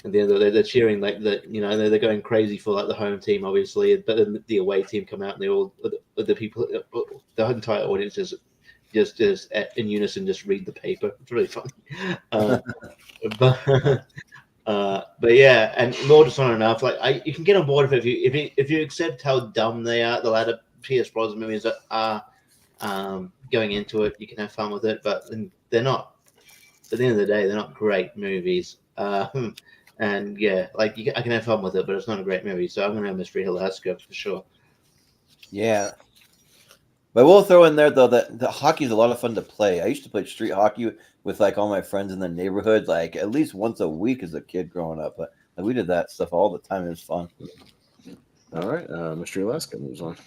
they're cheering they're going crazy for like the home team obviously, but then the away team come out and they all the people, the entire audience is just in unison just read the paper. It's really funny. But yeah, and Lord Is Not Enough. Like you can get on board with it if you accept how dumb they are. The latter Pierce Brosnan movies are going into it. You can have fun with it, but they're not. At the end of the day, they're not great movies. And yeah, I can have fun with it, but it's not a great movie. So I'm gonna have Mystery Alaska for sure. Yeah. But we'll throw in there though that the hockey is a lot of fun to play. I used to play street hockey with like all my friends in the neighborhood, like at least once a week as a kid growing up. But we did that stuff all the time. It was fun. All right, Mystery Alaska moves on.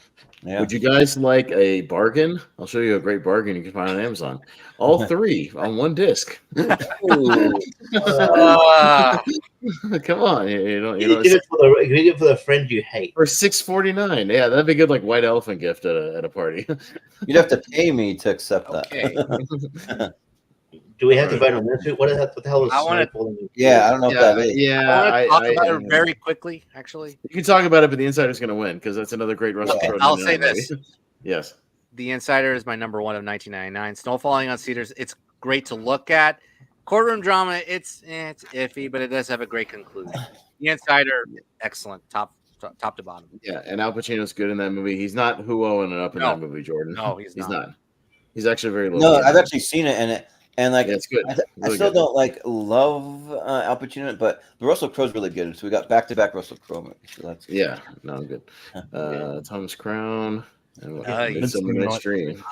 Yeah. Would you guys like a bargain? I'll show you a great bargain you can find on Amazon. All 3 on one disc. Come on, you get it for the friend you hate for $6.49. Yeah, that'd be good, like white elephant gift at a party. You'd have to pay me to accept that. Do we have to vote on this? What the hell is Snowball? Yeah, I don't know if that is. Yeah, I want to talk about it very quickly, actually. You can talk about it, but The Insider's going to win because that's another great Russell Crowe. I'll say this. Yes. The Insider is my number 1 of 1999. Snow Falling on Cedars, it's great to look at. Courtroom drama, it's iffy, but it does have a great conclusion. The Insider, excellent, top to bottom. Yeah, and Al Pacino's good in that movie. He's not who in and up in that movie, Jordan. No, he's not. He's actually very low. No, I've actually seen it, and like it's good. I still don't like love Al Pacino, in it, but Russell Crowe's really good. So we got back-to-back Russell Crowe movies. So that's no, I'm good. Thomas Crown and Midsummer Night's Night's Dream.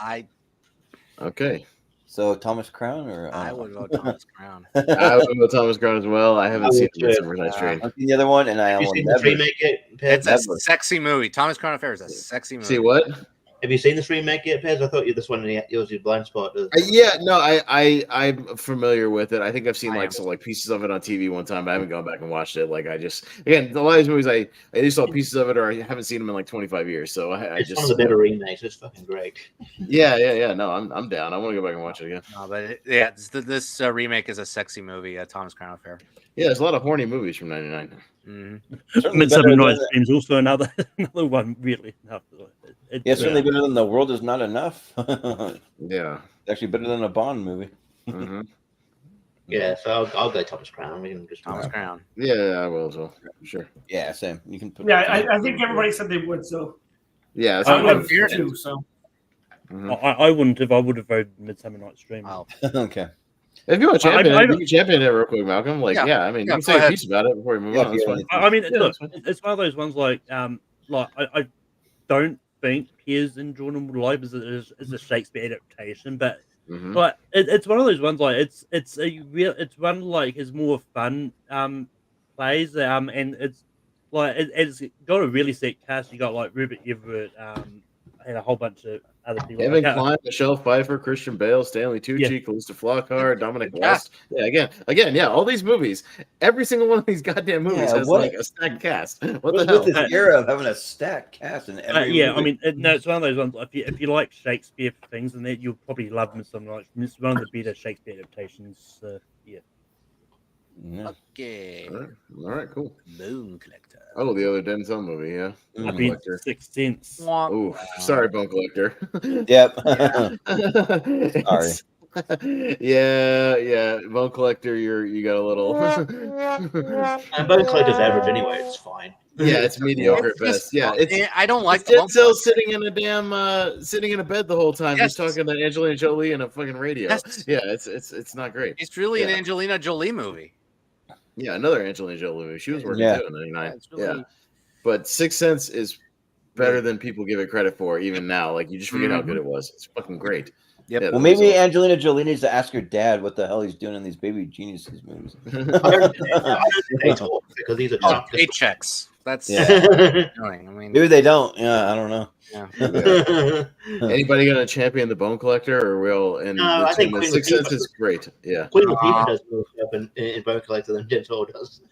Okay. So Thomas Crown, or I would vote Thomas Crown. I would go Thomas Crown as well. I haven't seen Midsummer Night's Dream. I've seen the other one, and I Have you will seen never. this remake yet, Pez? It's a sexy movie. Thomas Crown Affair is a sexy movie. See what? Have you seen this remake yet, Pez? I thought this one was your blind spot. Yeah, no, I'm familiar with it. I think I've seen like pieces of it on TV one time, but I haven't gone back and watched it. Like again, a lot of these movies I either saw pieces of it or I haven't seen them in like 25 years. So It's one of the better remakes. It's fucking great. Yeah. No, I'm down. I want to go back and watch it again. No, but this remake is a sexy movie. Thomas Crown Affair. Yeah, there's a lot of horny movies from '99. Midsummer Night's Dream is also another one. Really, It's certainly better than The World Is Not Enough. Yeah, actually better than a Bond movie. Yeah, so I'll go Thomas Crown. We can just Thomas Crown. Yeah, I will as well. Sure. Yeah, same. You can put. Yeah, I think everybody said they would. So yeah, I would have too. So I wouldn't have. I would have voted Midsummer Night's Dream. Okay. If you want to champion it, you can champion it real quick, Malcolm. Like, I mean, you can say a piece about it before you move on. That's fine. I mean, look, it's one of those ones like I don't think Piers and Jordan would like as a Shakespeare adaptation, but like it's one of those ones like it's one like his more fun plays and it's like it's got a really sick cast. You got like Rupert Everett and a whole bunch of other people. Evan Klein, Michelle Pfeiffer, Christian Bale, Stanley Tucci, Calista Flockhart, Dominic West. Yeah, again, all these movies. Every single one of these goddamn movies has like a stacked cast. What the hell? With this era of having a stacked cast in every movie. I mean, it's one of those ones. If you like Shakespeare things, and you'll probably love Midsummer Night's Dream. It's one of the better Shakespeare adaptations. Okay. All right, cool. Bone Collector. Oh, the other Denzel movie, yeah. Bone Collector. Sixth Sense. Oh, sorry, Bone Collector. Yep. Sorry. Yeah. Bone Collector, you got a little. And Bone Collector's average anyway. It's fine. Yeah, it's mediocre at best. Yeah, I don't like Denzel sitting in a damn sitting in a bed the whole time. Yes. He's talking to Angelina Jolie in a fucking radio. Yes. Yeah, it's not great. It's really an Angelina Jolie movie. Yeah, another Angelina Jolie movie. She was working too in '99. Really... But Sixth Sense is better than people give it credit for, even now. Like you just forget how good it was. It's fucking great. Yep. Yeah, Well, maybe Angelina Jolie needs to ask her dad what the hell he's doing in these Baby Geniuses movies. They talk because these are paychecks. That's annoying. I mean, maybe they don't. Yeah, I don't know. Yeah. Anybody gonna champion the Bone Collector, or will? And No, I think Sixth Sense is great. Yeah, Queen Latifah does more stuff in Bone Collector than Denzel does.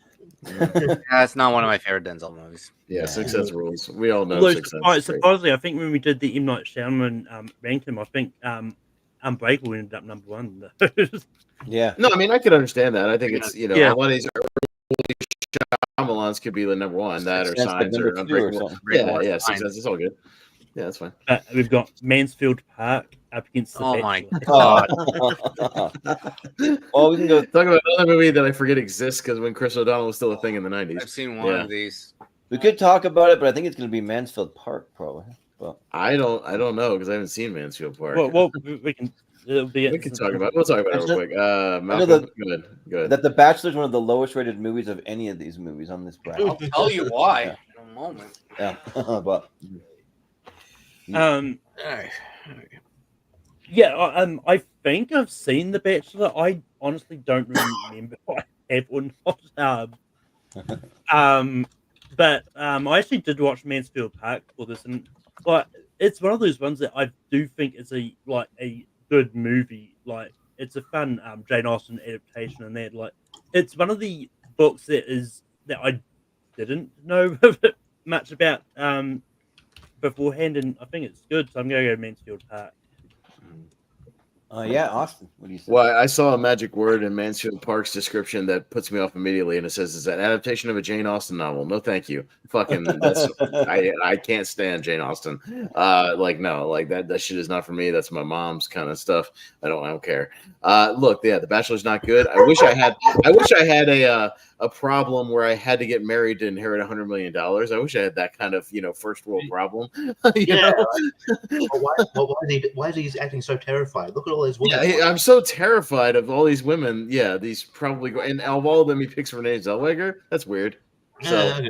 That's not one of my favorite Denzel movies. Yeah, Sixth Sense rules. We all know Although, Sixth Sense. Supposedly, I think when we did the M. Night Shyamalan ranked him, I think Unbreakable ended up number one. Yeah. No, I mean I could understand that. I think it's a lot of these early Shyamalans could be the number one. That or Signs or Unbreakable. Yeah, Sixth Sense. It's all good. Yeah, that's fine. We've got Mansfield Park up against the my God. Well, we can go talk about another movie that I forget exists because when Chris O'Donnell was still a thing in the '90s. I've seen one of these. We could talk about it, but I think it's going to be Mansfield Park, probably. Well, I don't know because I haven't seen Mansfield Park. Well, we can. We can talk about it. We'll talk about it real quick. Malcolm, good. That The Bachelor is one of the lowest rated movies of any of these movies on this bracket. I'll tell you why in a moment. Yeah, but I think I've seen The Bachelor. I honestly don't remember if I have or not. But I actually did watch Mansfield Park for this, and it's one of those ones that I do think is a good movie. Like it's a fun Jane Austen adaptation, and that it's one of the books that I didn't know much about beforehand, and I think it's good. So I'm going to go Mansfield Park. Yeah, Austin, what do you say? Well, I saw a magic word in Mansfield Park's description that puts me off immediately, and it says it's an adaptation of a Jane Austen novel. No, thank you. Fucking, I can't stand Jane Austen. That shit is not for me. That's my mom's kind of stuff. I don't care. Look, The Bachelor's not good. I wish I had a problem where I had to get married to inherit $100 million. I wish I had that kind of, first world problem. you know? Why is he acting so terrified? Look at all these women. Yeah, I'm so terrified of all these women. Yeah, these probably and of all of them, he picks Renee Zellweger. That's weird. So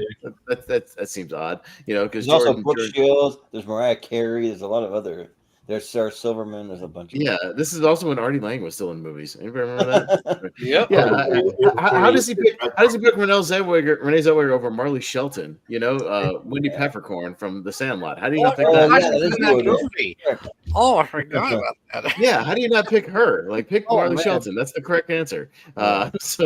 that seems odd, because There's also Brooke Shields. There's Mariah Carey. There's a lot of other. There's Sarah Silverman. There's a bunch of. Yeah, this is also when Artie Lang was still in movies. Anybody remember that? Yep. Yeah. How does he pick? How does he pick Renee Zellweger over Marley Shelton? Wendy Peppercorn from The Sandlot. How do you not pick that? movie? Oh, I forgot about that. Yeah, how do you not pick her? Like, pick Marley Shelton. That's the correct answer. First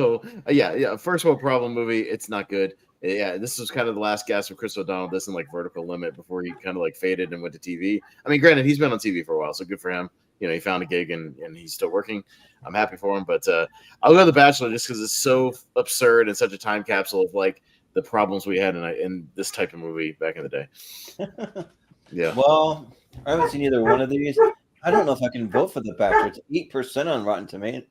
world problem movie. It's not good. Yeah, this was kind of the last gasp of Chris O'Donnell. This and Vertical Limit before he kind of faded and went to TV. I mean, granted, he's been on TV for a while, so good for him. He found a gig and he's still working. I'm happy for him. But I'll go to The Bachelor just because it's so absurd and such a time capsule of the problems we had in this type of movie back in the day. Yeah. Well, I haven't seen either one of these. I don't know if I can vote for The Bachelor. It's 8% on Rotten Tomatoes.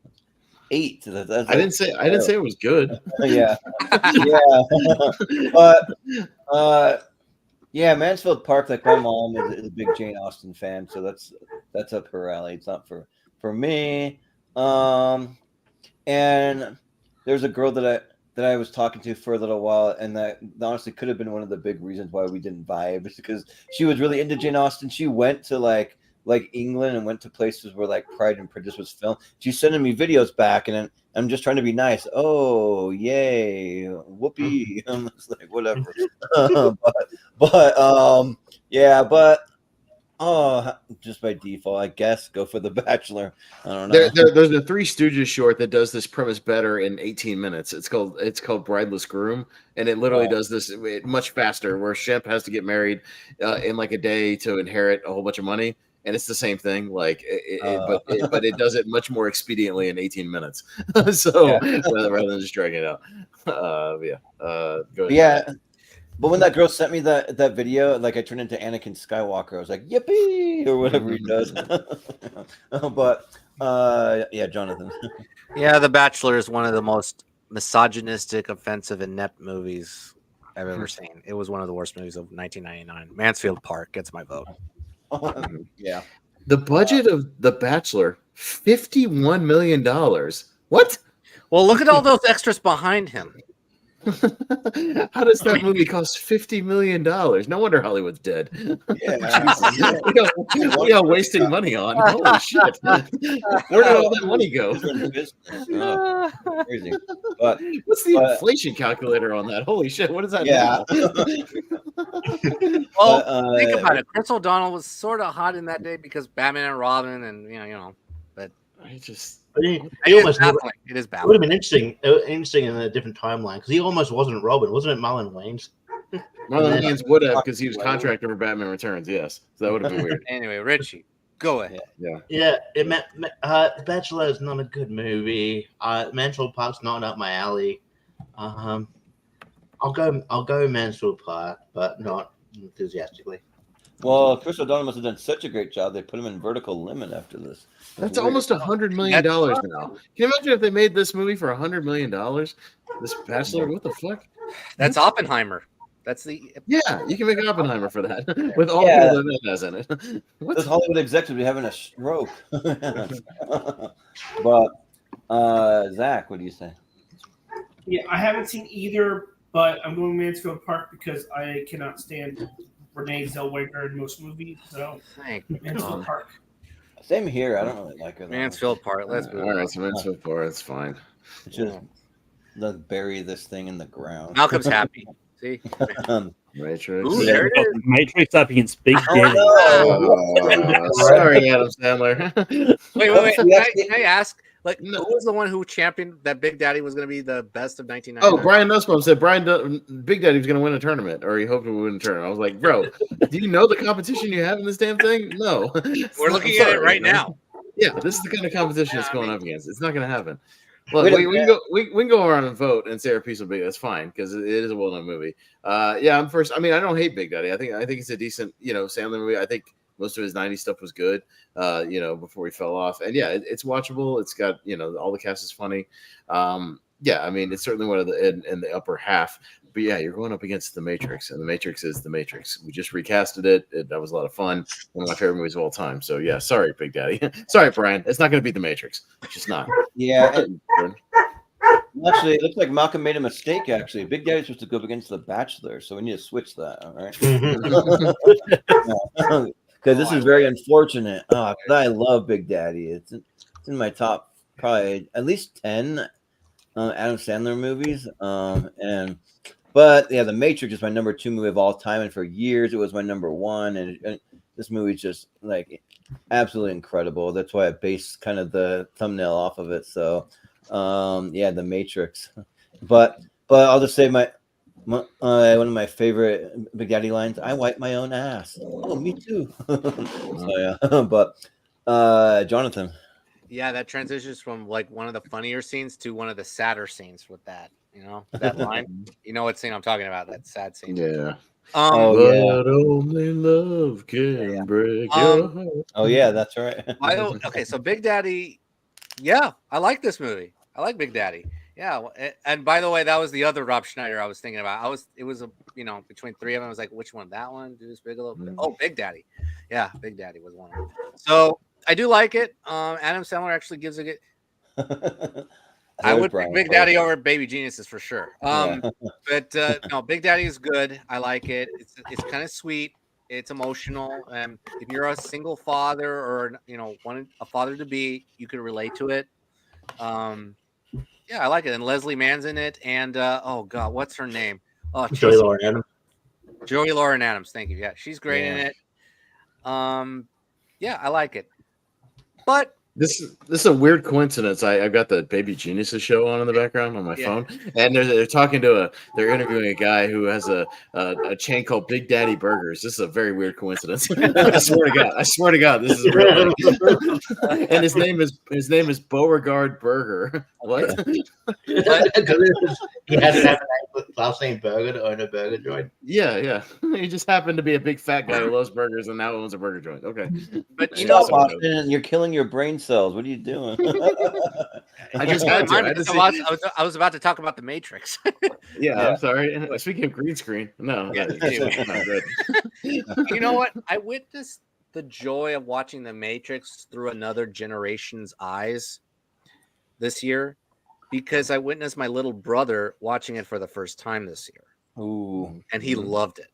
8. I didn't say it was good. Yeah. But Mansfield Park, my mom is a big Jane Austen fan, so that's up her alley. It's not for me. And there's a girl that I was talking to for a little while, and that honestly could have been one of the big reasons why we didn't vibe, is because she was really into Jane Austen. She went to like England and went to places where Pride and Prejudice was filmed. She's sending me videos back, and I'm just trying to be nice. Oh, yay, whoopee! I'm just whatever. Just by default, I guess go for The Bachelor. I don't know. There's a Three Stooges short that does this premise better in 18 minutes. It's called Brideless Groom, and it literally does this much faster, where Shemp has to get married in a day to inherit a whole bunch of money. And it's the same thing, but it does it much more expediently in 18 minutes. Rather than just dragging it out. Go ahead. But when that girl sent me that video, I turned into Anakin Skywalker. I was like, yippee, or whatever he does. Jonathan. Yeah, The Bachelor is one of the most misogynistic, offensive, inept movies I've ever seen. It was one of the worst movies of 1999. Mansfield Park gets my vote. Yeah. The budget of The Bachelor, $51 million. What? Well, look at all those extras behind him. How does that movie cost $50 million? No wonder Hollywood's dead. Yeah. We are wasting money on. Holy shit. Where did all that money go? Crazy. What's the inflation calculator on that? Holy shit. What does that mean? Well, think about it. Chris O'Donnell was sort of hot in that day because Batman and Robin, and but I just. It is baffling. It would have been interesting in a different timeline, because he almost wasn't Robin, wasn't it? Marlon Wayans. Marlon Wayans would have, because he was contracted for Batman Returns. Yes, so that would have been weird. Anyway, Richie, go ahead. The Bachelor is not a good movie. Mansfield Park's not up my alley. I'll go Mansfield Park, but not enthusiastically. Well, Chris O'Donnell must have done such a great job. They put him in Vertical Limit after this. That's almost $100 million now. Can you imagine if they made this movie for $100 million? This Bachelor, what the fuck? That's Oppenheimer. That's the you can make an Oppenheimer for that with all the people that has in it. This Hollywood executive be having a stroke. But Zach, what do you say? Yeah, I haven't seen either, but I'm going Mansfield Park because I cannot stand Renee Zellweger in most movies. So Mansfield Park. Same here. I don't really like her. Mansfield Park. Let's move all right, so Mansfield Park. That's fine. Just let's bury this thing in the ground. Malcolm's happy. See, Matrix. Ooh, there it is. Matrix up against Big Daddy. Sorry, Adam Sandler. Wait. Can I ask? Who was the one who championed that Big Daddy was going to be the best of 1999? Oh, Brian Nussbaum said Big Daddy was going to win a tournament, or he hoped to win a tournament. I was like, bro, do you know the competition you have in this damn thing? No. We're looking at it right now. Yeah, this is the kind of competition it's going up against. It's not going to happen. Look, we can go around and vote and say our piece will be. That's fine because it is a well-known movie. I'm first. I mean, I don't hate Big Daddy. I think it's a decent, Sandler movie. I think most of his 90s stuff was good, before he fell off. And it's watchable. It's got, all the cast is funny. yeah, I mean, it's certainly one of the in the upper half. But yeah, you're going up against The Matrix, and The Matrix is The Matrix. We just recasted it. That was a lot of fun. One of my favorite movies of all time. So yeah, sorry, Big Daddy. Sorry, Brian. It's not going to be The Matrix. It's just not. Yeah. Actually, it looks like Malcolm made a mistake. Actually, Big Daddy's supposed to go up against The Bachelor, so we need to switch that. All right. Because this is very unfortunate. Oh, 'cause I love Big Daddy. It's in my top probably at least 10 Adam Sandler movies. But yeah, The Matrix is my number 2 movie of all time, and for years it was my number 1. And this movie's just like absolutely incredible. That's why I based kind of the thumbnail off of it. So yeah, The Matrix. But I'll just say one of my favorite Big Daddy lines: "I wipe my own ass." Oh, me too. So yeah, but Jonathan. Yeah, that transitions from like one of the funnier scenes to one of the sadder scenes with that. You know that line. You know what scene I'm talking about? That sad scene. Yeah. Oh but yeah. only love can break your heart. Oh yeah, that's right. Okay, so Big Daddy. Yeah, I like this movie. I like Big Daddy. Yeah, and by the way, that was the other Rob Schneider I was thinking about. It was between 3 of them. I was like, which one? That one? Deuce Bigelow? Oh, Big Daddy. Yeah, Big Daddy was one of them. So I do like it. Adam Sandler actually gives a good. I would pick Big Daddy over Baby Geniuses for sure. But no, Big Daddy is good. I like it. It's kind of sweet. It's emotional. And if you're a single father or a father to be, you could relate to it. Yeah, I like it. And Leslie Mann's in it. And oh god, what's her name? Oh, Joey Lauren Adams. Joey Lauren Adams. Thank you. Yeah, she's great in it. Yeah, I like it. But this is a weird coincidence. I've got the Baby Geniuses show on in the background on my phone, and they're talking to they're interviewing a guy who has a chain called Big Daddy Burgers. This is a very weird coincidence. I swear to God, this is a real thing. And his name is Beauregard Burger. What? He had to have a last name Burger to own a burger joint. Yeah. He just happened to be a big fat guy who loves burgers and now owns a burger joint. Okay, but you're killing your brain cells. What are you doing? I just had to. I was about to talk about The Matrix. Yeah, I'm sorry. Speaking of green screen, no. Anyway, not good. You know what? I witnessed the joy of watching The Matrix through another generation's eyes this year because I witnessed my little brother watching it for the first time this year. Ooh. And he loved it.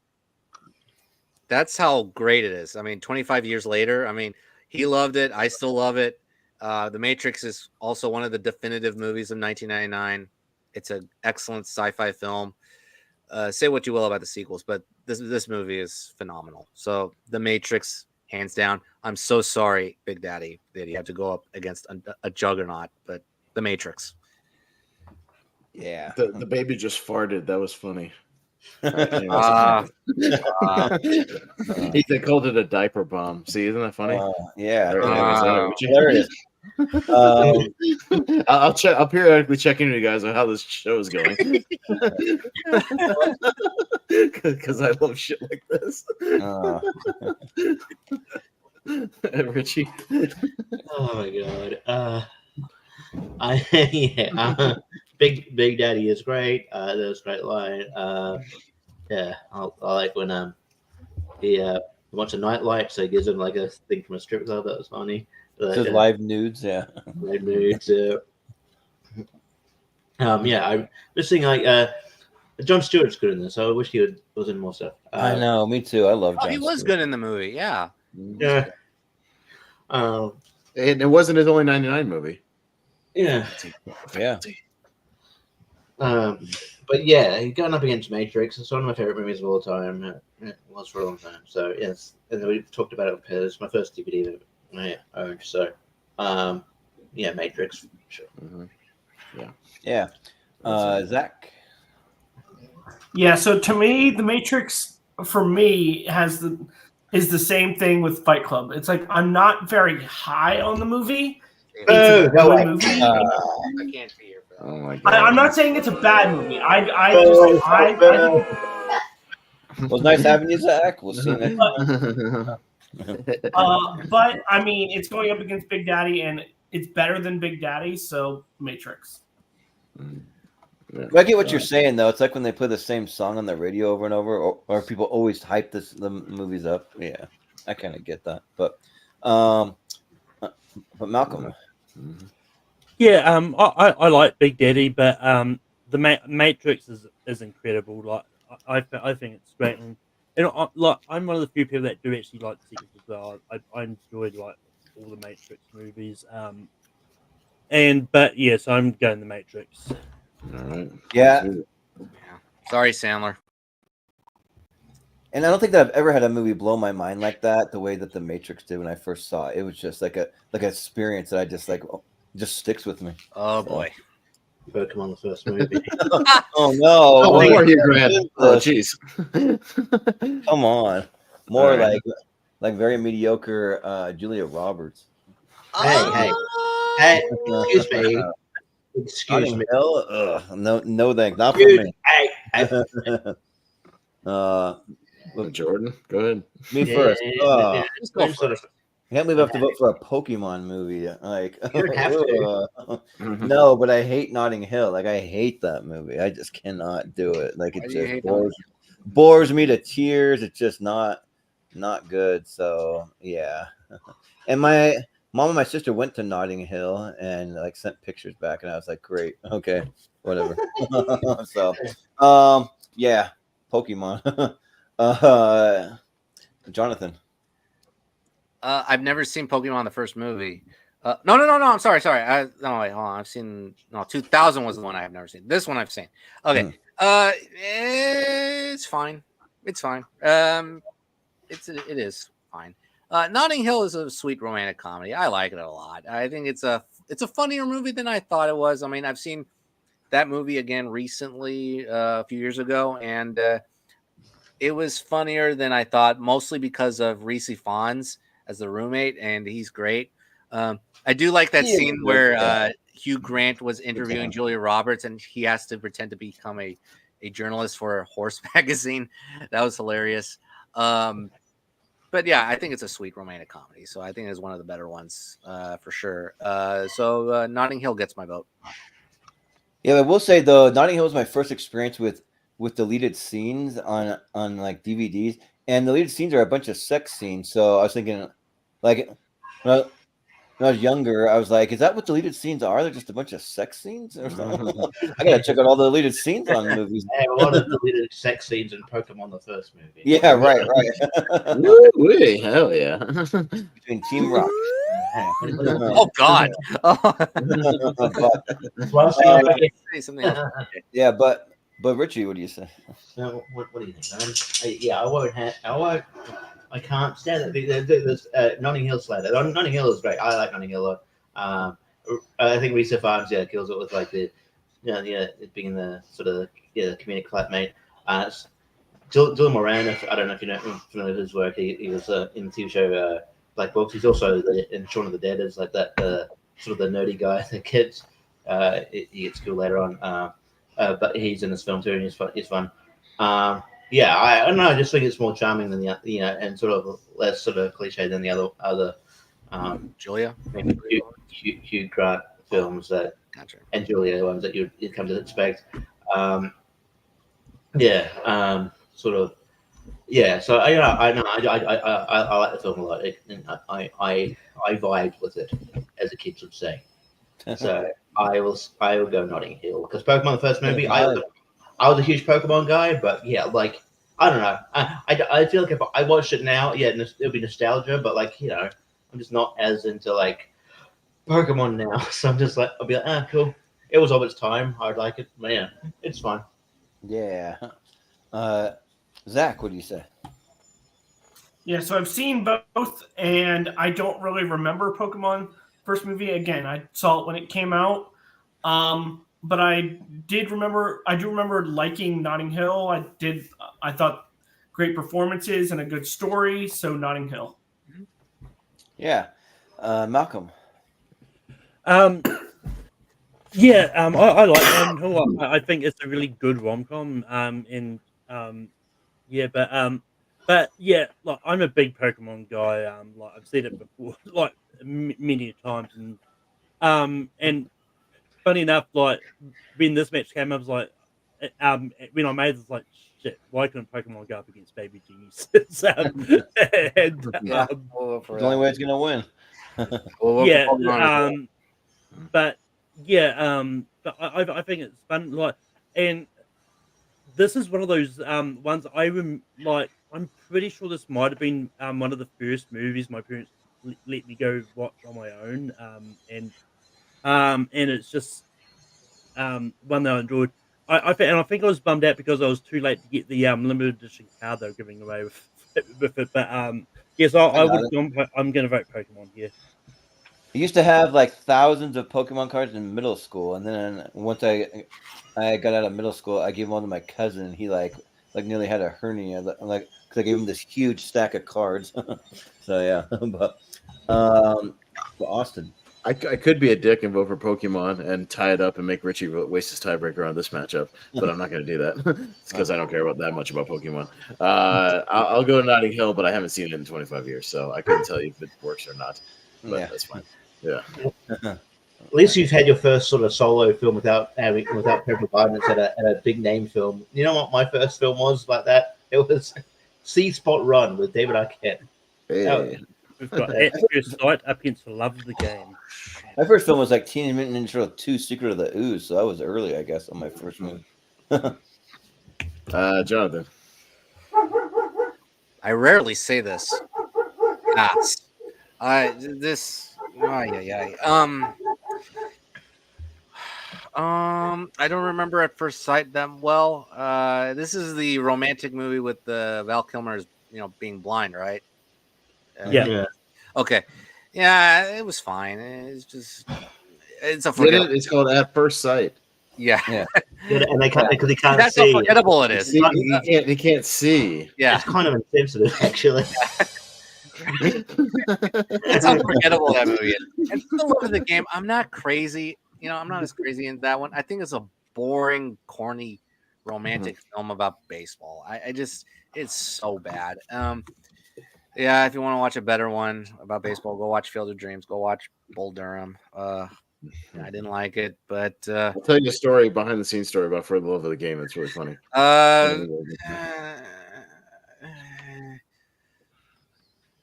That's how great it is. I mean, 25 years later, I mean, he loved it. I still love it. The Matrix is also one of the definitive movies of 1999. It's an excellent sci-fi film. Say what you will about the sequels, but this movie is phenomenal. So The Matrix, hands down. I'm so sorry, Big Daddy, that you have to go up against a juggernaut, but The Matrix. Yeah. The baby just farted. That was funny. He called it a diaper bomb. See, isn't that funny? Yeah. Hilarious. I'll periodically check in with you guys on how this show is going because I love shit like this. Richie. Oh my god. Big Daddy is great. That was a great line. Yeah, I like when he wants a nightlight, so he gives him like a thing from a strip club. That was funny. Just live nudes, yeah. Live nudes, yeah. I'm just thinking like Jon Stewart's good in this. So I wish he was in more stuff. I know, me too. I love Jon He was good in the movie, yeah. Yeah. And it wasn't his only 99 movie. Yeah. Yeah. But yeah, going up against Matrix, it's one of my favorite movies of all time. It was for a long time. So yes, and we've talked about it. It's my first DVD that I owned. So yeah, Matrix. Sure. Mm-hmm. Yeah. Zach. Yeah. So to me, The Matrix for me is the same thing with Fight Club. It's like I'm not very high on the movie. It's a good movie. I can't be here. Oh my God. I'm not saying it's a bad movie. It was nice having you, Zach. We'll see you next but I mean, it's going up against Big Daddy, and it's better than Big Daddy. So Matrix. But I get what you're saying, though. It's like when they play the same song on the radio over and over, or people always hype the movies up. Yeah, I kind of get that. But Malcolm. Yeah, I like Big Daddy, but the Matrix is incredible. Like I think it's great, and I'm one of the few people that do actually like the sequels as well. I enjoyed like all the Matrix movies. But yes, I'm going the Matrix. All right. Yeah. Sorry, Sandler. And I don't think that I've ever had a movie blow my mind like that, the way that The Matrix did when I first saw it. It was just like an experience that I just just sticks with me. Oh boy. Pokemon the first movie. Oh no! Oh, more you, Grant. Oh, jeez. Come on, more right. like very mediocre Julia Roberts. Hey, excuse me. Excuse me. No, thanks. Not for me. Jordan, go ahead. Me first. Just go first. I can't believe I have to vote for a Pokemon movie. Like, You don't have to. No, but I hate Notting Hill. Like, I hate that movie. I just cannot do it. Like, it just bores me to tears. It's just not good. So yeah. And my mom and my sister went to Notting Hill and like sent pictures back, and I was like, great, okay, whatever. So yeah, Pokemon. Jonathan. I've never seen Pokemon the first movie. No. I'm sorry. Wait, hold on. I've seen 2000 was the one I have never seen. This one I've seen. Okay. It's fine. It's fine. It is fine. Notting Hill is a sweet romantic comedy. I like it a lot. I think it's a funnier movie than I thought it was. I mean, I've seen that movie again recently, a few years ago, and it was funnier than I thought, mostly because of Reese Fonz as the roommate, and he's great. I do like that scene where Hugh Grant was interviewing Julia Roberts, and he has to pretend to become a journalist for a horse magazine. That was hilarious. But yeah, I think it's a sweet romantic comedy, so I think it's one of the better ones for sure. So Notting Hill gets my vote. Yeah, I will say though, Notting Hill was my first experience with deleted scenes on like DVDs, and the deleted scenes are a bunch of sex scenes. So I was thinking, like, when I was younger, I was like, is that what deleted scenes are? They're just a bunch of sex scenes or something? I gotta check out all the deleted scenes on movies. I have a lot of deleted sex scenes in Pokemon the first movie. Yeah, right. Woo-wee, hell yeah. Between Team Rock. Oh God. Yeah, but Richie, what do you say? So what do you think? I can't stand it. There's Notting Hill Slater. Notting Hill is great. I like Notting Hill a lot. I think Reese Fonz kills it with like it being the sort of comedic flatmate. Dylan Moran, I don't know if you know his work. He was in the TV show Black Books. He's also in Shaun of the Dead as like that sort of the nerdy guy that gets he gets killed later on. But he's in this film too, and he's fun. Yeah, I don't know. I just think it's more charming than the and sort of less sort of cliche than the other Julia, maybe Hugh Grant films that and Julia ones that you'd come to expect. Sort of. Yeah, so I like the film a lot. I vibed with it, as the kids would say. So I will go Notting Hill because Pokemon the first movie. I was a huge Pokemon guy, but yeah, like I don't know. I feel like if I watched it now, yeah, it'll be nostalgia, but like I'm just not as into like Pokemon now. So I'm just like I'll be like, cool. It was of its time. I'd like it, but yeah, it's fine. Yeah. Zach, what do you say? Yeah, so I've seen both, and I don't really remember Pokemon first movie. Again, I saw it when it came out, but I do remember liking Notting Hill. I thought great performances and a good story, so Notting Hill. Yeah, Malcolm. I like Notting Hill. I think it's a really good rom-com. But yeah, like I'm a big Pokemon guy. Like I've seen it before, like many times, but funny enough, like when this match came, I was like, when I made this, like, shit, why couldn't Pokemon go up against Baby Genius? It's the only way it's gonna win. But I think it's fun. Like, and this is one of those ones I'm pretty sure this might have been one of the first movies my parents let me go watch on my own. And it's just one that I enjoyed. I think I was bummed out because I was too late to get the limited edition card they were giving away with it. But yes, I'm going to vote Pokemon here. I used to have like thousands of Pokemon cards in middle school, and then once I got out of middle school, I gave one to my cousin. He like nearly had a hernia, like because I gave him this huge stack of cards. So yeah, but Austin. I could be a dick and vote for Pokemon and tie it up and make Richie waste his tiebreaker on this matchup, but I'm not going to do that. It's because I don't care that much about Pokemon. I'll go to Notting Hill, but I haven't seen it in 25 years, so I couldn't tell you if it works or not. But that's fine. Yeah. At least you've had your first sort of solo film without parental guidance at a big name film. You know what my first film was like that? It was C Spot Run with David Arquette. Hey. We've got At First Sight up against Love of the Game. My first film was like Teenage Mutant Ninja Turtles 2: Secret of the Ooze, so that was early, I guess, on my first movie. Jonathan. I rarely say this. I don't remember At First Sight that well. This is the romantic movie with the Val Kilmer's, being blind, right? Yeah. Okay. Yeah, it was fine. It's a forgettable. It's called At First Sight. Yeah. And they can't see. That's how forgettable it is. They can't see. Yeah. It's kind of insensitive, actually. That's how forgettable that movie is. And for the love of the game, I'm not crazy. I'm not as crazy in that one. I think it's a boring, corny, romantic film about baseball. I just, it's so bad. Yeah, if you want to watch a better one about baseball, go watch Field of Dreams. Go watch Bull Durham. I didn't like it, but I'll tell you a story, behind the scenes story about For the Love of the Game. It's really funny.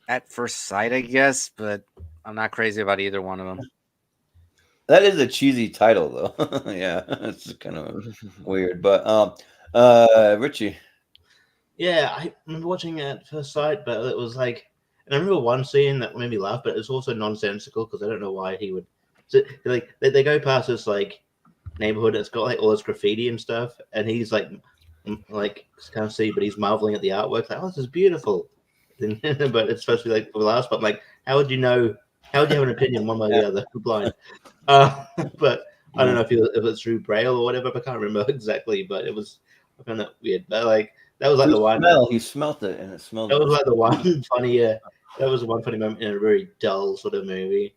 At First Sight, I guess, but I'm not crazy about either one of them. That is a cheesy title, though. Yeah, it's kind of weird. But Richie. Yeah, I remember watching At First Sight, but it was like, and I remember one scene that made me laugh, but it's also nonsensical because I don't know why he would. So, like they go past this like neighborhood, it's got like all this graffiti and stuff, and he's like can't see, but he's marveling at the artwork. Like, oh, this is beautiful. But it's supposed to be like for the last. But like, how would you know? How would you have an opinion one way or the other? You're blind. But I don't know if it's through Braille or whatever. But I can't remember exactly. But I found that weird. But like. That was like the one. He smelt it, and it smelled. That was like the one funny. That was the one funny moment in a very dull sort of movie.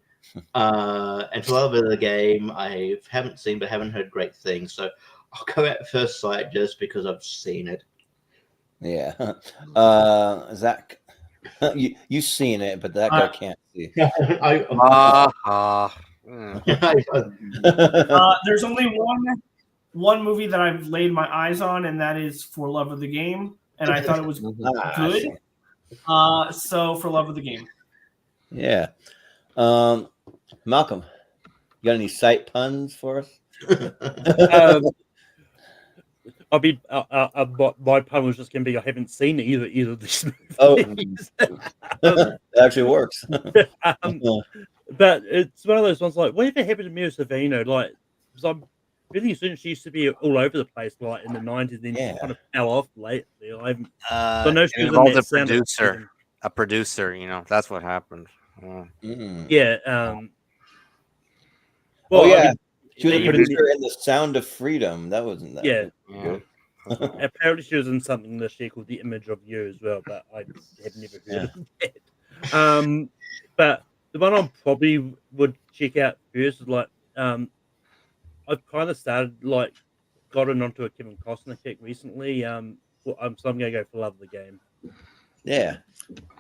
And for Love of the Game, I haven't seen, but haven't heard great things. So I'll go At First Sight just because I've seen it. Yeah, Zach, you've seen it, but that guy can't see. There's only one movie that I've laid my eyes on, and that is For Love of the Game, and I thought it was good. So For Love of the Game. Yeah. Malcolm, you got any sight puns for us? My pun was just going to be I haven't seen either of these movies. That actually works. But it's one of those ones like, whatever happened to Mira Sorvino? Like, because I'm really assuming she used to be all over the place, like in the 90s, then she kind of fell off lately. I know she was a producer. That's what happened. Yeah. Well, yeah. She was a producer in The Sound of Freedom. That wasn't that. Yeah. Apparently, she was in something this year called The Image of You as well, but I have never heard of that. But the one I probably would check out first is like, I've kind of started like gotten onto a Kevin Costner kick recently. So I'm going to go For Love of the Game. Yeah.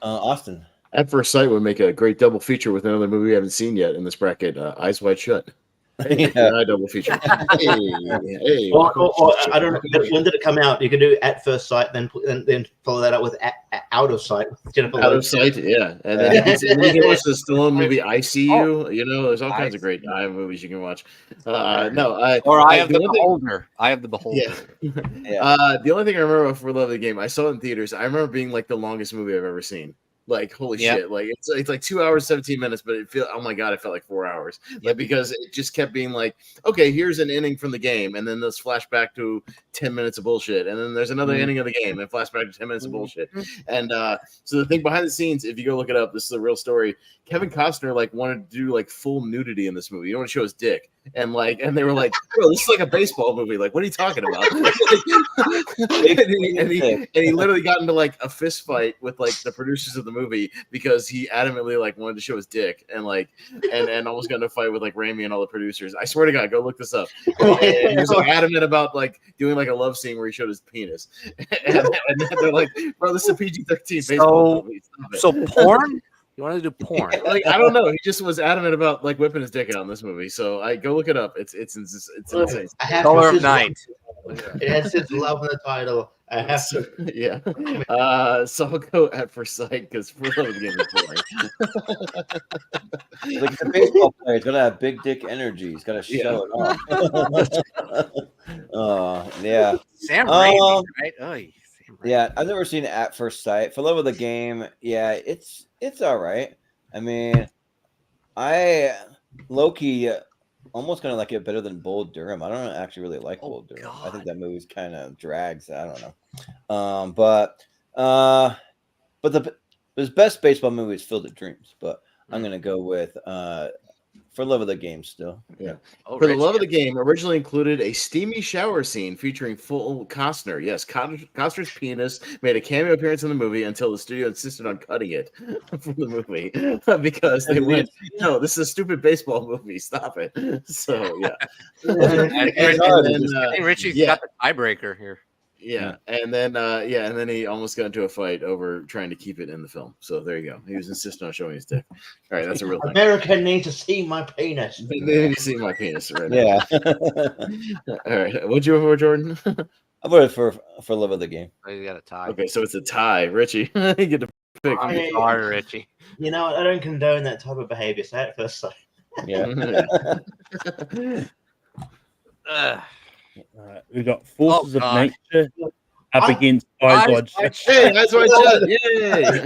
Austin. At First Sight would make a great double feature with another movie we haven't seen yet in this bracket, Eyes Wide Shut. Yeah, double feature. Hey, Or, I don't know. When did it come out? You could do At First Sight, then follow that up with Out of Sight. Out of Sight, yeah. And then you can watch the Stallone movie I See You. You know, there's all kinds of great movies you can watch. Eye of the Beholder. Eye of the Beholder. Yeah. The only thing I remember for Love of the Game, I saw it in theaters. I remember being like the longest movie I've ever seen. Like, holy shit. Like it's like 2 hours, 17 minutes, but it felt, oh my God, it felt like 4 hours. Like, because it just kept being like, okay, here's an inning from the game, and then let's flash back to 10 minutes of bullshit. And then there's another inning of the game and flashback to 10 minutes of bullshit. And so the thing behind the scenes, if you go look it up, this is a real story. Kevin Costner like wanted to do like full nudity in this movie. You don't want to show his dick. And they were like, bro, this is like a baseball movie. Like, what are you talking about? and he literally got into like a fist fight with like the producers of the movie because he adamantly like wanted to show his dick and almost got into a fight with like Raimi and all the producers. I swear to God, go look this up. And he was like adamant about like doing like a love scene where he showed his penis. And they're like, bro, this is a PG-13 baseball movie. So porn? You wanted to do porn? Like, I don't know. He just was adamant about like whipping his dick out in this movie. So I go look it up. It's insane. Color of Night. It has its love in the title. I have to. Yeah. So I'll go At First Sight because For Love of the Game is boring. Like the baseball player, he's gotta have big dick energy. He's gotta show it off. Yeah. Sam Raimi, right? Oy. Yeah, I've never seen At First Sight. For Love of the Game, yeah, it's all right. I mean, I low-key almost kind of like it better than Bull Durham. I don't actually really like Bull Durham. God. I think that movie's kind of drags. I don't know. But his best baseball movie is Field of Dreams. But I'm gonna go with For Love of the Game still. Yeah. For the Love of the Game originally included a steamy shower scene featuring full Costner. Yes, Costner's penis made a cameo appearance in the movie until the studio insisted on cutting it from the movie because they went, no, this is a stupid baseball movie. Stop it. So, yeah. Richie's got the tiebreaker here. Yeah, and then he almost got into a fight over trying to keep it in the film. So there you go. He was insisting on showing his dick. All right, that's a real thing. America needs to see my penis. They need to see my penis right now. Yeah. All right, what'd you vote for, Jordan? I voted for Love of the Game. Oh, you got a tie. Okay, so it's a tie. Richie, you get to pick. Sorry, Richie. You know, I don't condone that type of behavior. So At First Sight. Yeah. We've got Forces of Nature up against Eyes Wide Shut. Hey, Eyes Wide Shut! Yay!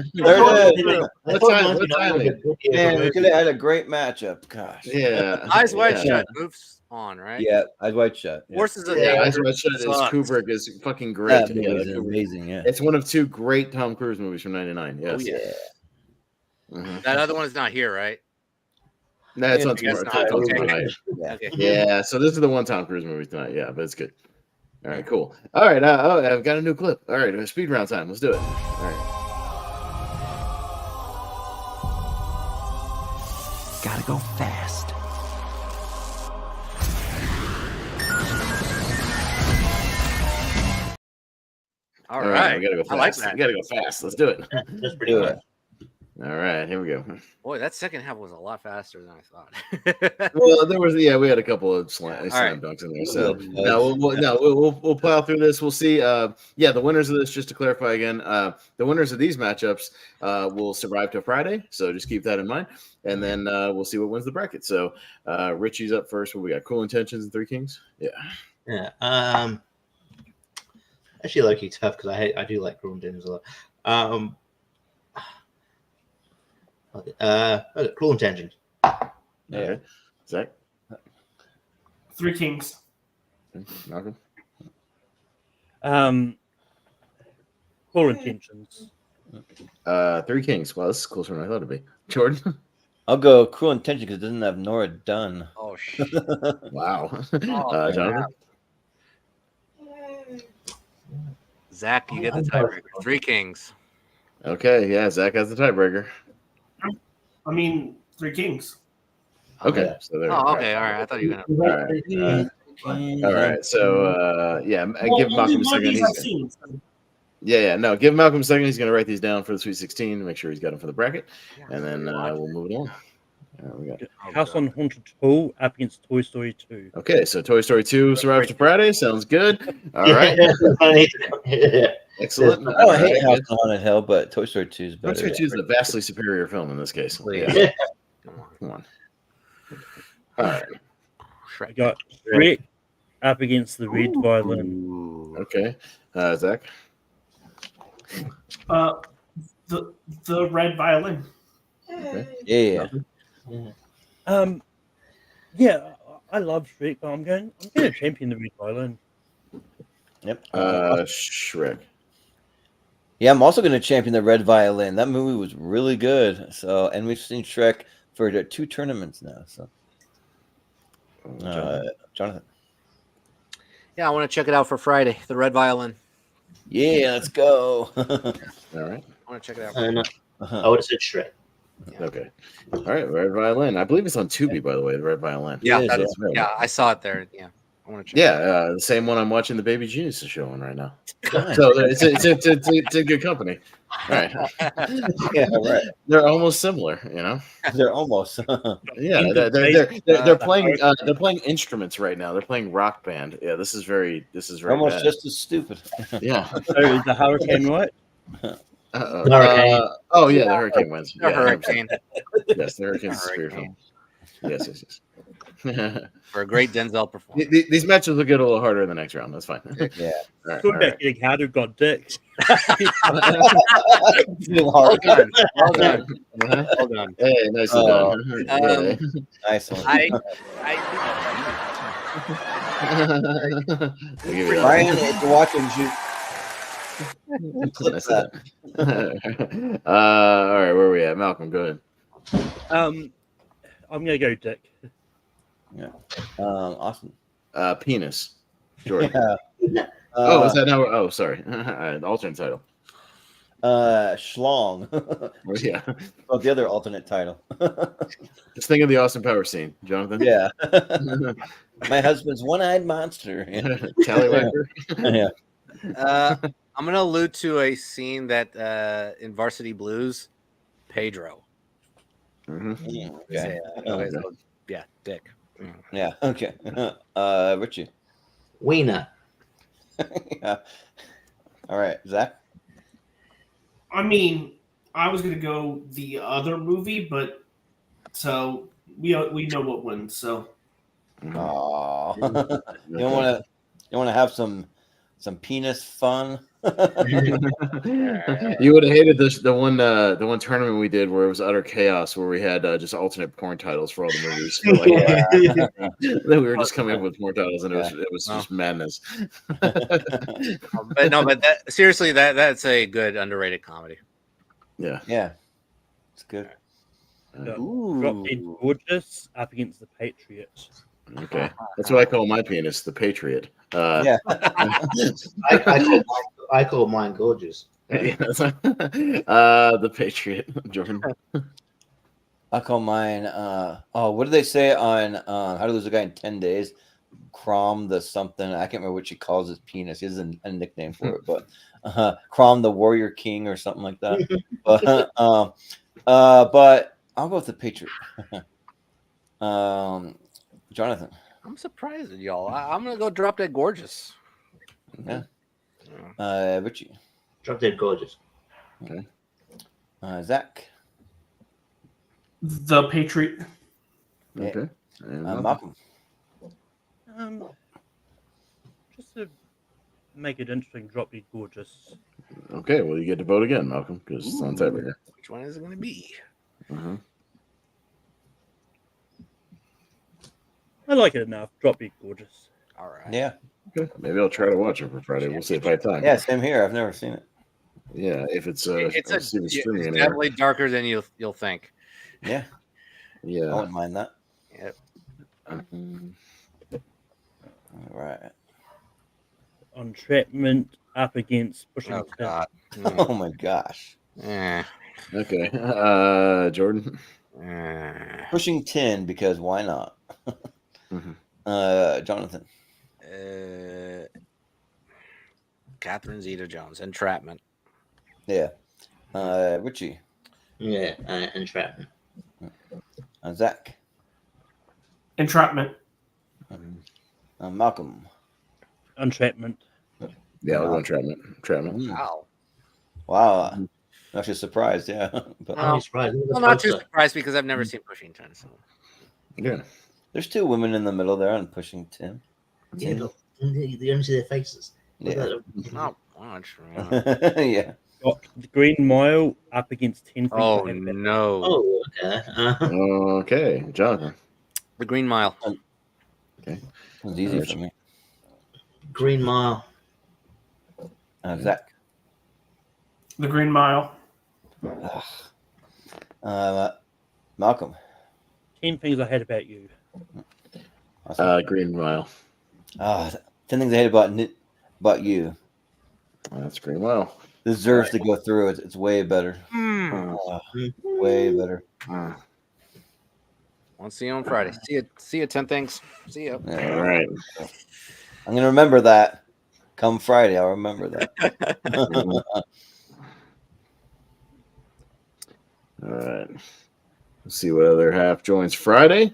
What time? Man, we could have had a great matchup. Gosh. Yeah. Eyes Wide Shut moves on, right? Yeah, Eyes Wide Shut. Yeah. Forces of Nature. Eyes Wide Shut is Kubrick is fucking great. That movie is amazing. Yeah. It's one of two great Tom Cruise movies from '99. Yes. Oh, yeah. That other one is not here, right? No, it's not tomorrow. Okay. Yeah, so this is the one Tom Cruise movie tonight. Yeah, but it's good. All right, cool. All right, I've got a new clip. All right, speed round time. Let's do it. All right. Gotta go fast. All right. We gotta go fast. I like that. We gotta go fast. Let's do it. That's pretty good. All right, here we go. Boy, that second half was a lot faster than I thought. Well, we had a couple of slam dunks in there. So we'll plow through this. We'll see. The winners of this, just to clarify again, the winners of these matchups will survive till Friday. So just keep that in mind, and then we'll see what wins the bracket. So Richie's up first. What we got? Cool Intentions and Three Kings. Yeah. Actually, low-key tough because I do like Cruel Intentions a lot. Cruel Intentions. Yeah. Zach? Three Kings. Malcolm? Cruel Intentions. Three Kings. Well, this is closer than I thought it'd be. Jordan? I'll go Cruel Intentions because it doesn't have Nora Dunn. Oh, shit. Wow. Jonathan? Zach, you get the tiebreaker. Three Kings. Okay, yeah, Zach has the tiebreaker. I mean, Three Kings. Okay. So there. Oh, okay. All right. I thought you were gonna. All right. So give Malcolm a second. No, give Malcolm a second. He's gonna write these down for the Sweet 16. Make sure he's got them for the bracket, and then we'll move it on. We got House on Haunted Hill up against Toy Story 2. Okay, so Toy Story 2 survives to Friday. Sounds good. All right. Excellent. I don't hate House on Haunted Hill, but Toy Story 2 is better. Toy Story 2 is a vastly superior film in this case. Yeah. Yeah. Come on. All right. I got Shrek up against the Red Violin. Okay. Zach? The Red Violin. Okay. Yeah. Yeah, I love Shrek, but I'm going to champion the Red Violin. Yep. Shrek. Yeah, I'm also going to champion the Red Violin. That movie was really good. So, and we've seen Shrek for 2 tournaments now. So, Jonathan. Yeah, I want to check it out for Friday. The Red Violin. Yeah, let's go. All right. I want to check it out. I would have said Shrek. Yeah. Okay. All right. Red Violin. I believe it's on Tubi, by the way. The Red Violin. Yeah, I saw it there. Yeah. I want to check the same one I'm watching the Baby Genius show on right now. So it's a good company. All right. Yeah, right. They're almost similar, you know. They're almost. Yeah, they're playing instruments right now. They're playing Rock Band. Yeah, this is very almost bad. just as stupid. Yeah. So is the Hurricane right? Hurricane. Oh yeah, the Hurricane wins. The Yeah, Hurricane. Yes, the Hurricane's a superior film. Yes. For a great Denzel performance. These matches will get a little harder in the next round. That's fine. Yeah. Talking about getting harder, got dick. Well done. Well done. Hey, nicely done. Nice one. Ryan, if you're watching, clip that. All right, where are we at? Malcolm, go ahead. I'm gonna go dick. Yeah. Awesome. Penis. Jordan. Yeah. Is that now? Oh, sorry. Alternate title. Schlong. Yeah. Oh, the other alternate title. Just think of the Austin Powers scene, Jonathan. Yeah. My husband's one-eyed monster. Tallywhacker. Yeah. I'm going to allude to a scene that in Varsity Blues, Pedro. Mm-hmm. Yeah, dick. Yeah. Okay. Richie. Wiener. Yeah. All right, Zach. I mean, I was gonna go the other movie, but so we know what wins. So, Oh, you don't want to have some penis fun. You would have hated the one tournament we did where it was utter chaos, where we had just alternate porn titles for all the movies. Then we were just coming up with porn titles, and it was just madness. But seriously, that's a good underrated comedy. Yeah, it's good. Drop Dead Gorgeous up against the Patriots. Okay, that's what I call my penis, the Patriot. Yeah. I call mine gorgeous. The Patriot, Jordan. I call mine. What do they say on How to Lose a Guy in 10 Days? Crom the something. I can't remember what she calls his penis. He has a nickname for it, but Crom the Warrior King or something like that. But I'll go with the Patriot. Jonathan. I'm surprised at y'all. I'm gonna go Drop Dead Gorgeous. Yeah. Richie. Drop Dead Gorgeous. Okay. Zach. The Patriot. Okay. Malcolm. Just to make it interesting, Drop Dead Gorgeous. Okay, well, you get to vote again, Malcolm, because it's on tiebreaker. Which one is it gonna be? Uh-huh. I like it enough. Drop Dead Gorgeous. All right. Yeah. Okay. Maybe I'll try to watch it for Friday. We'll see if I have time. Yeah, same here. I've never seen it. Yeah, if it's It's definitely darker than you'll think. Yeah. Yeah. I wouldn't mind that. Yep. All right. Entrapment up against Pushing Oh, Tin. God. Oh my gosh. Yeah. Okay. Jordan. Pushing 10 because why not? Jonathan. Catherine Zeta-Jones, Entrapment. Yeah. Richie. Yeah, Entrapment. Zach. Entrapment. Malcolm. Entrapment. Yeah, I'll go entrapment. Wow. I'm actually surprised, yeah. But, I'm surprised. I'm not too surprised because I've never seen Pushing Tin. So. Yeah. There's two women in the middle there on Pushing Tin. Yeah, but you only see their faces. Yeah. Not much. Yeah. Got the Green Mile up against 10 things. Oh, no. Oh, okay. Okay, Jonathan. The Green Mile. Okay. It's easy for me. Green Mile. Zach. The Green Mile. Malcolm. 10 Things I Hate About You. Green Mile. 10 Things I Hate About You. That's Green Mile. Deserves to go through. It's way better. Way better. I'll see you on Friday. See you. 10 Things. See you. All right. I'm gonna remember that. Come Friday, I'll remember that. All right. Let's see what other half joins Friday.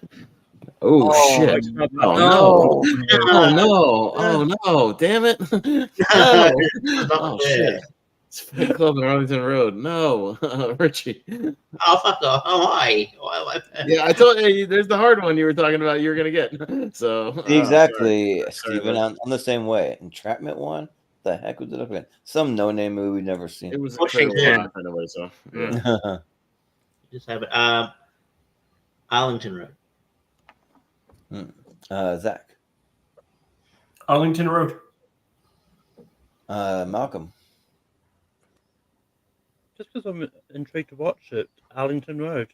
Oh shit! Oh no! Oh no! Oh no! Damn it! No! Oh shit! It's Fight Club in Arlington Road. No, Richie. Oh fuck off! Why? Yeah, I told you. There's the hard one you were talking about. You were gonna get. So Exactly, sorry, Steven. I'm the same way. Entrapment one. The heck was it up again? Some no-name movie we've never seen. It was Washington. anyway. So yeah. Just have it. Arlington Road. Zach. Arlington Road. Malcolm. Just because I'm intrigued to watch it, Arlington Road.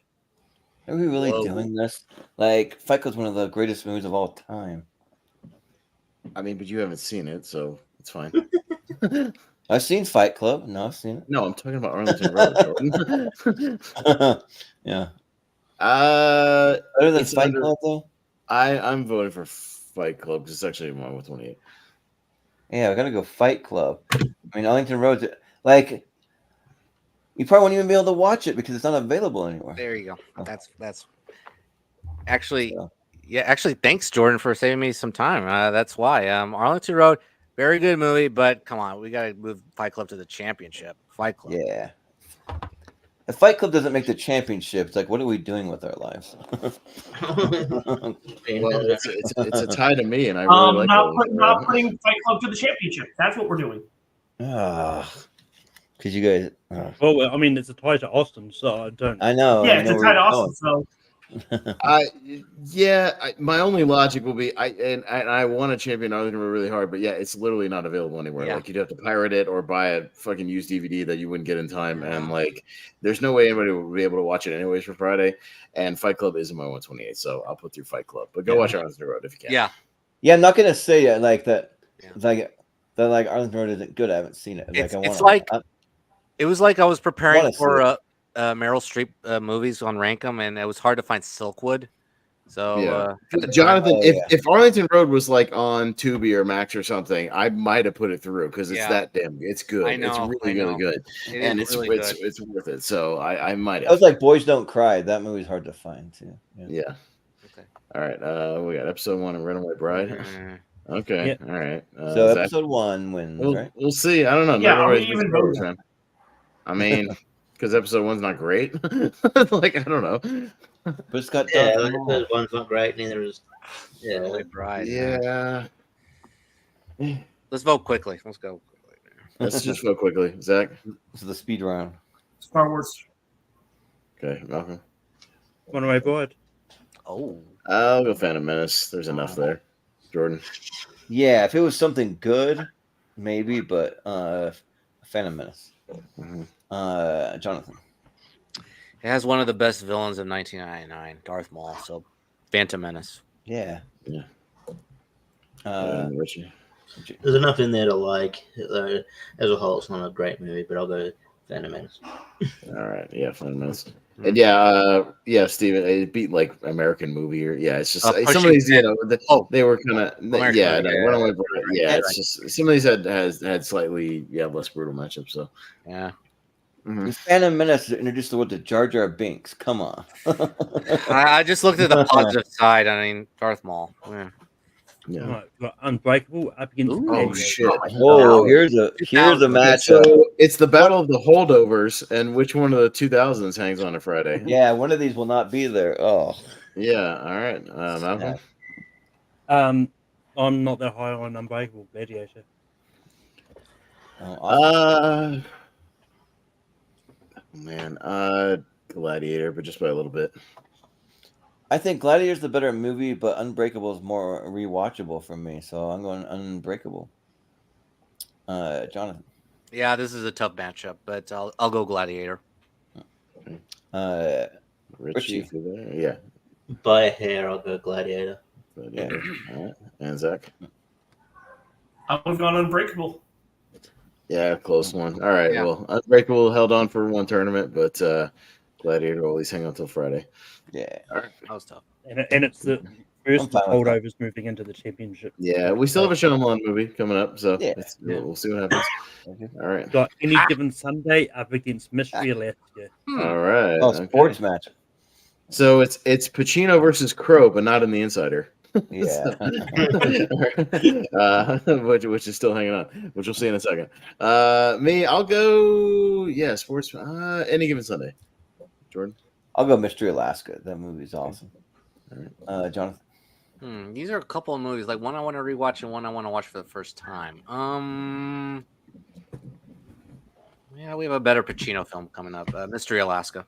Are we really doing this? Like, Fight Club's one of the greatest movies of all time. I mean, but you haven't seen it, so it's fine. I've seen Fight Club. No, I've seen it. No, I'm talking about Arlington Road, Jordan. Yeah. Better than Fight Club, though? I'm voting for Fight Club because it's actually my 128. Yeah, I gotta go Fight Club. I mean, Arlington Road's like you probably won't even be able to watch it because it's not available anywhere. There you go. That's actually, yeah. Actually, thanks, Jordan, for saving me some time. That's why. Arlington Road, very good movie, but come on, we gotta move Fight Club to the championship. Fight Club. Yeah. If Fight Club doesn't make the championship, it's like, what are we doing with our lives? Well, it's a tie to me, and I really like not putting Fight Club to the championship. That's what we're doing. Because you guys. Well, I mean, it's a tie to Austin, so I don't. I know. Yeah, it's a tie to Austin, so. My only logic will be I want to champion Arlington Road really hard, but yeah, it's literally not available anywhere. Yeah. Like you'd have to pirate it or buy a fucking used DVD that you wouldn't get in time, and like there's no way anybody would be able to watch it anyways for Friday. And Fight Club is in my 128, so I'll put through Fight Club. But go watch Arlington Road if you can. Yeah, I'm not gonna say like that. Like Arlington Road isn't good. I haven't seen it. It was like I was preparing for Meryl Streep movies on Rankum, and it was hard to find Silkwood. So, Jonathan, if Arlington Road was like on Tubi or Max or something, I might have put it through because it's that damn. It's good. I know, it's really good, and it's really it's worth it. So I might have. I was like, Boys Don't Cry. That movie's hard to find too. Yeah. Okay. All right. We got episode 1 of Runaway Bride. Okay. Yeah. All right. So episode 1 wins, right? We'll see. I don't know. Yeah, Everybody's even voting, man. I mean, because episode 1's not great. Like I don't know. But it's got episode 1's not great. Neither is Runaway Bride. Yeah. Let's vote quickly. Let's go. Let's just vote quickly. Zach. This is the speed round. Star Wars. Okay, Malcolm. Runaway Bride. Oh. I'll go Phantom Menace. There's enough there. Jordan. Yeah, if it was something good, maybe, but Phantom Menace. Jonathan. It has one of the best villains of 1999, Darth Maul. So, Phantom Menace. Yeah. Richie. There's enough in there to like. As a whole, it's not a great movie, but I'll go Phantom Menace. All right. Yeah, Phantom Menace. And yeah, Steven, it beat like American movie or it's just some of these, they were kind of Runaway Bride. Yeah, it's just some of these had slightly less brutal matchups. So yeah. Mm-hmm. The Phantom Menace introduced the world to Jar Jar Binks. Come on. I just looked at the positive side. I mean, Darth Maul. Yeah. Yeah. Right, got Unbreakable up against Oh Gladiator. shit! Oh, here's a matchup. So it's the battle of the holdovers, and which one of the 2000s hangs on a Friday? Yeah, one of these will not be there. Oh, yeah. All right, Malcolm. I'm not that high on Unbreakable Gladiator. Gladiator, but just by a little bit. I think Gladiator's the better movie, but Unbreakable is more rewatchable for me, so I'm going Unbreakable. Jonathan. Yeah, this is a tough matchup, but I'll go Gladiator. Richie. Yeah. By a hair, I'll go Gladiator. Gladiator. All right. And Zach. I would have gone Unbreakable. Yeah, close one. All right. Yeah. Well, Unbreakable held on for one tournament, but Gladiator will at least hang on until Friday. Yeah. All right. That was tough. And it's the first fine with that. holdovers moving into the championship. Yeah, we still have a Shyamalan movie coming up, so Yeah. we'll see what happens. All right. Got Any Given Sunday up against Mystery Alaska. All right. Oh, sports match. So it's Pacino versus Crow, but not in the Insider. Yeah. Which is still hanging on, which we'll see in a second. Me, I'll go. Yeah, sports. Any Given Sunday. Jordan. I'll go Mystery Alaska. That movie's awesome. All right. Jonathan. These are a couple of movies, like one I want to rewatch and one I want to watch for the first time. Yeah, we have a better Pacino film coming up. Mystery Alaska.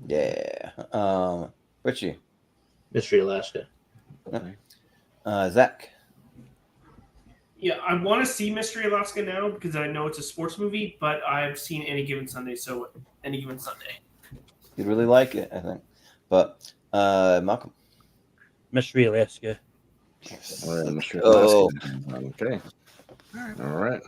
Yeah. Richie. Mystery Alaska. Zach. Yeah, I want to see Mystery Alaska now because I know it's a sports movie, but I've seen Any Given Sunday, so Any Given Sunday. You'd really like it, I think. But Malcolm. Mystery Alaska. All right, Mystery Oh. Alaska. Okay. All right.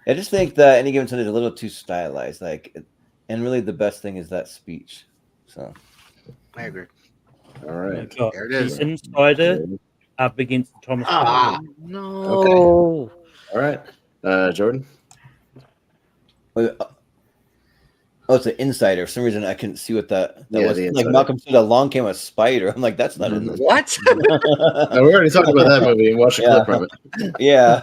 I just think that Any Given Sunday is a little too stylized, and really the best thing is that speech. So I agree. All right. Got There it is. The Insider up against Thomas. No. Okay. All right. Jordan. Oh, it's an Insider. For some reason, I couldn't see what that Yeah, was. The Like Insider. Malcolm said, along came a spider. I'm like, that's not in this. What? No, we already talked about that movie and watched a clip from it. Yeah.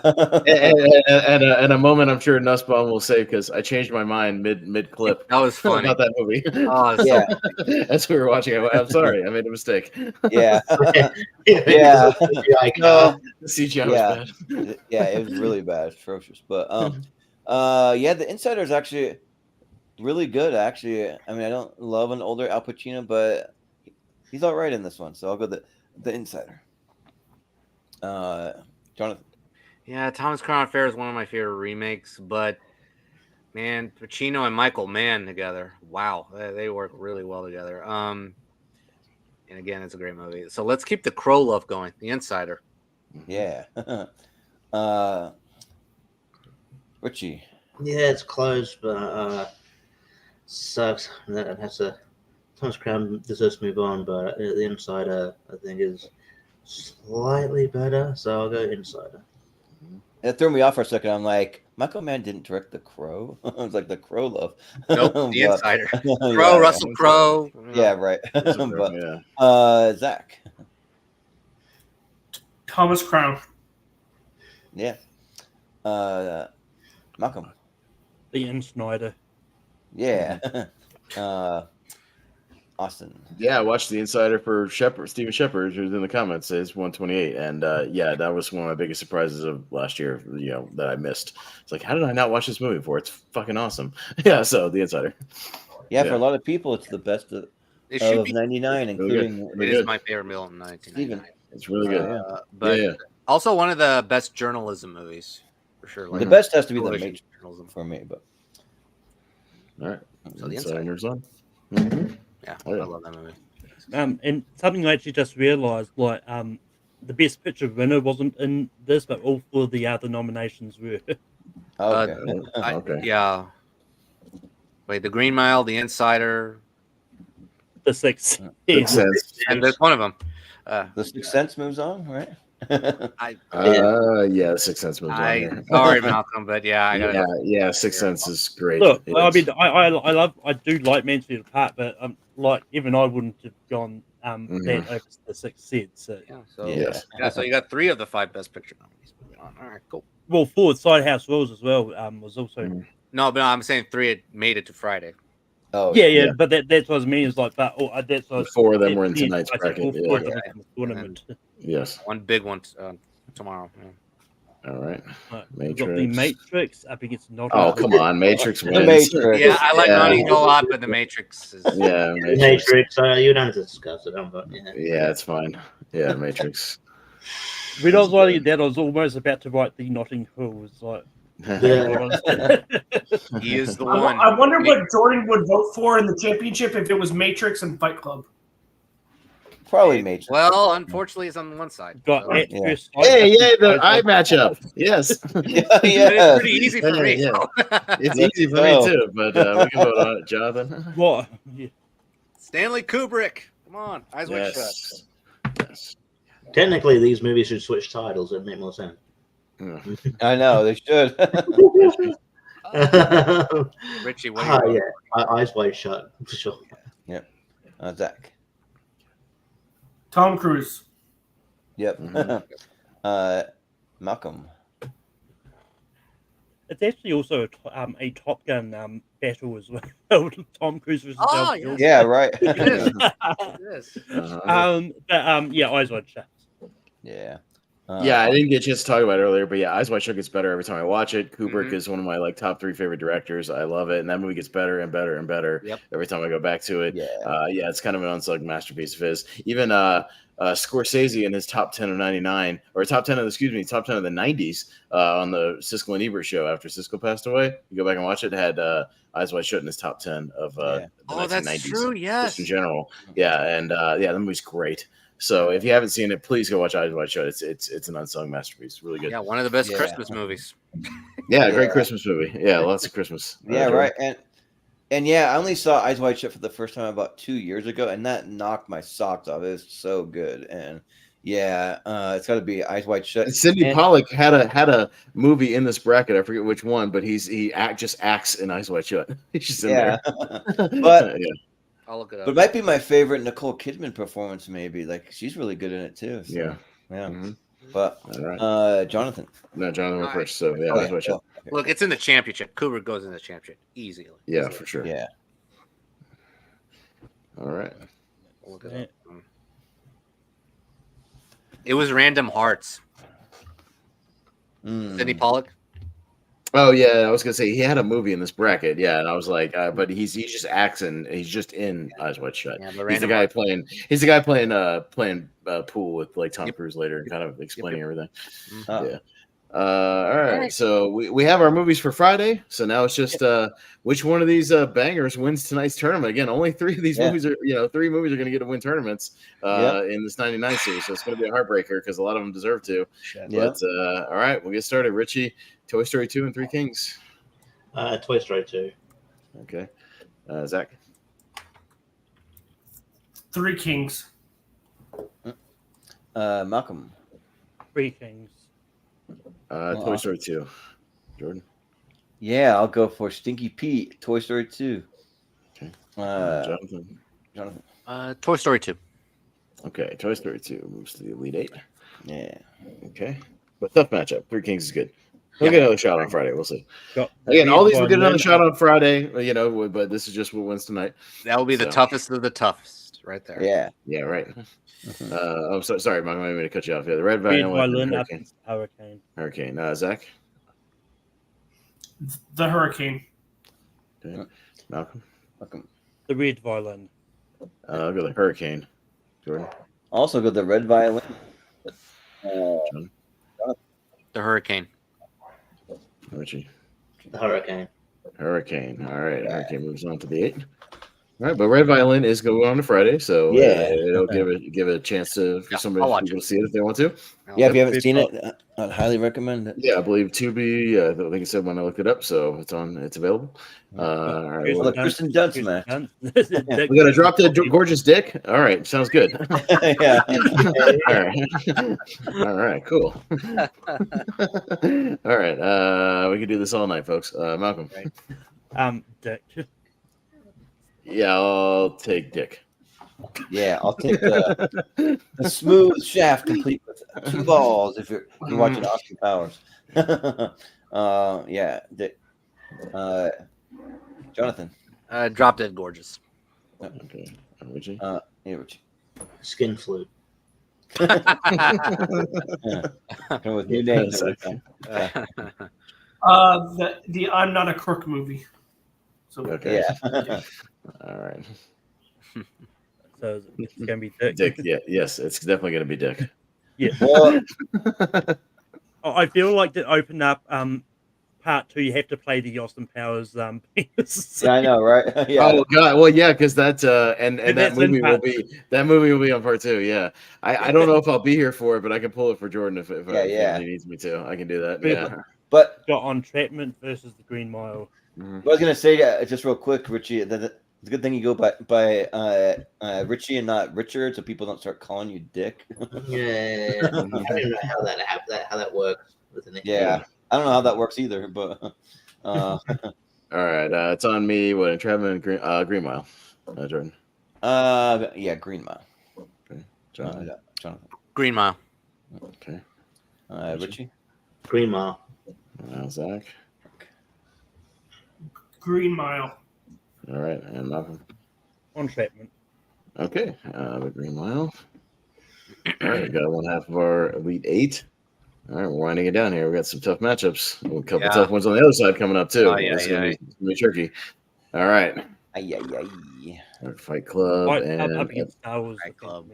and a moment I'm sure Nussbaum will say because I changed my mind mid clip. That was funny. About that movie. Oh, Yeah. As we were watching it, I'm sorry, I made a mistake. Yeah. Yeah. No. The CGI Yeah. was bad. Yeah, it was really bad, atrocious. But yeah, the Insider is actually really good. Actually, I mean, I don't love an older Al Pacino, but he's all right in this one. So I'll go the Insider. Jonathan. Yeah, Thomas Crown Affair is one of my favorite remakes, but man, Pacino and Michael Mann together. Wow, they work really well together. And again, it's a great movie. So let's keep the Crow love going. The Insider. Yeah. Richie. Yeah, it's close, but sucks. That has to. Thomas Crown deserves to move on, but the Insider I think is slightly better, so I'll go Insider. It threw me off for a second. I'm like, Michael Mann didn't direct The Crow. I was like, The Crow love. Nope, The But- Insider. Yeah, Crow, Russell Crowe. Yeah, right. Yeah. But Zach. Thomas Crown. Yeah. Malcolm. Ian Snyder. Yeah. Austin. Yeah, I watched The Insider for Stephen Shepard, who's in the comments, says 128. And yeah, that was one of my biggest surprises of last year, that I missed. It's like, how did I not watch this movie before? It's fucking awesome. Yeah, so The Insider. Yeah, for a lot of people, it's the best of It should be 99, including It is my favorite meal in 1999. Steven. It's really good. But Yeah. also one of the best journalism movies, for sure. The best has to be The television Matrix journalism. for me, but All right. So The Insider Insider. moves on. Mm-hmm. Yeah, Oh, yeah. I love that movie. And something I actually just realized, the best picture winner wasn't in this, but all four of the other nominations were. okay. Yeah. Wait, The Green Mile, The Insider, The Sixth Sixth Sense. and there's one of them. The Sixth Sense moves on, right? Yeah, the Sixth Sense moves on here. Sorry, Malcolm, but yeah, I gotta. Yeah, Sixth Sense is great. Look, It I is. mean, I do like Man to Apart, but like even I wouldn't have gone that over the Sixth Sense. So. Yeah, so you got 3 of the 5 Best Picture nominees. All right, cool. Well, Forward Side House Rules as well was also. No, but I'm saying 3 had made it to Friday. Oh yeah, but that's what I mean. Is like, but that's what 4 of them were in tonight's bracket. All 4 of them in the tournament. Yes. One big one tomorrow. Yeah. All right. We've got the Matrix up against Notting Oh, Hill. come on. Matrix wins. Matrix. Yeah, I like Notting Hill a lot, but the Matrix is. Yeah, Matrix. You don't have to discuss it. Yeah, it's fine. Yeah, Matrix. When I was writing it down, I was almost about to write the Notting Hill. It's like. He is the one. I wonder what Jordan would vote for in the championship if it was Matrix and Fight Club. Probably Matrix. Well, unfortunately, it's on one side. Got so. it. Hey, the eye matchup. Yes. It's pretty easy for me. Yeah. So. It's easy for me too, but we can vote on it, Jonathan. What? Yeah. Stanley Kubrick. Come on, Eyes Wide Shut. Yes. Technically, these movies should switch titles. It'd make more sense. I know they should. Richie, what do you Eyes Wide Shut for sure. Yep. Zach. Tom Cruise. Yep. Malcolm. It's actually also a Top Gun battle as well. Tom Cruise versus Val Kilmer. Yeah, right. It is. It is. Yeah, Eyes Wide Shut. Yeah. Yeah, I didn't get a chance to talk about it earlier, but yeah, Eyes Wide Shut gets better every time I watch it. Kubrick is one of my top 3 favorite directors. I love it, and that movie gets better and better and better every time I go back to it. Yeah, it's kind of an unsung masterpiece of his. Even Scorsese in his top 10 of '99, or top 10 of the 90s on the Siskel and Ebert show after Siskel passed away. You go back and watch it. It had Eyes Wide Shut in his top 10 of the 1990s. That's true. Yes, just in general. Yeah, and the movie's great. So if you haven't seen it, please go watch Eyes Wide Shut. It's an unsung masterpiece. Really good. Yeah, one of the best Christmas movies. Yeah, great Christmas movie. Yeah, lots of Christmas. Yeah, right. And yeah, I only saw Eyes Wide Shut for the first time about 2 years ago, and that knocked my socks off. It was so good. And yeah, it's got to be Eyes Wide Shut. And Sidney Pollack had a movie in this bracket. I forget which one, but he just acts in Eyes Wide Shut. He's just in there. But I'll look it up. But it might be my favorite Nicole Kidman performance, maybe. Like, she's really good in it, too. So, yeah. Mm-hmm. But, Jonathan. No, Jonathan went first. So, yeah, Eyes Wide Shut. Look, it's in the championship. Kubrick goes in the championship easily. Yeah, for sure. Yeah. All right. I'll look it up. It was Random Hearts. Sidney Pollack. Oh yeah, I was gonna say he had a movie in this bracket. Yeah, and I was like, but he just acts and he's just in Eyes Wide Shut. Yeah, he's the guy playing pool with like Tom Cruise later and kind of explaining everything. Yeah. All right. So we have our movies for Friday. So now it's just which one of these bangers wins tonight's tournament. Again, only 3 of these movies are 3 movies are going to get to win tournaments in this 99 series. So it's going to be a heartbreaker because a lot of them deserve to. But all right, we'll get started. Richie, Toy Story 2 and 3 Kings. Toy Story 2. Okay. Zach. 3 Kings. Malcolm. 3 Kings. Toy Story 2. Jordan. Yeah, I'll go for Stinky Pete. Toy Story 2. Okay. Jonathan. Toy Story 2. Okay, Toy Story 2 moves to the Elite 8. Yeah. Okay. But tough matchup. 3 Kings is good. We'll get another shot on Friday. We'll see. Again, all these will get another shot on Friday, but this is just what wins tonight. That will be the toughest of the toughest right there. Yeah. Yeah, right. I'm sorry, Mike. I'm going to cut you off. Yeah, the Red Violin, Hurricane. Hurricane. Zach? The Hurricane. Okay. Malcolm? The Red Violin. I'll go the Hurricane. Jordan? Also go the Red Violin. John? The Hurricane. Richie? The Hurricane. Hurricane. All right. Hurricane moves on to the 8. All right, but Red Violin is going on a Friday, so Yeah. it'll give it a chance for somebody to see it if they want to. Yeah, if you haven't seen it, I'd highly recommend it. Yeah, I believe Tubi. I think it said when I looked it up, so it's available. All right, Well, Kristen Dunst match. we got a drop dead gorgeous dick. All right, sounds good. Yeah. All right, cool. All right, we can do this all night, folks. Malcolm. Dick. Yeah, I'll take Dick. Yeah, I'll take the smooth shaft complete with 2 balls if you're watching Austin Powers. Yeah, Dick. Jonathan. Drop Dead Gorgeous. Okay. Richie? Yeah, Richie. Skin flute. Come with new names. The I'm Not a Crook movie. So Okay. Yeah. All right. So it's gonna be Dick. Dick. Yeah. Yes, it's definitely gonna be Dick. Yeah. Well, I feel like to open up part 2, you have to play the Austin Powers penis. yeah, I know, right? Yeah. Oh God. Well, yeah, because that and that that's movie in will part- be on part 2. Yeah. I don't know if I'll be here for it, but I can pull it for Jordan if he needs me to. I can do that. Yeah. But got on Entrapment versus the Green Mile. I was gonna say just real quick, Richie. It's a good thing you go by Richie and not Richard, so people don't start calling you Dick. Yeah. I don't even know how that works with an Yeah, I don't know how that works either, but All right, it's on me. What Entrapment, Green Mile, Jordan. Yeah, Green Mile. Okay, Jonathan. Jonathan. Green Mile. Okay. Richie. Green Mile. Zach. Green Mile. All right, and Malcolm. Entrapment. Okay, the Green Mile. All right, we got one half of our Elite 8. All right, we're winding it down here. We got some tough matchups. A couple tough ones on the other side coming up too. Oh, yeah, It's gonna be tricky. All right. Fight Club and Star Wars. Fight Club.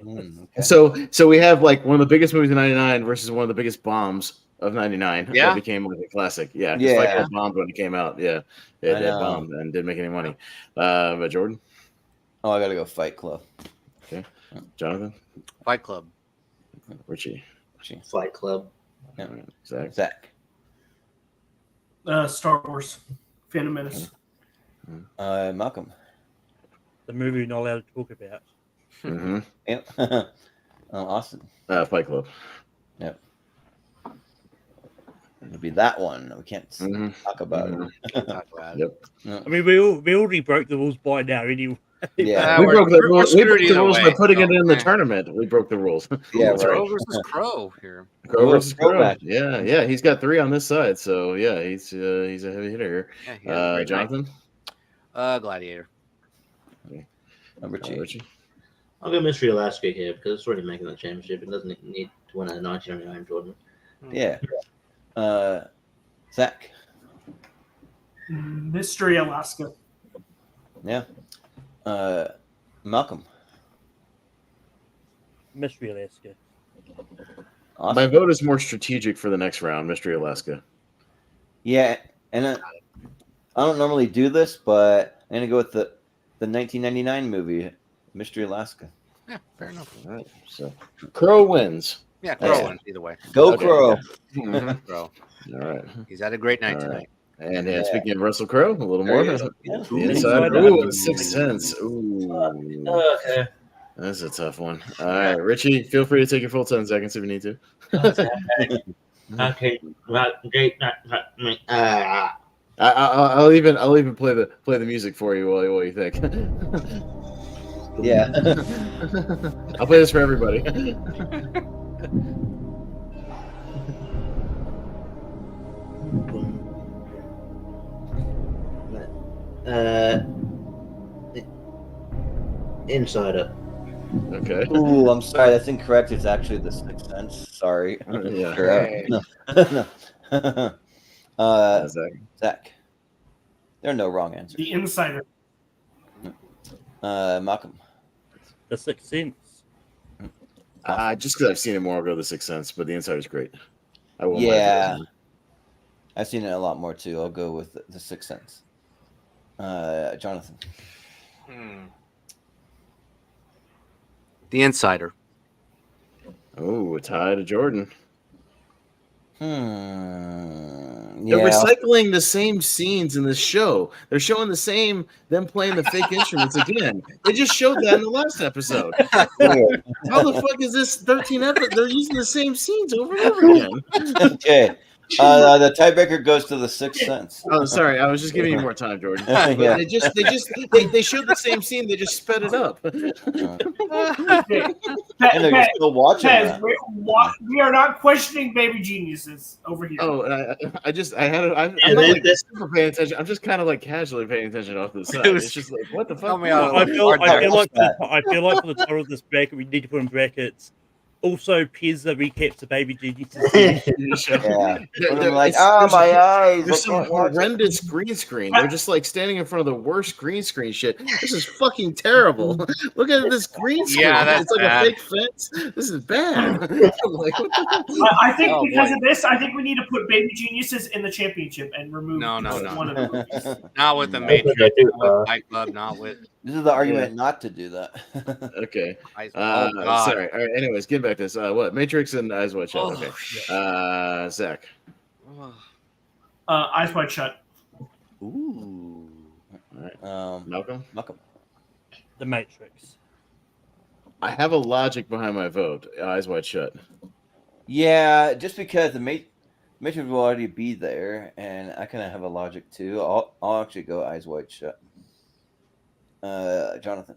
Okay. So we have like one of the biggest movies of '99 versus one of the biggest bombs of '99. Yeah. That became like a classic. Yeah. Yeah. Fight Club bombed when it came out. Yeah. It I know. bombed and didn't make any money. But Jordan. Oh, I gotta go Fight Club. Okay. Jonathan. Fight Club. Richie. Fight Club. Yeah. All right. Zach. Star Wars. Phantom Menace. Malcolm. The movie we're not allowed to talk about. Mm-hmm. Yep. Austin. Fight Club. Yep. It'll be that one. We can't talk about it. Yep. I mean, we already broke the rules by now anyway. Yeah. We broke the rules. We broke screwed the either rules way, by putting it so, in the yeah. tournament. We broke the rules. Yeah, That's right. Crow versus Crow here. Crow versus Crow Crow. match. Yeah. He's got 3 on this side, so yeah, he's a heavy hitter here. Yeah, he has a great Jonathan. Gladiator. Richie. I'll go Mystery Alaska here because it's already making the championship. It doesn't need to win a 1999 Jordan. Yeah. Zach. Mystery Alaska. Yeah. Malcolm. Mystery Alaska. Awesome. My vote is more strategic for the next round. Mystery Alaska. Yeah, and I don't normally do this, but I'm gonna go with the 1999 movie, Mystery Alaska. Yeah, fair enough. All right. So Crow wins. Yeah, Crow wins either way. Go Okay. Crow. Crow. All right. He's had a great night All tonight. right. And speaking of Russell Crowe, a little more. There The you go. inside. Ooh, 6 cents. Ooh. Okay. That's a tough one. All right, Richie, feel free to take your full 10 seconds if you need to. Okay. Well, great. I'll even play the music for you while you think. Yeah. I'll play this for everybody. Insider. Okay. Ooh, I'm sorry. That's incorrect. It's actually the 6th Sense. Sorry. Yeah. Sure. No. Zach. There are no wrong answers. The Insider. Malcolm. The Sixth Sense. Just because I've seen it more, I'll go the 6th Sense, but the Insider's great. I won't mind Yeah. it. I've seen it a lot more too. I'll go with the 6th Sense. Jonathan. The Insider. Oh, a tie to Jordan. Yeah. They're recycling the same scenes in this show. They're showing them playing the fake instruments again. They just showed that in the last episode. How the fuck is this 13 episodes? They're using the same scenes over and over again. Okay. The tiebreaker goes to The Sixth Sense. Oh, sorry. I was just giving you more time, Jordan. Yeah. They showed the same scene. They just sped it up. And they're still watching Pez, that. we are not questioning baby geniuses over here. Oh, I'm not like super paying attention. I'm just kind of like casually paying attention off to the side. It's just like, what the fuck? I feel like for the title of this bracket, we need to put in brackets. Also, Pez recaps the baby geniuses. They're like, my eyes. There's some horrendous green screen. They're just like standing in front of the worst green screen shit. This is fucking terrible. Look at this green screen. Yeah, that's it's like bad. a fake fence. This is bad. Like, I think because of this, I think we need to put baby geniuses in the championship and remove one of the movies. Not with the Matrix, not with Fight Club, not with. This is the argument not to do that. Okay. God. Sorry. All right. Anyways, get back to this. What? Matrix and Eyes Wide Shut. Okay. Zach. Eyes Wide Shut. Ooh. All right. Malcolm. The Matrix. I have a logic behind my vote. Eyes Wide Shut. Yeah, just because the Matrix will already be there, and I kind of have a logic too. I'll actually go Eyes Wide Shut. Jonathan.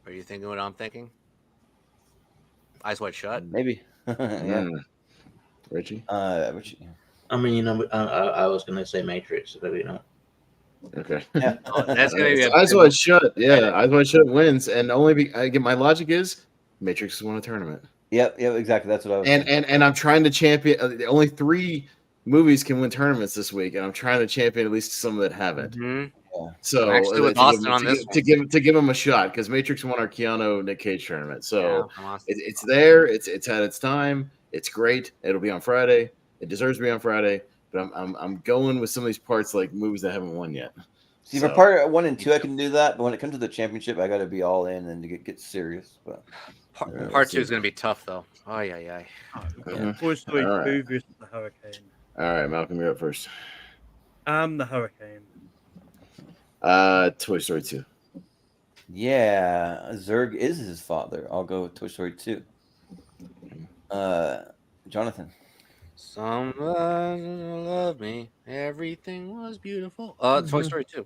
Are you thinking what I'm thinking? Eyes Wide Shut? Maybe. Yeah. Richie? Richie. I mean, I was going to say Matrix, but Okay. Yeah. That's going to be Eyes Wide Shut. Yeah, Eyes Wide Shut wins, and again, my logic is Matrix has won a tournament. Yep, exactly. That's what I was. And I'm trying to champion. Only 3 movies can win tournaments this week, and I'm trying to champion at least some that haven't. Yeah. So Actually, with Austin on this to give them a shot, because Matrix won our Keanu Nick Cage tournament. So Yeah, it's there. It's had its time. It's great. It'll be on Friday. It deserves to be on Friday. But I'm going with some of these parts like movies that haven't won yet. See, for part 1 and 2, I can do that, but when it comes to the championship, I got to be all in and to get serious. But Part 2 is going to be tough, though. Yeah. Toy Story 2 versus the Hurricane. All right, Malcolm, you're up first. The Hurricane. Toy Story 2. Yeah, Zurg is his father. I'll go with Toy Story 2. Jonathan. Someone loved me. Everything was beautiful. Toy Story 2.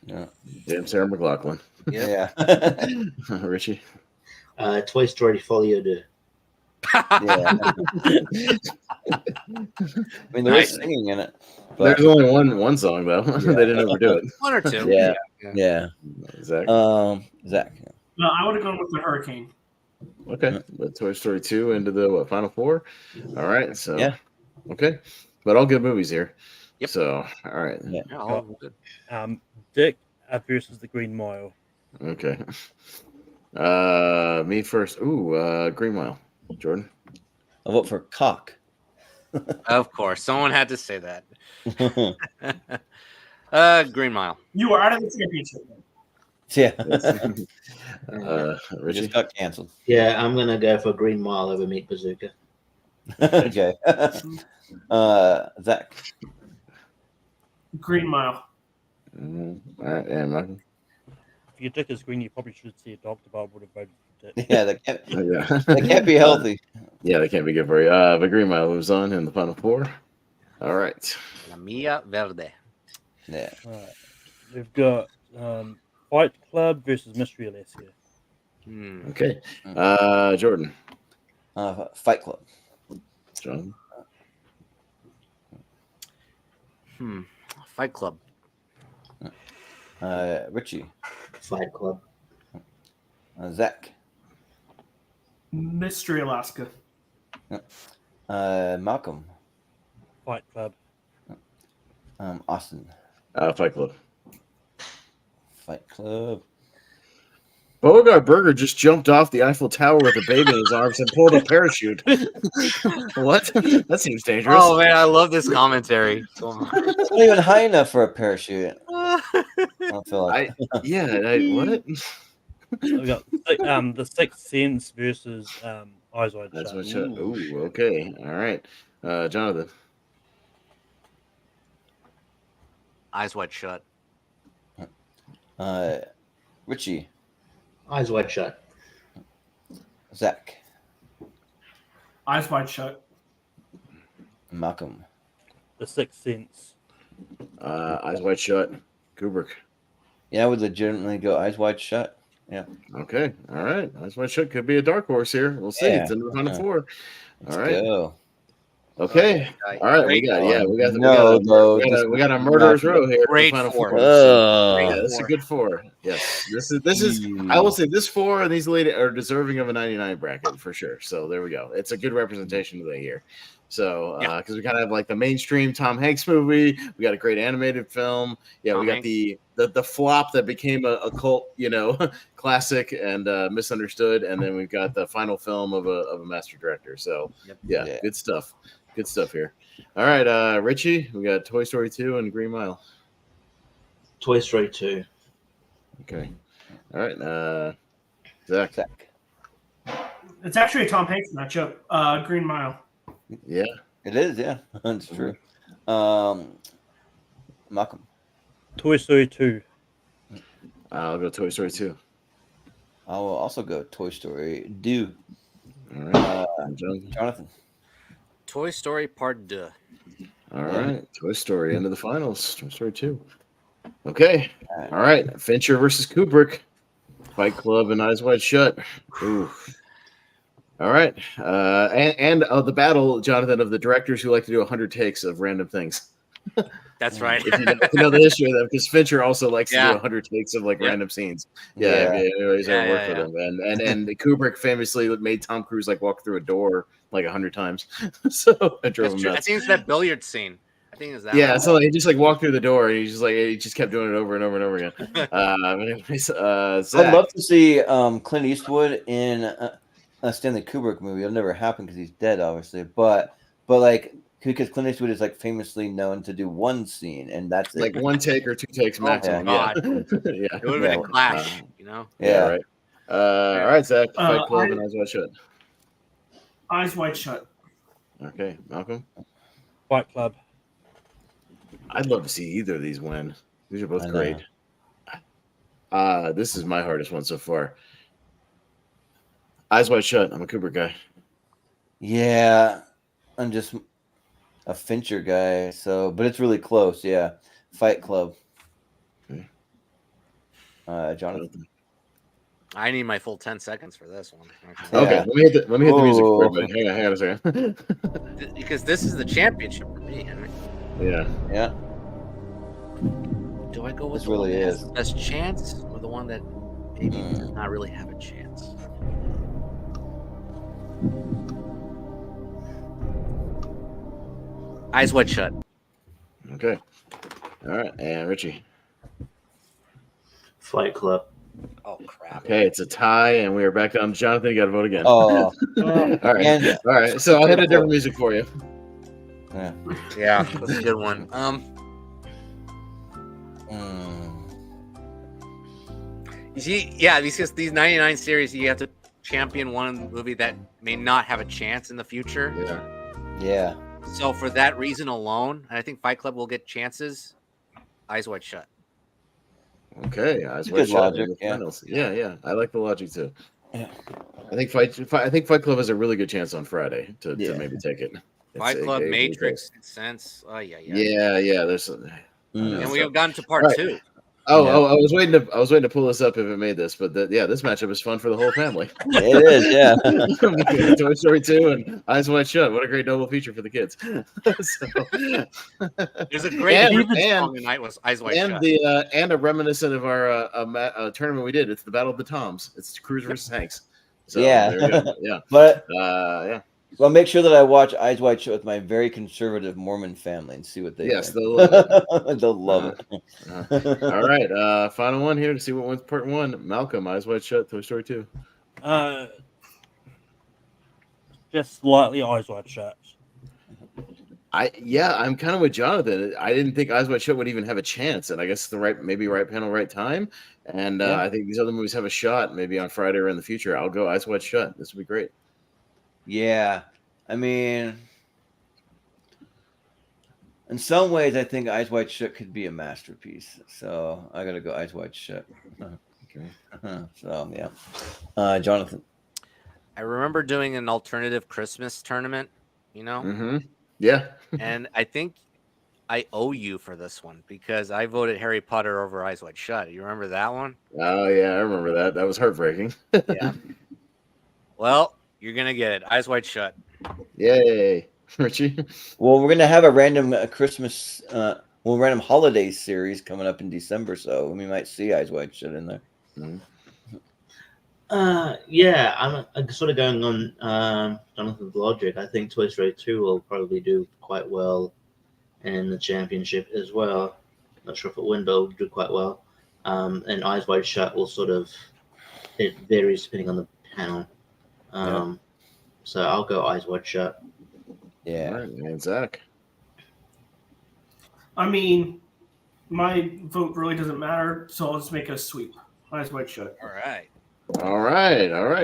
Yeah. Damn, Sarah McLachlan. Yeah. Richie. Toy Story Folio 2. Yeah. I mean, there is singing in it. But... There's only one song though. Yeah. They didn't overdo it. 1 or 2. Yeah. Zach. Zach. No, I would have gone with the Hurricane. Okay, but Toy Story 2 into the Final 4. All right, so yeah. Okay, but all good movies here. Yep. So all right. Yeah. All good. Dick versus the Green Mile. Okay. Me first. Ooh, Green Mile. Jordan. I'll vote for Cock. Of course, someone had to say that. Green Mile. You are out of the championship. Yeah. Richie? Just got canceled. Yeah, I'm going to go for Green Mile over Meat Bazooka. Okay. Zach. Green Mile. All right, and Malcolm. If your dick is green, you probably should see a doctor, but I would have voted for dick. Yeah, that can't be healthy. Yeah, that can't be good for you. But Green Mile moves on in the Final 4. All right. La Mia Verde. Yeah. All right. We've got Fight Club versus Mystery Alaska. Okay. Jordan. Fight Club. John. Fight Club. Richie. Fight Club. Zach. Mystery Alaska. Malcolm. Fight Club. Austin. Fight Club. Fight Club. Beauregard Burger just jumped off the Eiffel Tower with a baby in his arms and pulled a parachute. What? That seems dangerous. Oh man, I love this commentary. It's not even high enough for a parachute. I feel like what? We got the Sixth Sense versus Eyes Wide That's Shut. what shut. Ooh, okay. All right. Jonathan. Eyes Wide Shut. Richie. Eyes Wide Shut. Zach. Eyes Wide Shut. Malcolm. The Sixth Sense. Eyes Wide Shut. Kubrick. Yeah, I would legitimately go Eyes Wide Shut. Yeah. Okay. All right. Eyes Wide Shut could be a dark horse here. We'll see. Yeah. It's in the final four. Let's All right. go. Okay. All right. We got we got a murderer's row here. Great Final four. four. Oh. Yeah, this is a good four. Yes. This is I will say this four and these ladies are deserving of a 99 bracket for sure. So there we go. It's a good representation of the year. So because we kind of have like the mainstream Tom Hanks movie, we got a great animated film. Yeah, Tom we got the flop that became a cult, classic and misunderstood, and then we've got the final film of a master director. So yeah, good stuff. Good stuff here. All right, Richie, we got Toy Story 2 and Green Mile. Toy Story 2. Okay. All right, Zach. It's actually a Tom Hanks matchup. Green Mile. Yeah, it is. Yeah, that's true. Malcolm. Toy Story 2. I'll go Toy Story 2. I will also go Toy Story 2. All right, Jonathan. Toy Story Part 2. All right, Toy Story into the finals. Toy Story 2. Okay. All right, Fincher versus Kubrick. Fight Club and Eyes Wide Shut. Ooh. All right, and the battle, Jonathan, of the directors who like to do 100 takes of random things. That's right. If you know the history of them, because Fincher also likes to do 100 takes of random scenes. He's ever worked with them, and Kubrick famously made Tom Cruise walk through a door 100 times. So I drove him nuts. I think it's that billiard scene. I think it's that. Yeah, one. so he just walked through the door, and he just kept doing it over and over and over again. Anyways, Zach. I'd love to see Clint Eastwood in a Stanley Kubrick movie. It'll never happen because he's dead, obviously. But because Clint Eastwood is famously known to do one scene, and that's it. One take or two takes maximum. God. Yeah, it would have been a clash, Yeah, right. All right, Zach. Fight Club and Eyes Wide Shut. Eyes Wide Shut. Okay, Malcolm. Fight Club. I'd love to see either of these win. These are both great. This is my hardest one so far. Eyes Wide Shut. I'm a Kubrick guy. Yeah, I'm just a Fincher guy. But it's really close. Yeah, Fight Club. Okay. Jonathan. I need my full 10 seconds for this one. Okay, let me hit the music for everybody. Hang on a second. Because this is the championship for me. Yeah. Do I go with the one that has the best chance or the one that maybe does not really have a chance? Eyes Wide Shut. Okay. All right, and Richie. Fight Club. Oh crap. Okay, it's a tie, and we are back down to Jonathan. You got to vote again. Oh. All right. So I'll hit a different music for you. Yeah, that's a good one. You see, because these 99 series, you have to champion one movie that may not have a chance in the future. Yeah. So for that reason alone, and I think Fight Club will get chances. Eyes Wide Shut. Okay, Eyes Wide Shut. Logic, yeah. I like the logic too. Yeah. I think Fight Club has a really good chance on Friday to maybe take it. Fight Club, Matrix, Sense. Oh yeah. Yeah. There's and we have gotten to part 2. I was waiting to pull this up if it made this, but this matchup is fun for the whole family. It is, yeah. Toy Story 2 and Eyes Wide Shut. What a great double feature for the kids. There's a great song tonight was Eyes Wide Shut. And a reminiscent of our tournament we did. It's the Battle of the Toms. It's Cruise versus Hanks. So, yeah. There we go. Yeah. But yeah. Well, make sure that I watch Eyes Wide Shut with my very conservative Mormon family and see what they think. They'll love it. They'll love it. All right, final one here to see what wins part 1. Malcolm, Eyes Wide Shut, Toy Story 2. Just slightly Eyes Wide Shut. I'm kind of with Jonathan. I didn't think Eyes Wide Shut would even have a chance, and I guess the right panel, right time. And I think these other movies have a shot, maybe on Friday or in the future. I'll go Eyes Wide Shut. This would be great. Yeah, I mean, in some ways, I think Eyes Wide Shut could be a masterpiece. So I gotta go Eyes Wide Shut. Okay. So yeah, Jonathan. I remember doing an alternative Christmas tournament, Mm-hmm. Yeah. And I think I owe you for this one because I voted Harry Potter over Eyes Wide Shut. You remember that one? Oh yeah, I remember that. That was heartbreaking. Yeah. Well, you're gonna get it. Eyes Wide Shut. Yay, Richie. Well, we're gonna have a random Christmas, random holiday series coming up in December, so we might see Eyes Wide Shut in there. Mm-hmm. Yeah, I'm sort of going on Jonathan's logic. I think Toy Story 2 will probably do quite well in the championship as well. Not sure if it will win, but it'll do quite well. And Eyes Wide Shut will it varies depending on the panel. So I'll go Eyes Wide Shut. Yeah. All right, and Zach. I mean, my vote really doesn't matter, so I'll just make a sweep. Eyes Wide Shut. All right.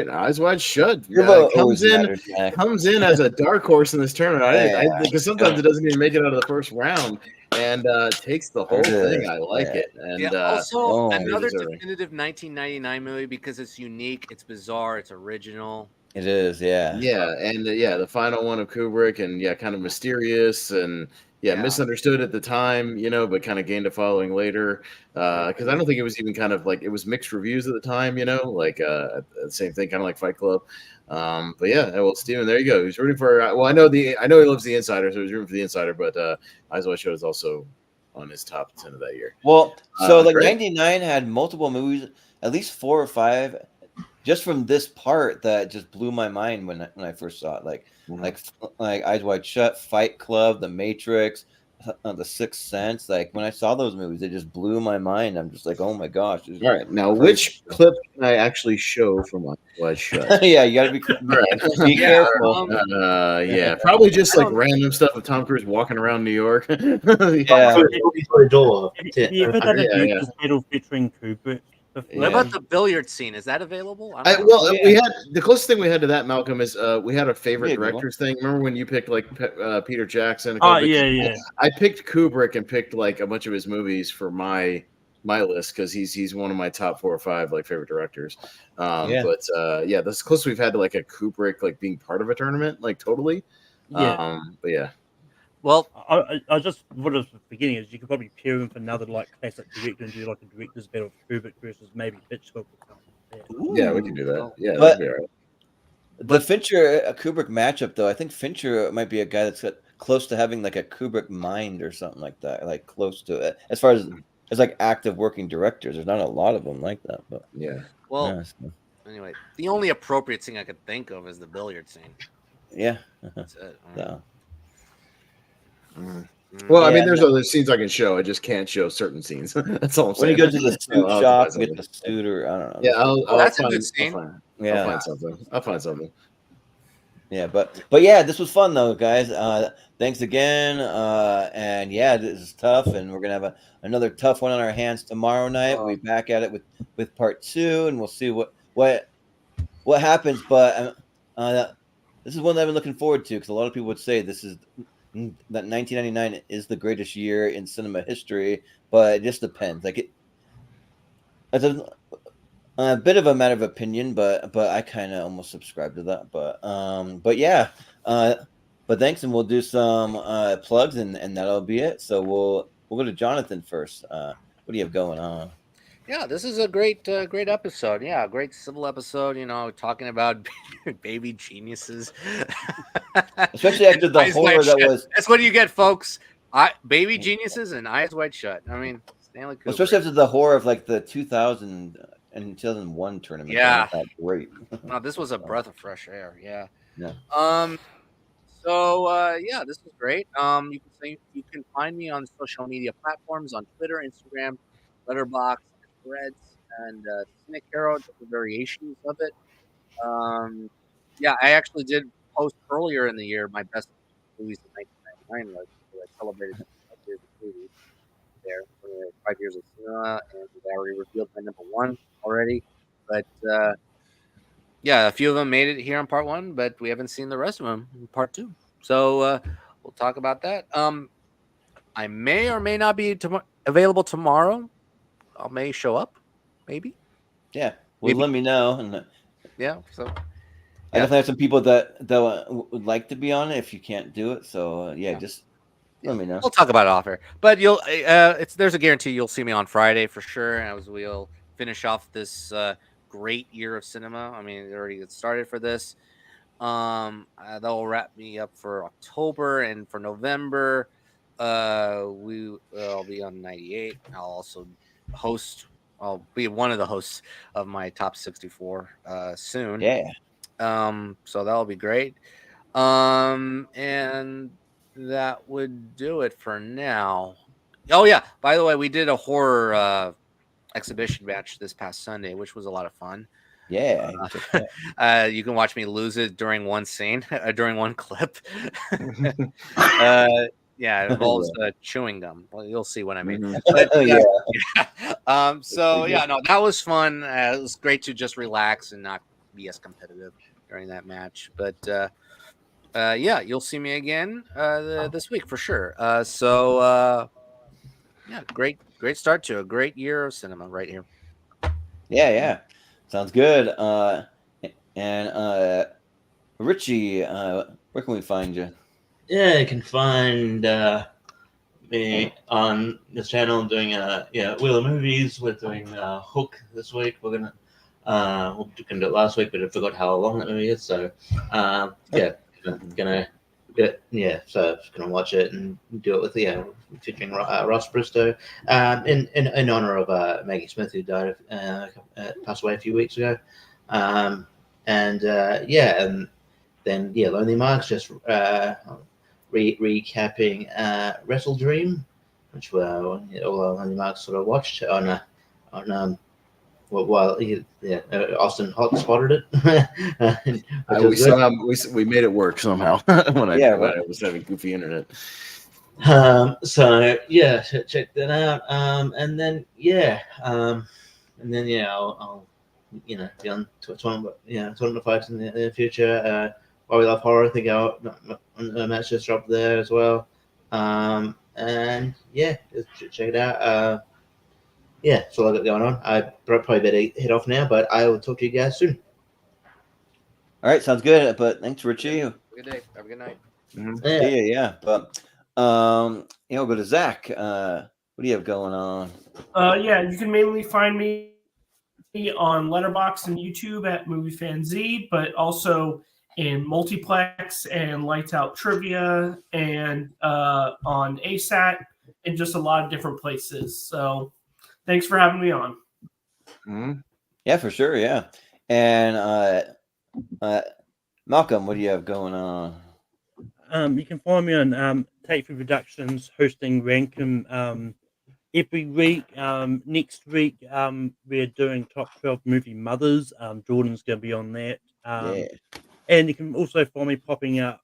Eyes Wide Shut. Your vote Comes in as a dark horse in this tournament. Because sometimes it doesn't even make it out of the first round, and takes the whole thing. I like it. And also another definitive 1999 movie because it's unique, it's bizarre, it's original. It is, yeah. Yeah, and the final one of Kubrick, and kind of mysterious and misunderstood at the time, but kind of gained a following later. Because I don't think it was even kind of like, it was mixed reviews at the time, like the same thing, kind of like Fight Club. But yeah, well, Steven, there you go. He's rooting for. Well, I know he loves The Insider, so he's rooting for The Insider. But Eyes Wide Shut is also on his top 10 of that year. Well, so like great. 99 had multiple movies, at least 4 or 5. Just from this part that just blew my mind when I first saw it, like Eyes Wide Shut, Fight Club, The Matrix, The Sixth Sense. Like when I saw those movies, they just blew my mind. I'm just like, oh my gosh! All right, now which clip can I actually show from Eyes Wide Shut? Yeah, you got to be careful. Probably just like random stuff of Tom Cruise walking around New York. Yeah. Featuring Kubrick. What about the billiard scene? Is that available? We had the closest thing we had to that, Malcolm, is we had a favorite directors thing. Remember when you picked like Peter Jackson? Yeah. I picked Kubrick and picked like a bunch of his movies for my list because he's one of my top 4 or 5 like favorite directors. But that's close we've had to like a Kubrick like being part of a tournament, like totally. Yeah. But yeah. Well, I just what I was beginning is you could probably pair him for another like classic director and do like a director's battle of Kubrick versus maybe Hitchcock or something. Yeah, we can do that. Yeah, but that'd be all right. The Fincher Kubrick matchup, though, I think Fincher might be a guy that's got close to having like a Kubrick mind or something like that, like close to it. As far as like active working directors, there's not a lot of them like that. But well, anyway, the only appropriate thing I could think of is the billiard scene. Yeah, that's it. Well, I mean, there's other scenes I can show. I just can't show certain scenes. That's all I'm saying. When you go to the suit shop, get the suit, or I don't know. Yeah, I'll that's find, a good scene. I'll find something. I'll find something. Yeah, but yeah, this was fun though, guys. Thanks again. And yeah, this is tough, and we're gonna have another tough one on our hands tomorrow night. We'll be back at it with part 2, and we'll see what happens. But this is one that I've been looking forward to because a lot of people would say that 1999 is the greatest year in cinema history, but it just depends. Like it's a bit of a matter of opinion, but I kind of almost subscribe to that. But yeah, but thanks, and we'll do some plugs, and that'll be it. So we'll go to Jonathan first. What do you have going on? Yeah, this is a great episode. Yeah, a great civil episode. Talking about baby geniuses, especially after the horror that was. That's what you get, folks. Baby geniuses and Eyes Wide Shut. I mean, Stanley Kubrick. Especially after the horror of like the 2000 and 2001 tournament. Yeah, great. No, this was a breath of fresh air. Yeah. Yeah. So this is great. You can find me on social media platforms on Twitter, Instagram, Letterboxd, Threads, and Caro, different variations of it. I actually did post earlier in the year my best movies of was. I celebrated 5 years of movies there, 5 years of cinema, and I already revealed my number one already. But yeah, a few of them made it here on part one, but we haven't seen the rest of them in part two. So we'll talk about that. I may or may not be available tomorrow. I may show up, maybe. Yeah, well, let me know. And yeah, so I definitely have some people that would like to be on it if you can't do it. So yeah, just let me know. We'll talk about it off air. But you'll there's a guarantee you'll see me on Friday for sure, as we'll finish off this great year of cinema. I mean, it already gets started for this. That'll wrap me up for October, and for November, I'll be on 98. I'll also host. I'll be one of the hosts of my top 64 soon. Yeah. So that'll be great. And that would do it for now. Oh yeah, by the way, we did a horror exhibition match this past Sunday, which was a lot of fun. Yeah, you can watch me lose it during one scene, during one clip. Yeah, it involves chewing gum. Well, you'll see what I mean. But, yeah. So yeah, no, that was fun. It was great to just relax and not be as competitive during that match. But yeah, you'll see me again this week for sure. So yeah, great start to a great year of cinema right here. Yeah, sounds good. And Richie, where can we find you? Yeah, you can find me on this channel doing Wheel of Movies. We're doing Hook this week. We're gonna we can do it last week, but I forgot how long that movie is. So so just gonna watch it and do it with featuring Ross Bristow in honor of Maggie Smith, who died passed away a few weeks ago. And then Lonely Marks, just recapping Wrestle Dream, which all Lonely Marks sort of watched on while Austin Hawk spotted it. We made it work somehow when I was having goofy internet. So yeah, check that out. And then I'll be on tournament fights in the future. While we love horror, I think our match just dropped there as well. And yeah, just check it out. That's all I got going on. I probably better head off now, but I will talk to you guys soon. All right, sounds good. But thanks, Richie. Have a good day. Have a good night. Mm-hmm. Yeah. But we'll go to Zach. What do you have going on? You can mainly find me on Letterboxd and YouTube at MovieFanZ, but also in Multiplex and Lights Out Trivia and on ASAT and just a lot of different places. So thanks for having me on. Mm-hmm. Yeah, for sure. Yeah. And Malcolm, what do you have going on? You can find me on Take 3 Productions hosting Rankum every week. Next week, we're doing Top 12 Movie Mothers. Jordan's going to be on that. And you can also find me popping up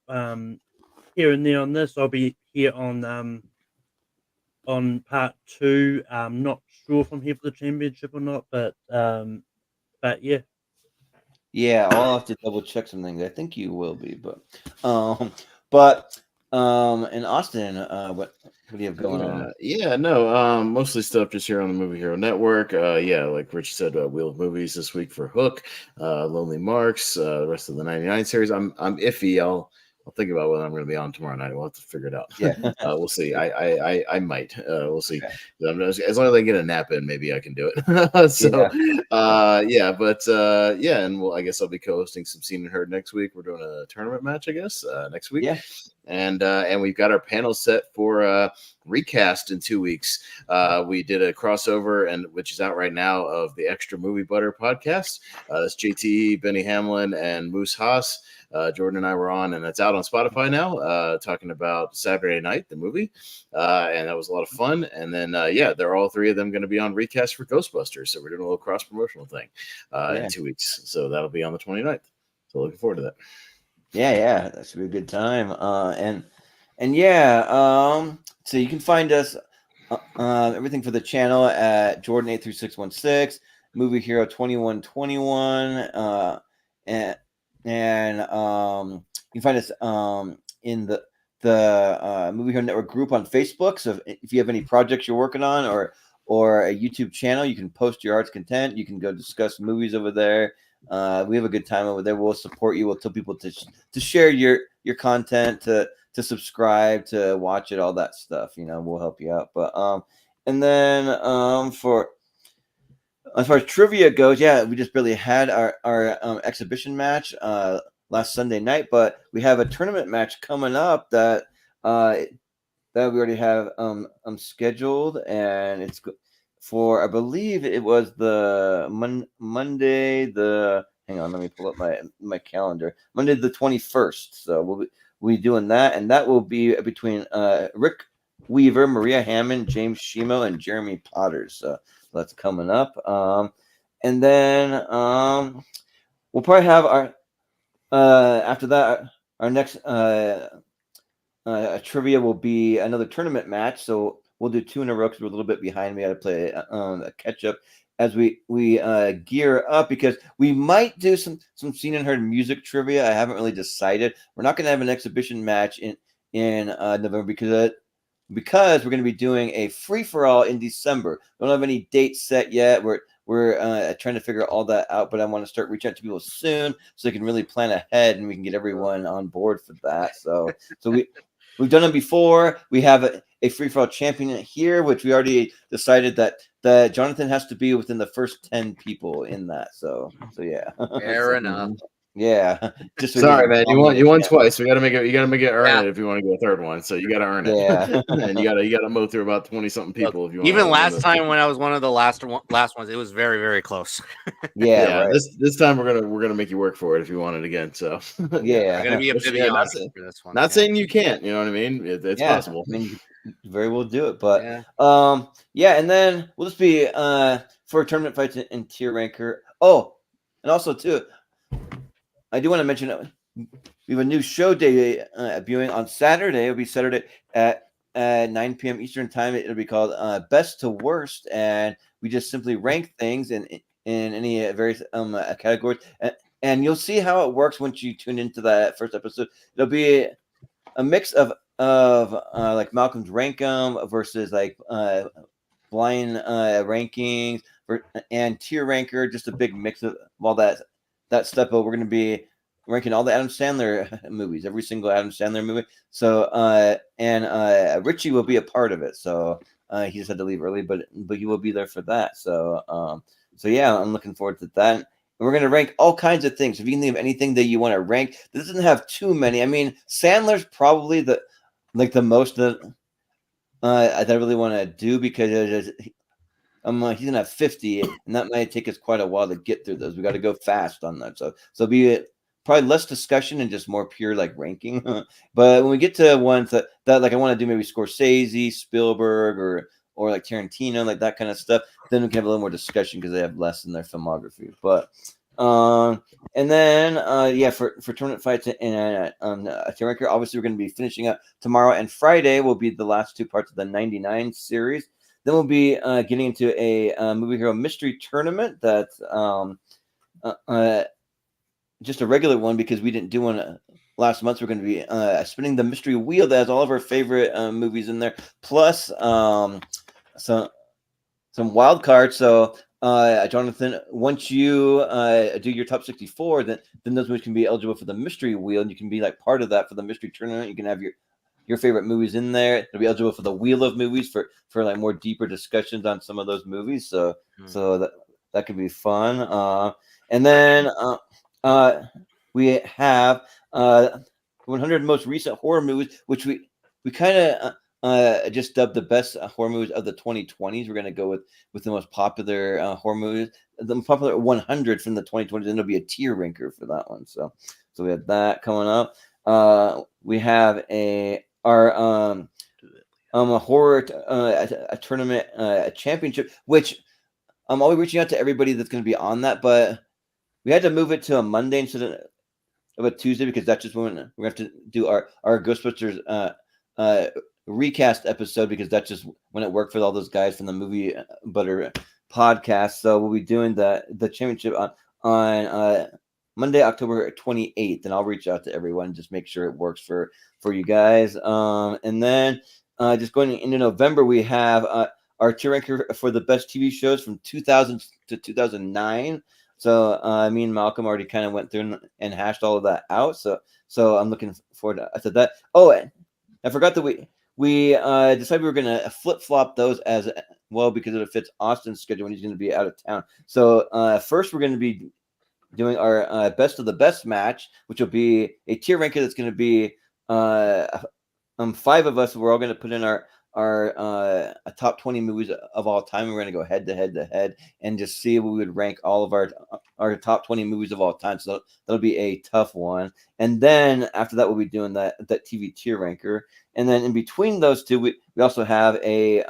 here and there on this. I'll be here on part 2. I'm not sure if I'm here for the championship or not, but yeah. Yeah, I'll have to double check some things. I think you will be, but in Austin, what do you have going on? Mostly stuff just here on the Movie Hero Network. Like Rich said, Wheel of Movies this week for Hook, Lonely Marks, the rest of the 99 series. I'm iffy. I'll think about whether I'm going to be on tomorrow night. We'll have to figure it out. Yeah, we'll see. I might. We'll see. Okay. As long as I get a nap in, maybe I can do it. And I guess I'll be co-hosting some Seen and Heard next week. We're doing a tournament match, I guess, next week. Yeah. And we've got our panel set for Recast in 2 weeks. We did a crossover, which is out right now, of the Extra Movie Butter podcast. That's JT, Benny Hamlin, and Moose Haas. Jordan and I were on, and it's out on Spotify now, talking about Saturday Night, the movie. And that was a lot of fun. And then, they're all three of them going to be on Recast for Ghostbusters. So we're doing a little cross-promotional thing in 2 weeks. So that'll be on the 29th. So looking forward to that. Yeah, that should be a good time. and yeah, so you can find us everything for the channel at Jordan83616, Movie Hero 2121, and you can find us in the Movie Hero Network group on Facebook. So if you have any projects you're working on or a YouTube channel, you can post your arts content. You can go discuss movies over there. We have a good time over there. We'll support you. We'll tell people to share your content, to subscribe, to watch it, all that stuff. We'll help you out. But and then for as far as trivia goes, yeah, we just barely had our exhibition match last Sunday night, but we have a tournament match coming up that we already have scheduled, and it's for, I believe it was the Monday. Hang on, let me pull up my calendar. Monday the 21st. So we'll be doing that, and that will be between Rick Weaver, Maria Hammond, James Shimo, and Jeremy Potter. So that's coming up. And then we'll probably have our after that our next trivia will be another tournament match. So we'll do 2 in a row because we're a little bit behind. We got to play a catch up as we gear up, because we might do some seen and heard music trivia. I haven't really decided. We're not going to have an exhibition match in November because we're going to be doing a free for all in December. We don't have any dates set yet. We're trying to figure all that out, but I want to start reaching out to people soon so they can really plan ahead and we can get everyone on board for that. So we've done it before. We have a free for all champion here, which we already decided that Jonathan has to be within the first 10 people in that. So yeah. Fair enough. Yeah. Just sorry, man. You won twice. You gotta make it earn it if you want to go a third one. So you gotta earn it. Yeah. And you gotta mow through about 20-something people if you want. Even last time when I was one of the last ones, it was very, very close. Yeah. Right. This time we're gonna make you work for it if you want it again. So yeah. I'm gonna be a bit honest for this one. Not saying you can't. You know what I mean? It's possible. I mean, you very well do it, but and then we'll just be for tournament fights in tier ranker. Oh, and also too, I do want to mention we have a new show day viewing on Saturday. It'll be Saturday at 9 p.m. Eastern time. It'll be called Best to Worst, and we just simply rank things in any various categories. And you'll see how it works once you tune into that first episode. It'll be a mix of like Malcolm's Rank 'em versus like blind rankings and tier ranker, just a big mix of all that stuff. But we're going to be ranking all the Adam Sandler movies, every single Adam Sandler movie. So and Richie will be a part of it. So he just had to leave early, but he will be there for that. So yeah, I'm looking forward to that. And we're going to rank all kinds of things. If you can think of anything that you want to rank, this doesn't have too many. I mean, Sandler's probably the most that I really want to do, because he's gonna have 50, and that might take us quite a while to get through those. We got to go fast on that. So be probably less discussion and just more pure like ranking. But when we get to ones that like I want to do, maybe Scorsese, Spielberg, or like Tarantino, like that kind of stuff, then we can have a little more discussion because they have less in their filmography. But and then for tournament fights and ranker, obviously we're going to be finishing up tomorrow, and Friday will be the last 2 parts of the 99 series. Then we'll be getting into a Movie Hero mystery tournament that's just a regular one because we didn't do one last month. We're going to be spinning the mystery wheel that has all of our favorite movies in there, plus some wild cards. So Jonathan, once you do your top 64, then those movies can be eligible for the mystery wheel, and you can be like part of that for the mystery tournament. You can have your favorite movies in there. It'll be eligible for the wheel of movies for like more deeper discussions on some of those movies. So that could be fun. And then we have 100 most recent horror movies, which we kind of just dubbed the best horror movies of the 2020s. We're going to go with the most popular horror movies, the most popular 100 from the 2020s, and there'll be a tier ranker for that one. So we have that coming up. We have our horror a tournament a championship, which I'll be reaching out to everybody that's going to be on that, but we had to move it to a Monday instead of a Tuesday because that's just when we have to do our Ghostbusters recast episode because that's just when it worked for all those guys from the Movie Butter podcast. So we'll be doing the championship on Monday, October 28th, and I'll reach out to everyone and just make sure it works for you guys. And then just going into November, we have our tier ranker for the best TV shows from 2000 to 2009. So me and Malcolm already kind of went through and hashed all of that out. So I'm looking forward to that. Oh, I forgot that we decided we were going to flip-flop those as well because it fits Austin's schedule when he's going to be out of town. So first we're going to be doing our best of the best match, which will be a tier ranker that's going to be 5 of us. We're all going to put in our top 20 movies of all time. We're going to go head to head and just see what we would rank all of our top 20 movies of all time. So that'll be a tough one. And then after that, we'll be doing that TV tier ranker. And then in between those two, we also have a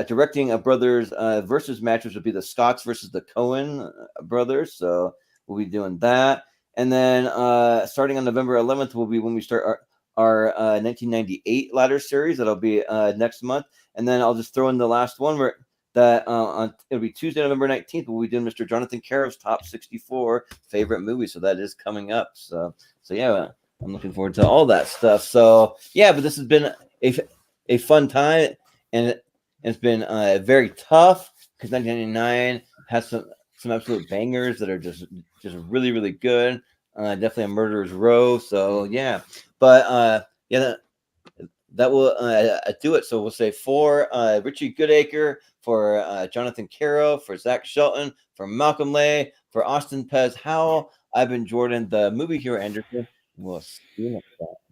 directing a brothers versus match, which would be the Scotts versus the Coen brothers. So we'll be doing that. And then starting on November 11th will be when we start our 1998 ladder series. That'll be next month. And then I'll just throw in the last one where it'll be Tuesday, November 19th. We'll be doing Mr. Jonathan Caro's top 64 favorite movies. So that is coming up. So yeah, I'm looking forward to all that stuff. So yeah, but this has been a fun time, and it's been very tough because 1999 has some absolute bangers that are just really, really good. Definitely a murderer's row. So yeah, but yeah, that will do it. So we'll say for Richie Goodacre, for Jonathan Caro, for Zach Shelton, for Malcolm Lay, for Austin Pez Howell, I've been Jordan, the movie hero Anderson. We'll see you next time.